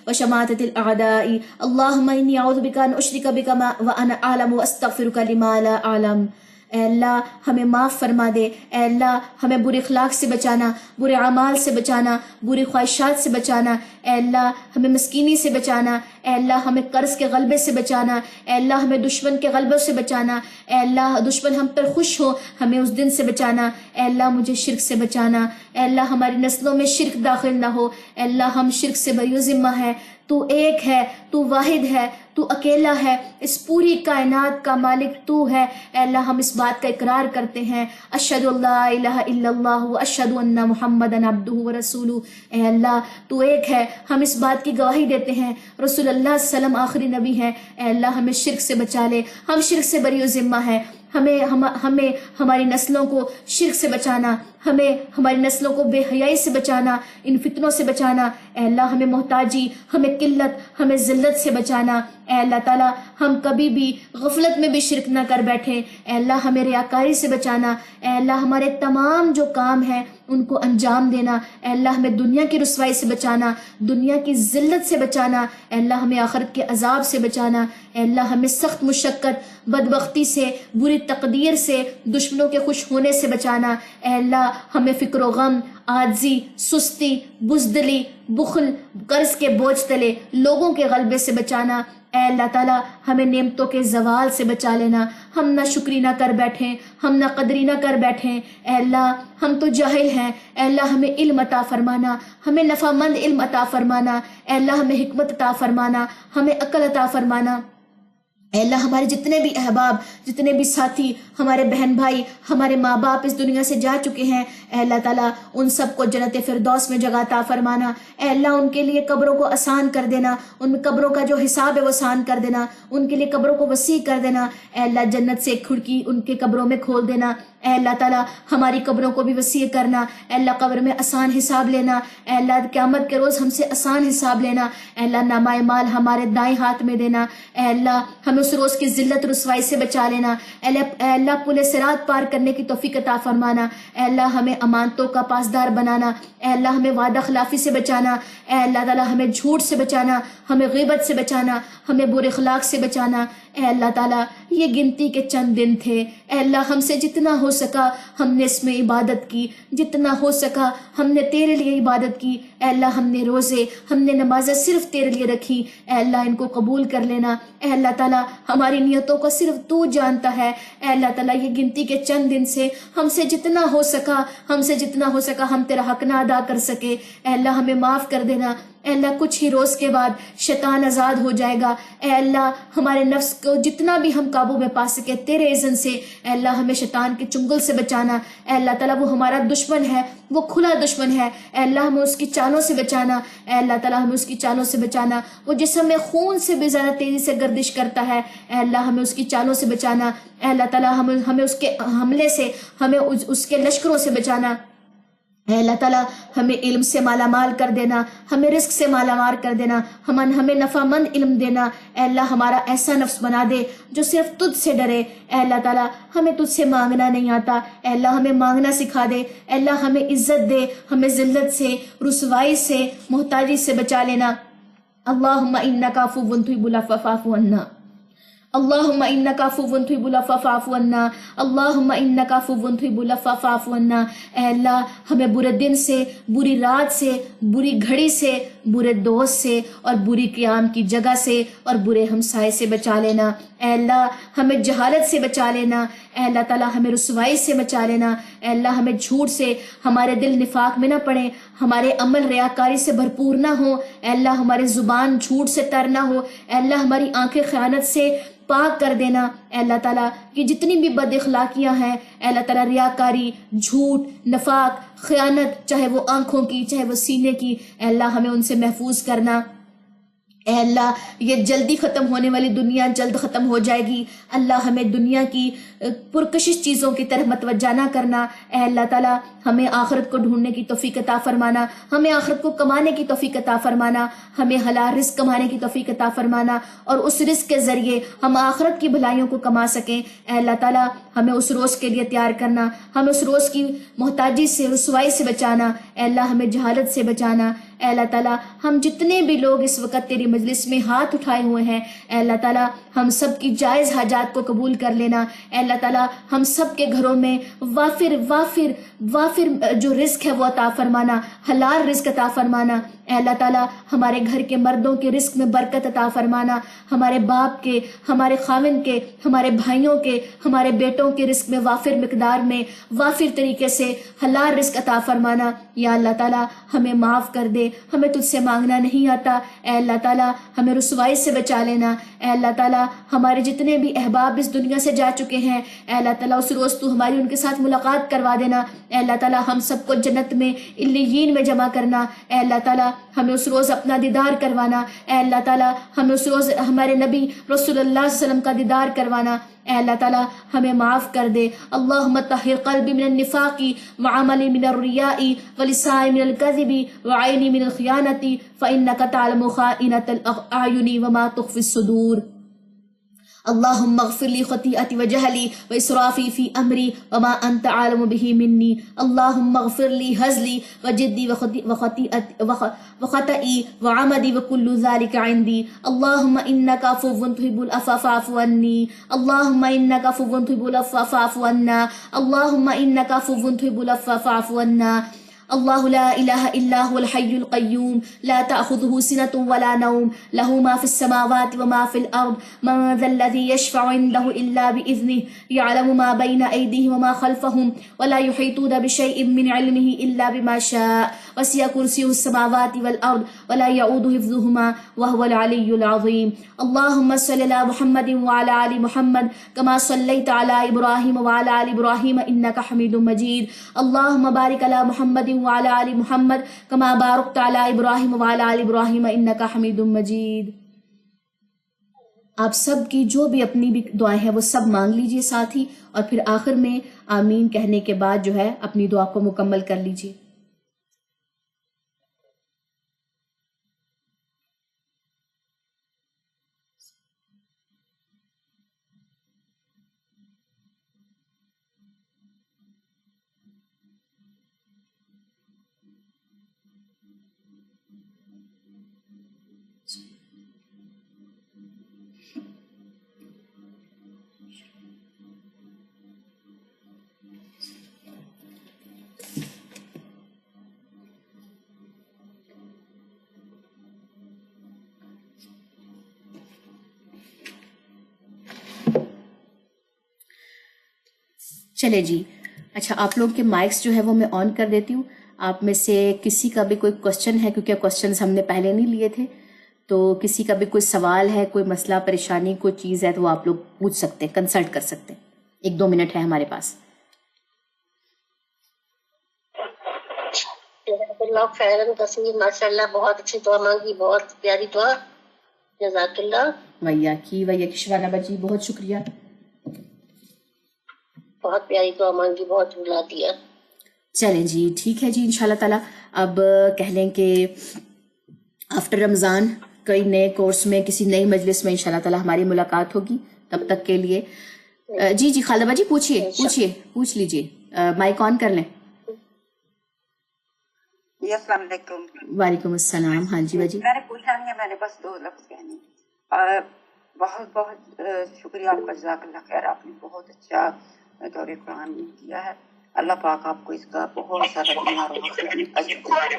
وشماتة الأعداء. اللهم إني أعوذ بك أن أشرك بك وأنا أعلم وأستغفرك لما لا أعلم. اے اللہ ہمیں معاف فرما دے، اے اللہ ہمیں برے اخلاق سے بچانا، برے اعمال سے بچانا، بری خواہشات سے بچانا، اے اللہ ہمیں مسکینی سے بچانا، اے اللہ ہمیں قرض کے غلبے سے بچانا، اے اللہ ہمیں دشمن کے غلبے سے بچانا، اے اللہ دشمن ہم پر خوش ہو ہمیں اس دن سے بچانا، اے اللہ مجھے شرک سے بچانا، اے اللہ ہماری نسلوں میں شرک داخل نہ ہو، اے اللہ ہم شرک سے بری ذمہ ہے، تو ایک ہے، تو واحد ہے، تو اکیلا ہے، اس پوری کائنات کا مالک تو ہے۔ اے اللہ ہم اس بات کا اقرار کرتے ہیں، اشہد ان لا الہ الا اللہ واشہد ان محمدًا عبدہ ورسولہ۔ اے اللہ تو ایک ہے، ہم اس بات کی گواہی دیتے ہیں، رسول اللہ صلی اللہ علیہ وسلم آخری نبی ہے۔ اے اللہ ہمیں شرک سے بچا لے، ہم شرک سے بری ذمہ ہے، ہمیں ہماری نسلوں کو شرک سے بچانا، ہمیں ہماری نسلوں کو بے حیائی سے بچانا، ان فتنوں سے بچانا۔ اے اللہ ہمیں محتاجی، ہمیں قلت، ہمیں ذلت سے بچانا۔ اے اللہ تعالیٰ ہم کبھی بھی غفلت میں بھی شرک نہ کر بیٹھے۔ اے اللہ ہمیں ریاکاری سے بچانا۔ اے اللہ ہمارے تمام جو کام ہیں ان کو انجام دینا۔ اے اللہ ہمیں دنیا کی رسوائی سے بچانا، دنیا کی ذلت سے بچانا۔ اے اللہ ہمیں آخرت کے عذاب سے بچانا۔ اے اللہ ہمیں سخت مشقت، بدبختی سے، بری تقدیر سے، دشمنوں کے خوش ہونے سے بچانا۔ اے اللہ ہمیں فکر و غم، عاجزی، سستی، بزدلی، بخل، قرض کے بوجھ تلے، لوگوں کے غلبے سے بچانا۔ اے اللہ تعالیٰ ہمیں نعمتوں کے زوال سے بچا لینا، ہم نہ شکری نہ کر بیٹھیں، ہم نہ قدری نہ کر بیٹھیں۔ اے اللہ ہم تو جاہل ہیں، اے اللہ ہمیں علم عطا فرمانا، ہمیں نفع مند علم عطا فرمانا، اے اللہ ہمیں حکمت عطا فرمانا، ہمیں عقل عطا فرمانا۔ اے اللہ ہمارے جتنے بھی احباب، جتنے بھی ساتھی، ہمارے بہن بھائی، ہمارے ماں باپ اس دنیا سے جا چکے ہیں، اے اللہ تعالیٰ ان سب کو جنت فردوس میں جگہ عطا فرمانا۔ اے اللہ ان کے لیے قبروں کو آسان کر دینا، ان قبروں کا جو حساب ہے وہ آسان کر دینا، ان کے لیے قبروں کو وسیع کر دینا۔ اے اللہ جنت سے ایک کھڑکی ان کے قبروں میں کھول دینا۔ اے اللہ تعالیٰ ہماری قبروں کو بھی وسیع کرنا، اے اللہ قبر میں آسان حساب لینا، اے اللہ قیامت کے روز ہم سے آسان حساب لینا، اے اللہ نامہ مال ہمارے دائیں ہاتھ میں دینا، اے اللہ ہمیں اس روز کی ذلت رسوائی سے بچا لینا، اے اللہ پل صراط پار کرنے کی توفیق عطا فرمانا، اے اللہ ہمیں امانتوں کا پاسدار بنانا، اے اللہ ہمیں وعدہ خلافی سے بچانا، اے اللہ تعالیٰ ہمیں جھوٹ سے بچانا، ہمیں غیبت سے بچانا، ہمیں برے اخلاق سے بچانا۔ اے اللہ تعالیٰ یہ گنتی کے چند دن تھے، اے اللہ ہم سے جتنا ہو سکا ہم نے اس میں عبادت کی، جتنا ہو سکا ہم نے تیرے لیے عبادت کی، اے اللہ ہم نے روزے، ہم نے نمازیں صرف تیرے لیے رکھی، اے اللہ ان کو قبول کر لینا۔ اے اللہ تعالیٰ ہماری نیتوں کو صرف تو جانتا ہے، اے اللہ تعالیٰ یہ گنتی کے چند دن سے ہم سے جتنا ہو سکا ہم تیرا حق نہ ادا کر سکے، اے اللہ ہمیں معاف کر دینا۔ اے اللہ کچھ ہی روز کے بعد شیطان آزاد ہو جائے گا، اے اللہ ہمارے نفس کو جتنا بھی ہم قابو میں پا سکے تیرے اذن سے، اے اللہ ہمیں شیطان کے چنگل سے بچانا۔ اے اللہ تعالیٰ وہ ہمارا دشمن ہے، وہ کھلا دشمن ہے، اے اللہ ہمیں اس کی چالوں سے بچانا، اے اللہ تعالیٰ ہمیں اس کی چالوں سے بچانا۔ وہ جسم میں خون سے بھی زیادہ تیزی سے گردش کرتا ہے، اے اللہ ہمیں اس کی چالوں سے بچانا، اے اللہ تعالیٰ ہمیں اس کے حملے سے، ہمیں اس کے لشکروں سے بچانا۔ اے اللہ تعالیٰ ہمیں علم سے مالا مال کر دینا، ہمیں رزق سے مالا مال کر دینا، ہمیں نفع مند علم دینا۔ اے اللہ ہمارا ایسا نفس بنا دے جو صرف تجھ سے ڈرے۔ اے اللہ تعالیٰ ہمیں تجھ سے مانگنا نہیں آتا، اے اللہ ہمیں مانگنا سکھا دے۔ اے اللہ ہمیں عزت دے، ہمیں ذلت سے، رسوائی سے، محتاجی سے بچا لینا۔ اللہم انکا عفو تحب العفو فاعف عنا، اللہم انکا عفو تحب العفو فاعف عنا، اللہم انکا عفو تحب العفو فاعف عنا۔ اے اللہ ہمیں برے دن سے، بری رات سے، بری گھڑی سے، برے دوست سے اور بری قیام کی جگہ سے اور برے ہمسائے سے بچا لینا۔ اے اللہ ہمیں جہالت سے بچا لینا، اے اللہ تعالیٰ ہمیں رسوائی سے بچا لینا، اے اللہ ہمیں جھوٹ سے، ہمارے دل نفاق میں نہ پڑیں، ہمارے عمل ریاکاری سے بھرپور نہ ہو، اے اللہ ہمارے زبان جھوٹ سے تر نہ ہو، اے اللہ ہماری آنکھیں خیانت سے پاک کر دینا۔ اے اللہ تعالیٰ یہ جتنی بھی بد اخلاقیاں ہیں، اے اللہ تعالیٰ ریاکاری، جھوٹ، نفاق، خیانت، چاہے وہ آنکھوں کی چاہے وہ سینے کی، اے اللہ ہمیں ان سے محفوظ کرنا۔ اے اللہ یہ جلدی ختم ہونے والی دنیا جلد ختم ہو جائے گی، اللہ ہمیں دنیا کی پرکشش چیزوں کی طرف متوجہ نہ کرنا۔ اے اللہ تعالیٰ ہمیں آخرت کو ڈھونڈنے کی توفیق عطا فرمانا، ہمیں آخرت کو کمانے کی توفیق عطا فرمانا، ہمیں حلال رزق کمانے کی توفیق عطا فرمانا، اور اس رزق کے ذریعے ہم آخرت کی بھلائیوں کو کما سکیں۔ اے اللہ تعالیٰ ہمیں اس روز کے لیے تیار کرنا، ہمیں اس روز کی محتاجی سے، رسوائی سے بچانا، اے اللہ ہمیں جہالت سے بچانا۔ اے اللہ تعالیٰ ہم جتنے بھی لوگ اس وقت تیری مجلس میں ہاتھ اٹھائے ہوئے ہیں، اے اللہ تعالیٰ ہم سب کی جائز حاجات کو قبول کر لینا۔ اے اللہ تعالیٰ ہم سب کے گھروں میں وافر وافر وافر جو رزق ہے وہ عطا فرمانا، حلال رزق عطا فرمانا۔ اے اللہ تعالیٰ ہمارے گھر کے مردوں کے رزق میں برکت عطا فرمانا، ہمارے باپ کے، ہمارے خاوند کے، ہمارے بھائیوں کے، ہمارے بیٹوں کے رزق میں وافر مقدار میں، وافر طریقے سے حلال رزق عطا فرمانا۔ یا اللہ تعالیٰ ہمیں معاف کر دے، ہمیں تجھ سے مانگنا نہیں آتا، اے اللہ تعالیٰ ہمیں رسوائی سے بچا لینا۔ اے اللہ تعالیٰ ہمارے جتنے بھی احباب اس دنیا سے جا چکے ہیں، اے اللہ تعالیٰ اس روز تو ہماری ان کے ساتھ ملاقات کروا دینا۔ اے اللہ تعالیٰ ہم سب کو جنت میں علیین میں جمع کرنا۔ اے اللہ تعالیٰ ہمیں اس روز اپنا دیدار کروانا۔ اے اللہ تعالیٰ ہمیں اس روز ہمارے نبی رسول اللہ صلی اللہ علیہ وسلم کا دیدار کروانا۔ اے اللہ تعالیٰ ہمیں معاف کر دے۔ اللہم طہر قلبی من النفاق وعملی من الریاء ولسانی من الکذب وعینی من الخیانت فإنک تعلم خائنۃ الاعین وما تخفی الصدور۔ اللهم اغفر لي خطيئتي وجهلي وإسرافي في أمري وما أنت عالم به مني، اللهم اغفر لي هزلي وجدي وخطئي وعمدي وكل ذلك عندي، اللهم إنك عفو تحب العفو فاعف عني، اللهم إنك عفو تحب العفو فاعف عنا، اللهم إنك عفو تحب العفو فاعف عنا۔ اللہ لا الہ الا هو الحی القیوم لا تأخذه سنة ولا نوم له ما في السماوات وما في الأرض من ذا الذي يشفع عنده إلا بإذنه يعلم ما بين أيديهم وما خلفهم ولا يحيطون بشيء من علمه إلا بما شاء وسع كرسيه السماوات والأرض ولا يعود حفظهما وهو العلي العظيم۔ اللهم صل على محمد وعلى آل محمد كما صليت على إبراهيم وعلى آل إبراهيم إنك حميد مجيد، اللهم بارك على محمد وعلى آل محمد كما باركت على إبراهيم وعلى آل إبراهيم إنك حميد مجيد۔ آپ سب کی جو بھی اپنی بھی دعائیں ہیں وہ سب مانگ لیجئے ساتھ ہی، اور پھر آخر میں آمین کہنے کے بعد جو ہے اپنی دعا کو مکمل کر لیجئے۔ چلے جی، اچھا آپ لوگ کے مائکس جو ہے وہ میں آن کر دیتی ہوں۔ آپ میں سے کسی کا بھی کوئی کوشچن ہے، کیونکہ کوشچنز ہم نے پہلے نہیں لیے تھے، تو کسی کا بھی کوئی سوال ہے، کوئی مسئلہ پریشانی کوئی چیز ہے تو وہ آپ لوگ پوچھ سکتے ہیں، کنسلٹ کر سکتے ہیں۔ 1-2 منٹ ہے ہمارے پاس۔ اللہ خیرن تصویر، ماشاء اللہ بہت اچھی دعا مانگی، بہت پیاری دعا، جزاک اللہ۔ ویا کی شبانہ بجی بہت شکریہ، بہت پیاری دعا مانگی، بہت بلا دیا۔ چلیں جی ٹھیک ہے جی، انشاءاللہ تعالیٰ اب کہہ لیں کہ آفٹر رمضان کوئی نئے کورس میں کسی نئی مجلس میں انشاءاللہ تعالیٰ ہماری ملاقات ہوگی، تب تک کے لیے جی جی خالدہ باجی پوچھ لیجئے، مائک آن کر لیں۔ جی السلام علیکم۔ وعلیکم السلام۔ ہاں جی باجی، میں نے پوچھا نہیں ہے، میں نے بس 2 لفظ کہنے۔ بہت بہت شکریہ آپ کا، جزاک اللہ خیر، آپ نے بہت اچھا دور قرآن کیا ہے۔ اللہ پاک آپ کو اس کا بہت سارا دنیا اور آخرت میں اجر دے، اور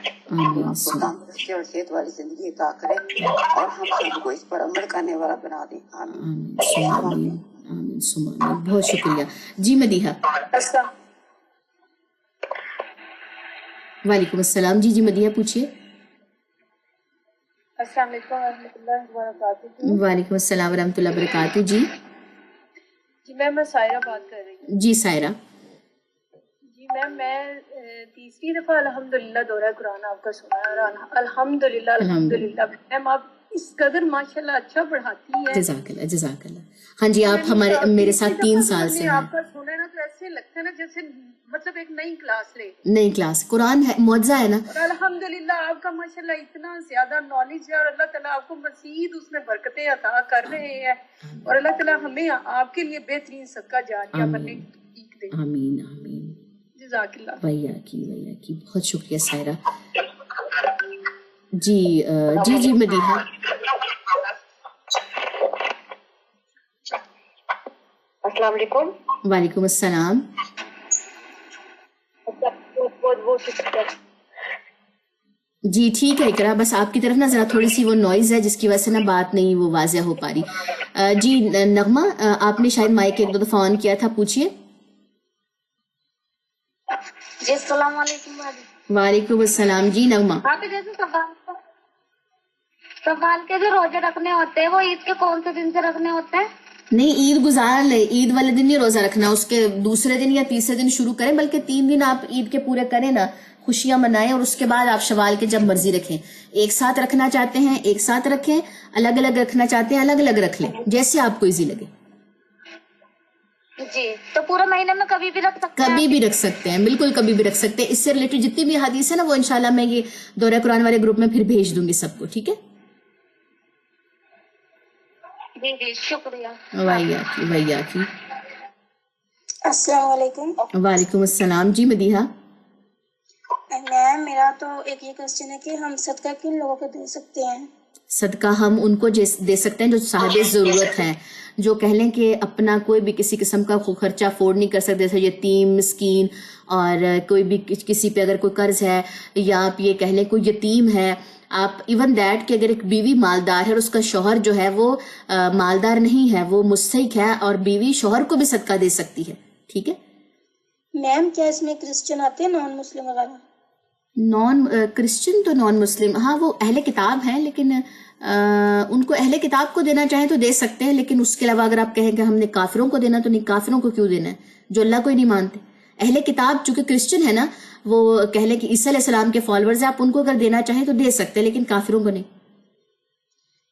آپ کو تندرستی اور صحت والی زندگی عطا کرے، اور ہم سب کو اس پر عمل کرنے والا بنا دے، آمین۔ آمین آمین ثم آمین۔ بہت شکریہ جی مدیحہ۔ وعلیکم السلام، جی جی مدیحہ پوچھیے۔ السلام علیکم ورحمۃ اللہ وبرکاتہ۔ وعلیکم السلام ورحمۃ اللہ وبرکاتہ۔ جی جی میم میں سائرہ بات کر رہی ہوں۔ جی سائرہ۔ جی میم میں تیسری دفعہ الحمدللہ دورہ قرآن آپ کا سنا ہے، اور الحمدللہ میم آپ اس قدر ماشاءاللہ اچھا پڑھاتی ہیں۔ جزاک اللہ جزاک اللہ۔ ہاں جی آپ میرے ساتھ 3 سال سے ہیں۔ آپ کا سنا ہے نا تو ایسے لگتا ہے نا جیسے مطلب ایک نئی کلاس لے، نئی کلاس قرآن ہے، معجزہ ہے نا۔ اور الحمدللہ آپ کا ماشاءاللہ اتنا زیادہ نالج ہے، اور اللہ تعالیٰ آپ کو مزید اس میں برکتیں عطا کر رہے ہیں، اور اللہ تعالیٰ ہمیں آپ کے لیے بہترین صدقہ جاریہ بننے کی توفیق دے۔ آمین آمین۔ جزاک اللہ۔ ویا کی بہت شکریہ سائرہ۔ جی جی جی مدیحہ۔ السلام علیکم۔ وعلیکم السلام۔ بہت شکریہ۔ جی ٹھیک ہے اقرا، بس آپ کی طرف نا ذرا تھوڑی سی وہ نوائز ہے جس کی وجہ سے نا بات نہیں وہ واضح ہو پا رہی۔ جی نغمہ آپ نے شاید مائک 1-2 دفعہ آن کیا تھا، پوچھیے۔ جی السلام علیکم۔ وعلیکم السلام، جی نغمہ۔ آپ جیسے سوال کے جو روزے رکھنے ہوتے ہیں وہ عید کے کون سے دن سے رکھنے ہوتے ہیں؟ نہیں عید گزار لے، عید والے دن نہیں روزہ رکھنا، اس کے دوسرے دن یا تیسرے دن شروع کریں، بلکہ 3 دن آپ عید کے پورے کریں نا، خوشیاں منائیں، اور اس کے بعد آپ شوال کے جب مرضی رکھیں۔ ایک ساتھ رکھنا چاہتے ہیں ایک ساتھ رکھیں، الگ الگ رکھنا چاہتے ہیں الگ الگ رکھ لیں، جیسے آپ کو ایزی لگے۔ جی تو پورے مہینے میں کبھی بھی رکھ سکتے ہیں؟ کبھی بھی رکھ سکتے ہیں، بالکل کبھی بھی رکھ سکتے ہیں۔ اس سے ریلیٹڈ جتنی بھی حدیث ہے نا وہ انشاءاللہ میں یہ دورہ قرآن والے گروپ میں پھر بھیج دوں گی سب کو، ٹھیک ہے؟ جی جی شکریہ۔ ویا کی۔ السلام علیکم۔ وعلیکم السلام، جی مدیحہ۔ میم میرا تو ایک یہ کوشچن ہے کہ ہم صدقہ کن لوگوں کو دے سکتے ہیں؟ صدقہ ہم ان کو دے سکتے ہیں جو صاحب ضرورت ہیں، جو کہہ لیں کہ اپنا کوئی بھی کسی قسم کا خرچہ افورڈ نہیں کر سکتے، جیسے یتیم مسکین، اور کوئی بھی کسی پہ اگر کوئی قرض ہے، یا آپ یہ کہہ لیں کوئی یتیم ہے، آپ ایون دیٹ کہ اگر ایک بیوی مالدار ہے اور اس کا شوہر جو ہے وہ مالدار نہیں ہے، وہ مستحق ہے، اور بیوی شوہر کو بھی صدقہ دے سکتی ہے، ٹھیک ہے؟ میم کیا اس میں کرسچن آتے ہیں، نان مسلم وغیرہ؟ نان کرسچن تو نان مسلم، ہاں وہ اہل کتاب ہیں، لیکن ان کو اہل کتاب کو دینا چاہیں تو دے سکتے ہیں، لیکن اس کے علاوہ اگر آپ کہیں کہ ہم نے کافروں کو دینا تو نہیں، کافروں کو کیوں دینا ہے جو اللہ کو ہی نہیں مانتے؟ اہل کتاب چونکہ کرسچن ہے نا، وہ کہہ لیں کہ عیسیٰ علیہ السلام کے فالوورز ہیں، آپ ان کو اگر دینا چاہیں تو دے سکتے ہیں، لیکن کافروں کو نہیں۔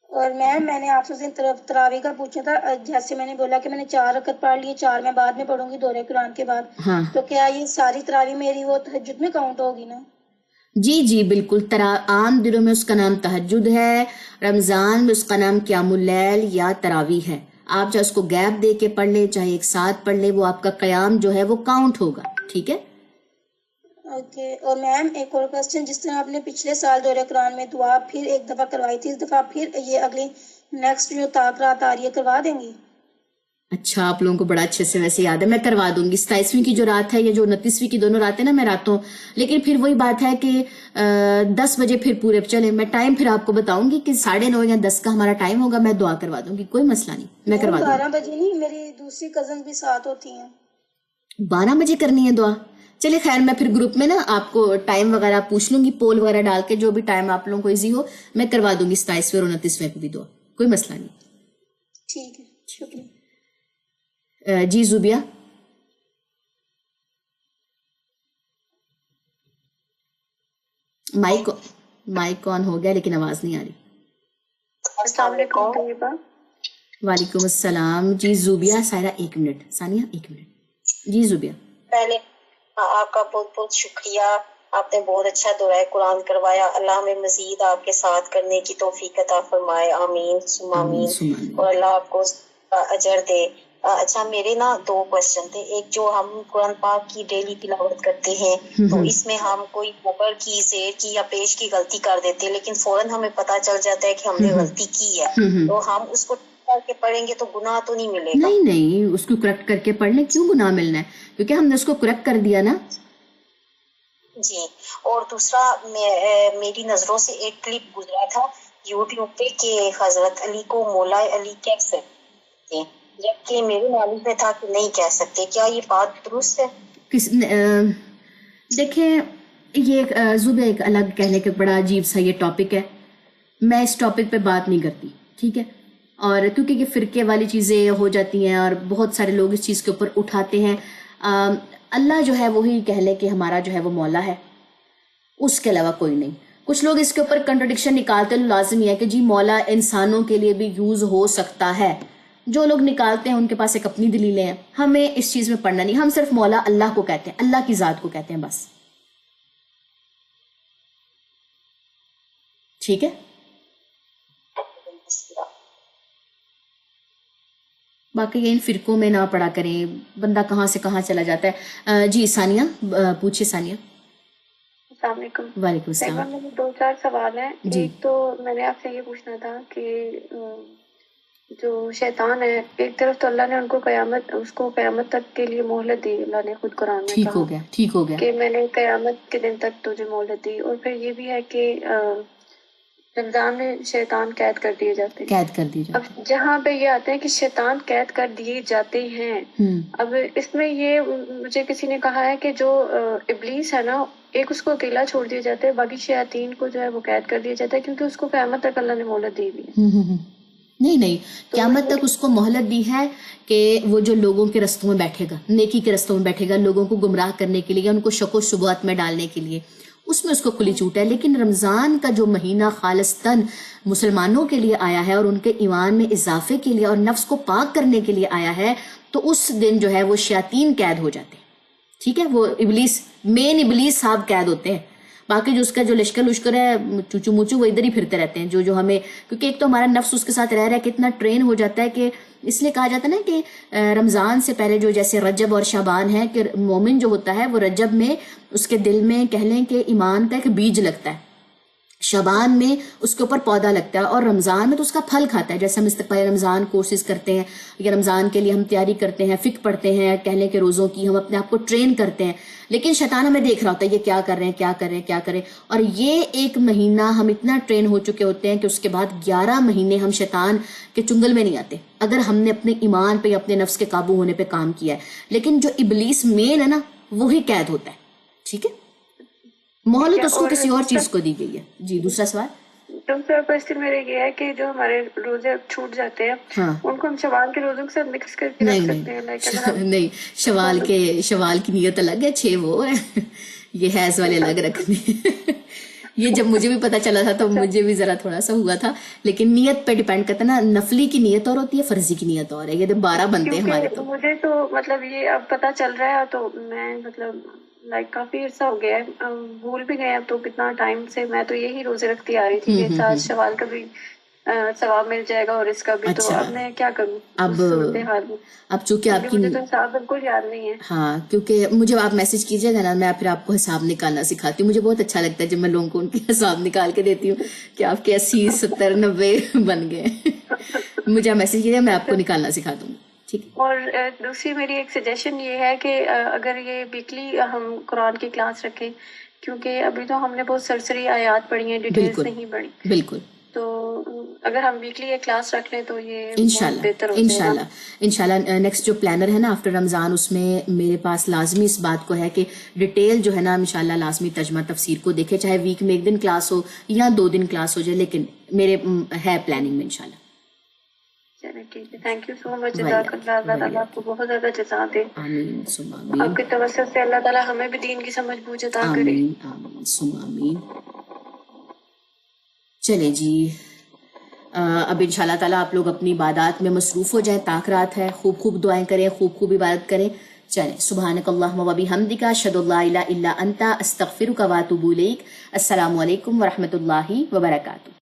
اور میم میں نے آپ سے تراویح کا پوچھا تھا، جیسے میں نے بولا کہ میں نے 4 رکعت پڑھ لی، 4 میں بعد میں پڑھوں گی دورہ قرآن کے بعد، ہاں تو کیا یہ ساری تراویح میری وہ تہجد میں کاؤنٹ ہوگی نا؟ جی جی بالکل، عام دنوں میں اس کا نام تہجد ہے، رمضان میں اس کا نام قیام اللیل یا تراویح ہے۔ آپ چاہے اس کو گیپ دے کے پڑھ لیں چاہے ایک ساتھ پڑھ لیں، وہ آپ کا قیام جو ہے وہ کاؤنٹ ہوگا، ٹھیک ہے؟ اوکے۔ اور میم ایک اور کوسچن، جس طرح آپ نے پچھلے سال دورہ قرآن میں دعا پھر ایک دفعہ کروائی تھی، اس دفعہ پھر یہ اگلی نیکسٹ جو رات آ رہی ہے کروا دیں گی؟ اچھا آپ لوگوں کو بڑا اچھے سے ویسے یاد ہے، میں کروا دوں گی 27ویں کی جو رات ہے یا جو 29ویں کی دونوں راتیں نا میں راتوں، لیکن پھر وہی بات ہے کہ 10 بجے پھر پورے چلیں، میں ٹائم پھر آپ کو بتاؤں گی کہ 9:30 یا 10 کا ہمارا ٹائم ہوگا، میں دعا کروا دوں گی، کوئی مسئلہ نہیں، میں کروا دوں گی۔ 12 بجے نہیں، میری دوسری کزن بھی ساتھ ہوتی ہیں۔ 12 بجے کرنی ہے دعا؟ چلے خیر، میں پھر گروپ میں نا آپ کو ٹائم وغیرہ پوچھ لوں گی، پول وغیرہ ڈال کے، جو بھی ٹائم آپ لوگوں کو ایزی ہو میں کروا دوں گی 27ویں اور 29ویں پہ بھی دعا، کوئی مسئلہ نہیں۔ ٹھیک ہے، شکریہ۔ جی زوبیہ۔ مائک آن ہو گیا لیکن آواز نہیں آ رہی۔ السلام علیکم۔ وعلیکم السلام، جی زوبیہ۔ سائرہ 1 منٹ، ثانیہ 1 منٹ، جی زوبیہ۔ پہلے آپ کا بہت بہت شکریہ، آپ نے بہت اچھا دورہ قرآن کروایا، اللہ ہمیں مزید آپ کے ساتھ کرنے کی توفیق عطا فرمائے، آمین ثم آمین، اور اللہ آپ کو اجر دے۔ اچھا میرے نا 2 کوشچن تھے، ایک جو ہم قرآن پاک کی ڈیلی تلاوت کرتے ہیں تو اس میں ہم کوئی اوپر کی زیر کی یا پیش کی غلطی کر دیتے ہیں، لیکن فوراً ہمیں پتہ چل جاتا ہے کہ ہم نے غلطی کی ہے، تو ہم اس کو کر کے پڑھیں گے تو گناہ تو نہیں ملے گا؟ نہیں اس کو کریکٹ کر کے پڑھ لیں، کیوں گناہ ملنا ہے؟ کیونکہ ہم نے اس کو کریکٹ کر دیا نا. جی. اور دوسرا میری نظروں سے ایک کلپ گزرا تھا یوٹیوب پہ کہ حضرت علی کو مولا علی کہہ سکتے ہیں، جبکہ میرے نالج میں تھا کہ نہیں کہہ سکتے. کیا یہ بات درست ہے؟ دیکھیں یہ زبہ ایک الگ کہنے کے بڑا عجیب سا یہ ٹاپک ہے. میں اس ٹاپک پہ بات نہیں کرتی، ٹھیک ہے؟ اور کیونکہ یہ فرقے والی چیزیں ہو جاتی ہیں اور بہت سارے لوگ اس چیز کے اوپر اٹھاتے ہیں. اللہ جو ہے وہی کہہ لے کہ ہمارا جو ہے وہ مولا ہے، اس کے علاوہ کوئی نہیں. کچھ لوگ اس کے اوپر کنٹرڈکشن نکالتے ہیں، لازم یہ ہے کہ جی مولا انسانوں کے لیے بھی یوز ہو سکتا ہے. جو لوگ نکالتے ہیں ان کے پاس ایک اپنی دلیلیں ہیں، ہمیں اس چیز میں پڑھنا نہیں. ہم صرف مولا اللہ کو کہتے ہیں، اللہ کی ذات کو کہتے ہیں بس. ٹھیک ہے؟ باقی یہ ان فرقوں میں نہ پڑا کریں، بندہ کہاں سے کہاں چلا جاتا ہے. جی ثانیہ پوچھیے. ثانیہ السلام علیکم. وعلیکم السلام. میرے 2-4 سوال ہیں. جی. ایک تو میں نے آپ سے یہ پوچھنا تھا کہ جو شیطان ہے، ایک طرف تو اللہ نے اس کو قیامت تک کے لیے مہلت دی. اللہ نے خود قرآن میں ٹھیک ہو گیا کہ میں نے قیامت کے دن تک تجھے مہلت دی. اور پھر یہ بھی ہے کہ رمضان میں شیطان قید کر دیے جاتے ہیں. اب جہاں پہ یہ آتے ہیں کہ شیطان قید کر دیے جاتے ہیں، اب اس میں یہ مجھے کسی نے کہا ہے کہ جو ابلیس ہے نا، ایک اس کو اکیلا چھوڑ دیا جاتا ہے، باقی شیاطین کو جو ہے وہ قید کر دیا جاتا ہے، کیونکہ اس کو قیامت تک اللہ نے مہلت دی ہوئی ہے. نہیں قیامت تک اس کو مہلت دی ہے کہ وہ جو لوگوں کے رستوں میں بیٹھے گا، نیکی کے رستوں میں بیٹھے گا، لوگوں کو گمراہ کرنے کے لیے یا ان کو شک و شبہات میں ڈالنے کے لیے، اس میں اس کو کھلی چھوٹ ہے. لیکن رمضان کا جو مہینہ خالصتاً مسلمانوں کے لیے آیا ہے اور ان کے ایمان میں اضافے کے لیے اور نفس کو پاک کرنے کے لیے آیا ہے، تو اس دن جو ہے وہ شیاطین قید ہو جاتے ہیں. ٹھیک ہے؟ وہ ابلیس، مین ابلیس صاحب قید ہوتے ہیں. باقی جو اس کا جو لشکر ہے چوچو موچو، وہ ادھر ہی پھرتے رہتے ہیں. جو ہمیں، کیونکہ ایک تو ہمارا نفس اس کے ساتھ رہ کہ اتنا ٹرین ہو جاتا ہے کہ اس لیے کہا جاتا ہے نا کہ رمضان سے پہلے جو جیسے رجب اور شعبان ہے، کہ مومن جو ہوتا ہے وہ رجب میں اس کے دل میں کہہ لیں کہ ایمان کا ایک بیج لگتا ہے، شعبان میں اس کے اوپر پودا لگتا ہے، اور رمضان میں تو اس کا پھل کھاتا ہے. جیسے ہم استقبال رمضان کورسز کرتے ہیں یا رمضان کے لیے ہم تیاری کرتے ہیں، فقہ پڑھتے ہیں، کہہ لیں کہ روزوں کی ہم اپنے آپ کو ٹرین کرتے ہیں. لیکن شیطان ہمیں دیکھ رہا ہوتا ہے یہ کیا کر رہے ہیں. اور یہ ایک مہینہ ہم اتنا ٹرین ہو چکے ہوتے ہیں کہ اس کے بعد 11 مہینے ہم شیطان کے چنگل میں نہیں آتے، اگر ہم نے اپنے ایمان پہ یا اپنے نفس کے قابو ہونے پہ کام کیا ہے. لیکن جو ابلیس مین ہے نا، وہی قید ہوتا ہے. ٹھیک ہے؟ مہلت اس کو کسی اور چیز کو دی گئی ہے. جی دوسرا سوال. دوسرا کوشچن میرا یہ ہے کہ جو ہمارے روزے چھوٹ جاتے ہیں، ان کو ہم شوال کے روزوں کے ساتھ مکس کر کے رکھ سکتے ہیں؟ نہیں، شوال کی نیت الگ ہے، 6 وہ ہے، یہ حیض والے الگ رکھنے. یہ جب مجھے بھی پتا چلا تھا تو مجھے بھی ذرا تھوڑا سا ہوا تھا، لیکن نیت پہ ڈیپینڈ کرتا ہے نا. نفلی کی نیت اور ہوتی ہے، فرضی کی نیت اور ہے. یہ 12 بنتے ہیں ہمارے. تو مجھے تو مطلب یہ اب پتا چل رہا ہے، تو میں مطلب کافی عرصہ ہو گیا ہے، بھول بھی گئے اب تو کتنا ٹائم سے. میں تو یہی روزے رکھتی آ رہی تھی کہ ساتھ شوال کا بھی ثواب مل جائے گا اور اس کا بھی. تو اب میں کیا کروں اب چونکہ آپ کی مجھے تو حساب بالکل یاد نہیں ہے. ہاں، کیونکہ مجھے آپ میسج کیجیے گا نا، میں پھر آپ کو حساب نکالنا سکھاتی ہوں. مجھے بہت اچھا لگتا ہے جب میں لوگوں کو ان کے حساب نکال کے دیتی ہوں کہ آپ کے 80 70 90 بن گئے. مجھے آپ میسج کیجیے، میں آپ کو نکالنا سکھا دوں گی. ٹھیک. اور دوسری میری ایک سجیشن یہ ہے کہ اگر یہ ویکلی ہم قرآن کی کلاس رکھیں، کیونکہ ابھی تو ہم نے بہت سرسری آیات پڑھی ہیں، ڈیٹیلز نہیں پڑھی. بالکل. تو اگر ہم ویکلی یہ کلاس رکھ لیں تو یہ بہتر ہو جائے گا. انشاءاللہ نیکسٹ جو پلانر ہے نا آفٹر رمضان، اس میں میرے پاس لازمی اس بات کو ہے کہ ڈیٹیل جو ہے نا انشاءاللہ لازمی ترجمہ تفسیر کو دیکھے، چاہے ویک میں 1 دن کلاس ہو یا 2 دن کلاس ہو جائے، لیکن میرے ہے پلاننگ میں انشاءاللہ. چلیں ٹھیک ہے. تھینک یو سو مچ. جزاک اللہ. اللہ تعالیٰ آپ کو بہت زیادہ جزا دے. آمین ثم آمین. آپ کے توسط سے اللہ تعالیٰ ہمیں بھی دین کی سمجھ بوجھ عطا کرے. آمین آمین ثم آمین. چلیں جی، اب انشاءاللہ تعالیٰ آپ لوگ اپنی عبادات میں مصروف ہو جائیں. طاق رات ہے، خوب دعائیں کریں، خوب عبادت کریں. چلیں، سبحانک اللہم و بحمدک، اشہد ان لا الہ الا انت، استغفرک و اتوب الیک. السلام علیکم ورحمۃ اللہ وبرکاتہ.